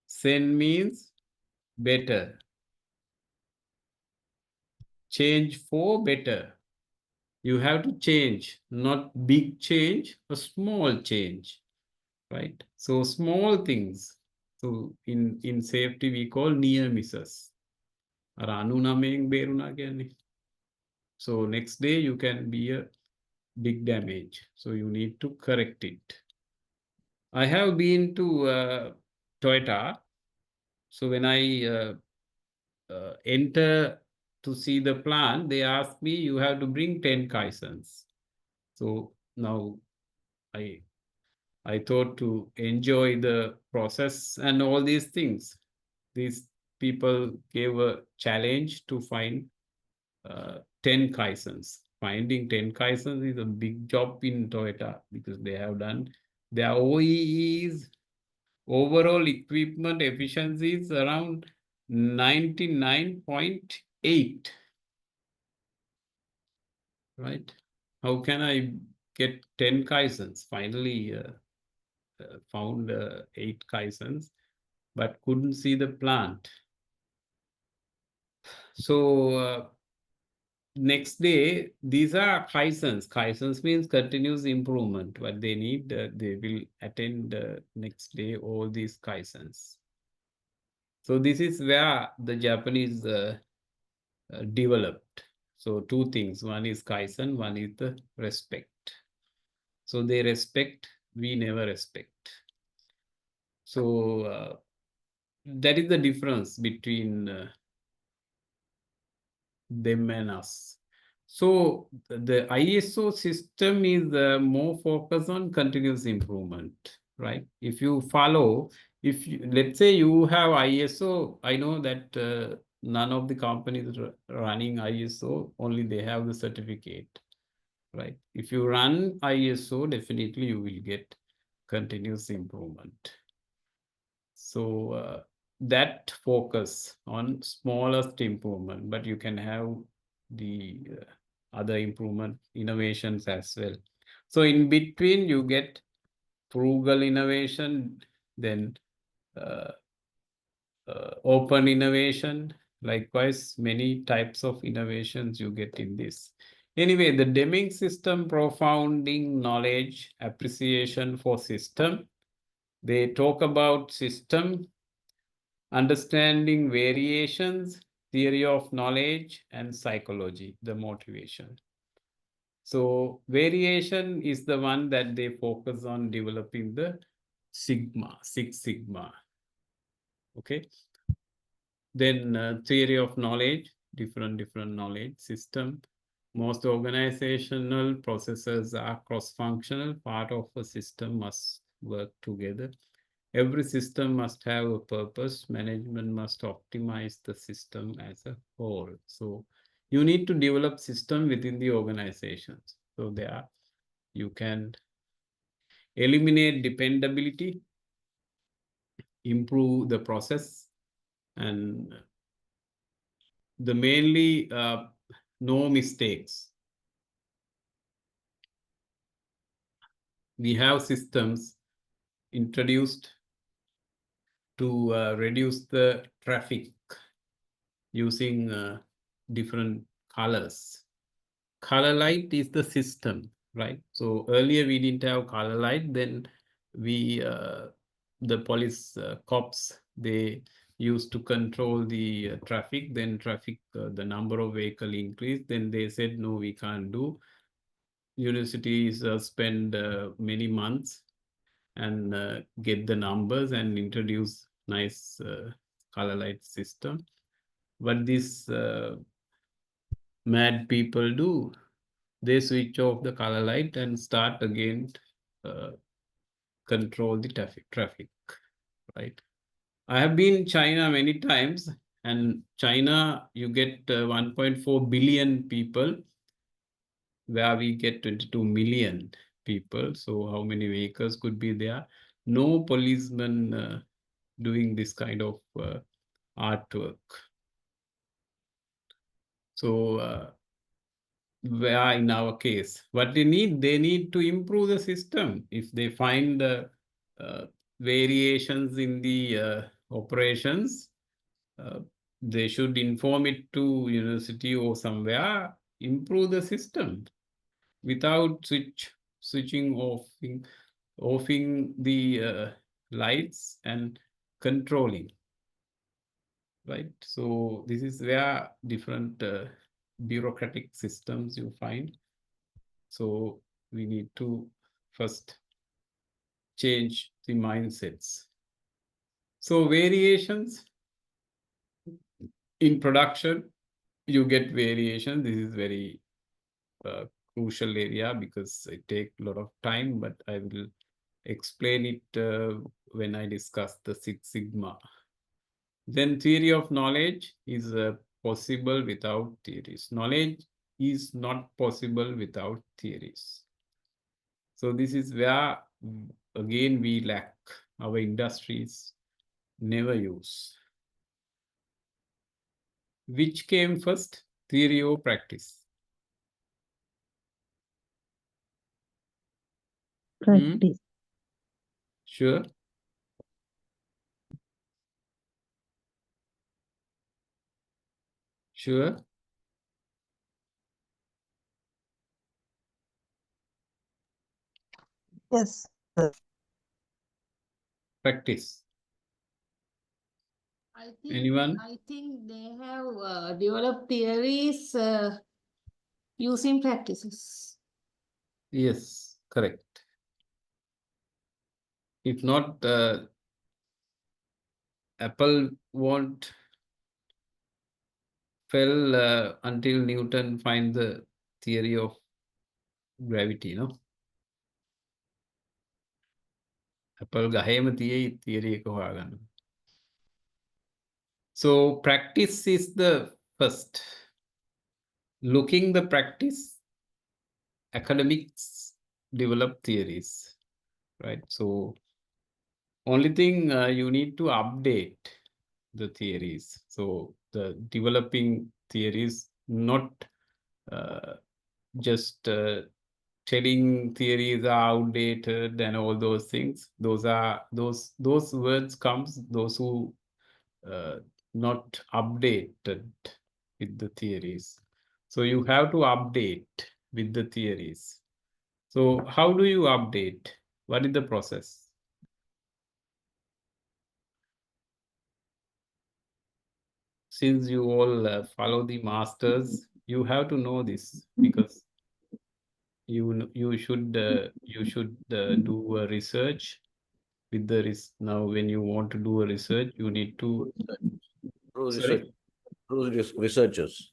Sen means better. Change for better. You have to change, not big change, a small change, right? So small things. So in safety, we call near misses. So next day you can be a big damage. So you need to correct it. I have been to Toyota. So when I enter to see the plant, they ask me, you have to bring 10 Kaizens. So now I thought to enjoy the process and all these things. These people gave a challenge to find 10 Kaizens. Finding 10 Kaizens is a big job in Toyota because they have done their OEEs, overall equipment efficiency is around 99.8. Right? How can I get 10 Kaizens? Finally found 8 Kaizens, but couldn't see the plant. So next day, these are Kaizens. Kaizens means continuous improvement. What they need, they will attend next day all these Kaizens. So this is where the Japanese developed. So two things, one is Kaizen, one is the respect. So they respect, we never respect. So that is the difference between them and us. So the ISO system is more focused on continuous improvement, right? If you follow, let's say you have ISO, I know that none of the companies running ISO, only they have the certificate, right? If you run ISO, definitely you will get continuous improvement. So that focus on smallest improvement, but you can have the other improvement innovations as well. So in between you get frugal innovation, then open innovation. Likewise, many types of innovations you get in this. Anyway, the Deming system, profounding knowledge, appreciation for system. They talk about system, understanding variations, theory of knowledge, and psychology, the motivation. So variation is the one that they focus on developing the Sigma, Six Sigma. Okay. Then theory of knowledge, different knowledge system. Most organizational processes are cross-functional. Part of a system must work together. Every system must have a purpose. Management must optimize the system as a whole. So you need to develop system within the organizations. So there you can eliminate dependability, improve the process, and the mainly no mistakes. We have systems introduced to reduce the traffic using different colors. Color light is the system, right? So earlier we didn't have color light, then the police cops, they used to control the traffic, then the number of vehicle increased, then they said, no, we can't do. Universities spend many months and get the numbers and introduce nice color light system. What these mad people do, they switch off the color light and start again control the traffic, right? I have been in China many times, and China, you get 1.4 billion people, where we get 22 million people. So how many vehicles could be there? No policeman doing this kind of artwork. So where in our case, what they need to improve the system. If they find variations in the operations, they should inform it to university or somewhere, improve the system without switching offing the lights and controlling, right? So this is where different bureaucratic systems you find. So we need to first change the mindsets. So variations in production, you get variation. This is very crucial area because it takes a lot of time, but I will explain it when I discuss the Six Sigma. Then theory of knowledge is possible without theories. Knowledge is not possible without theories. So this is where, again, we lack. Our industries never use. Which came first, theory or practice?
Practice.
Sure. Sure.
Yes.
Practice. Anyone?
I think they have developed theories using practices.
Yes, correct. If not, Apple won't fell until Newton find the theory of gravity, no? Apple ගහේම තියෙයි theory එක හොයාගන්න. So practice is the first. Looking the practice, academics develop theories, right? So only thing you need to update the theories. So the developing theories, not just telling theories are outdated and all those things. Those words comes those who not updated with the theories. So you have to update with the theories. So how do you update? What is the process? Since you all follow the masters, you have to know this, because you should do a research with the now when you want to do a research, you need to sorry?
Researchers.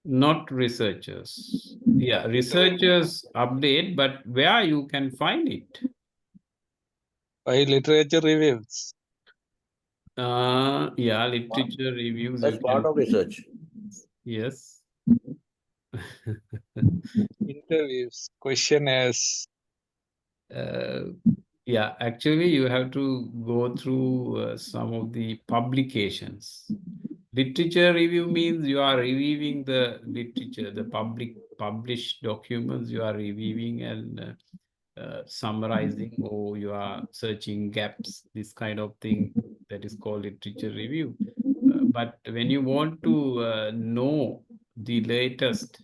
Not researchers. Yeah, researchers update, but where you can find it?
By literature reviews,
Yeah, literature reviews.
That's
you
part
can,
of research.
yes.
interviews, questionnaires.
Yeah, actually you have to go through some of the publications. Literature review means you are reviewing the literature, the published documents you are reviewing and summarizing, or you are searching gaps, this kind of thing, that is called literature review. But when you want to know the latest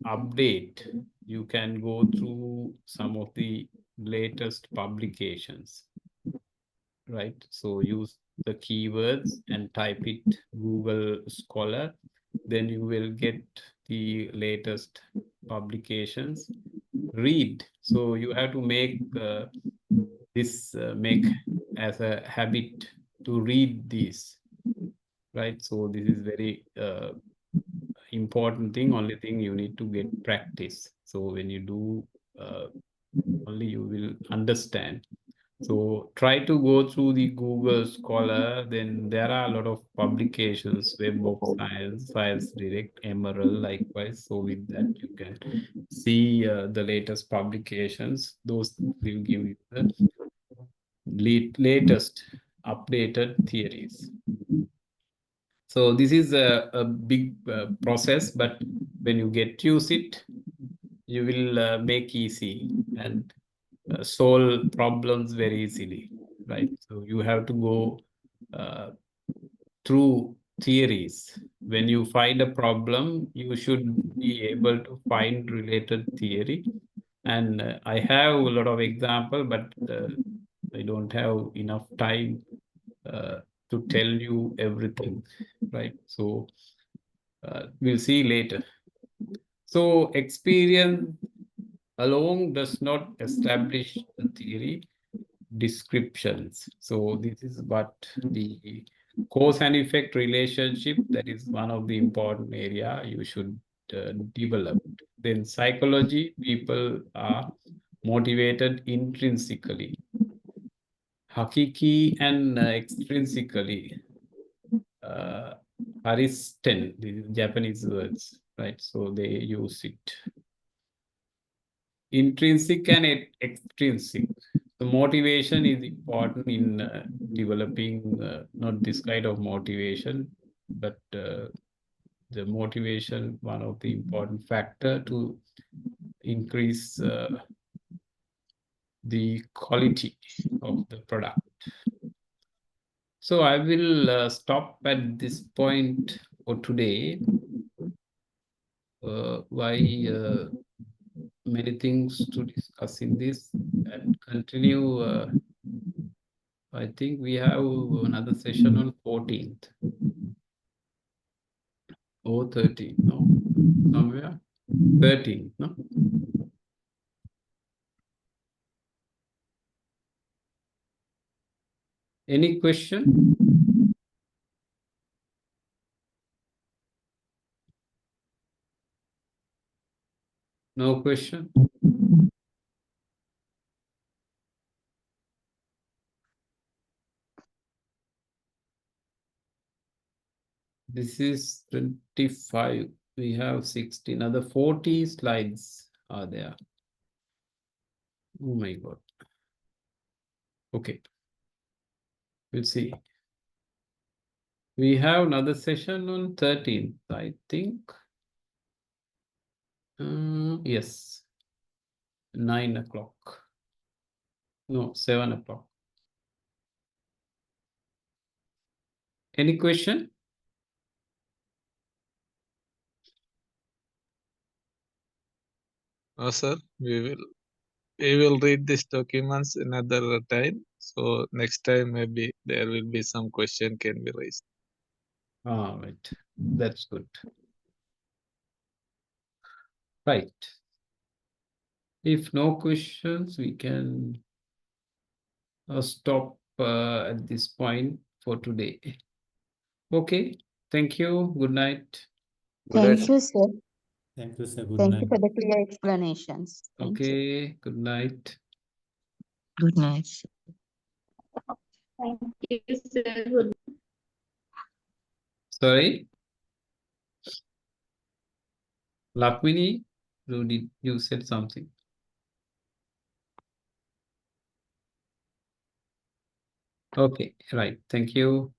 update, you can go through some of the latest publications, right? So use the keywords and type it Google Scholar, then you will get the latest publications. Read. So you have to make make as a habit to read these, right? So this is very important thing. Only thing you need to get practice. So when you do, only you will understand. So try to go through the Google Scholar. Then there are a lot of publications, Web of Science, Science Direct, Emerald, likewise. So with that, you can see the latest publications. Those will give you the latest updated theories. So this is a big process, but when you get use it, you will make easy and solve problems very easily, right? So you have to go through theories. When you find a problem, you should be able to find related theory. And I have a lot of example, but I don't have enough time to tell you everything, right? So we'll see later. So experience alone does not establish the theory descriptions. So this is what the cause and effect relationship, that is one of the important area you should develop. Then psychology, people are motivated intrinsically. Hakiki and extrinsically. Aristen, these Japanese words, right? So they use it. Intrinsic and extrinsic. The motivation is important in developing not this kind of motivation, but the motivation, one of the important factor to increase the quality of the product. So I will stop at this point for today. Why many things to discuss in this, and continue I think we have another session on 14th. Or 13th, no? Somewhere? 13th, no? Any question? No question? This is 25. We have 16. Another 40 slides are there. Oh my God. Okay. We'll see. We have another session on 13th, I think. Yes. 9 o'clock. No, 7 o'clock. Any question?
No, sir. We will read these documents another time. So next time maybe there will be some question can be raised.
All right. That's good. Right. If no questions, we can stop at this point for today. Okay. Thank you. Good night.
Good night,
Thank you, sir.
Thank you, sir. Good
Thank
night.
you for the clear explanations. Thank you.
Okay. Good night.
Good night, sir.
Thank you, sir. Good
Sorry. Lakmini, you said something? Okay. Right. Thank you.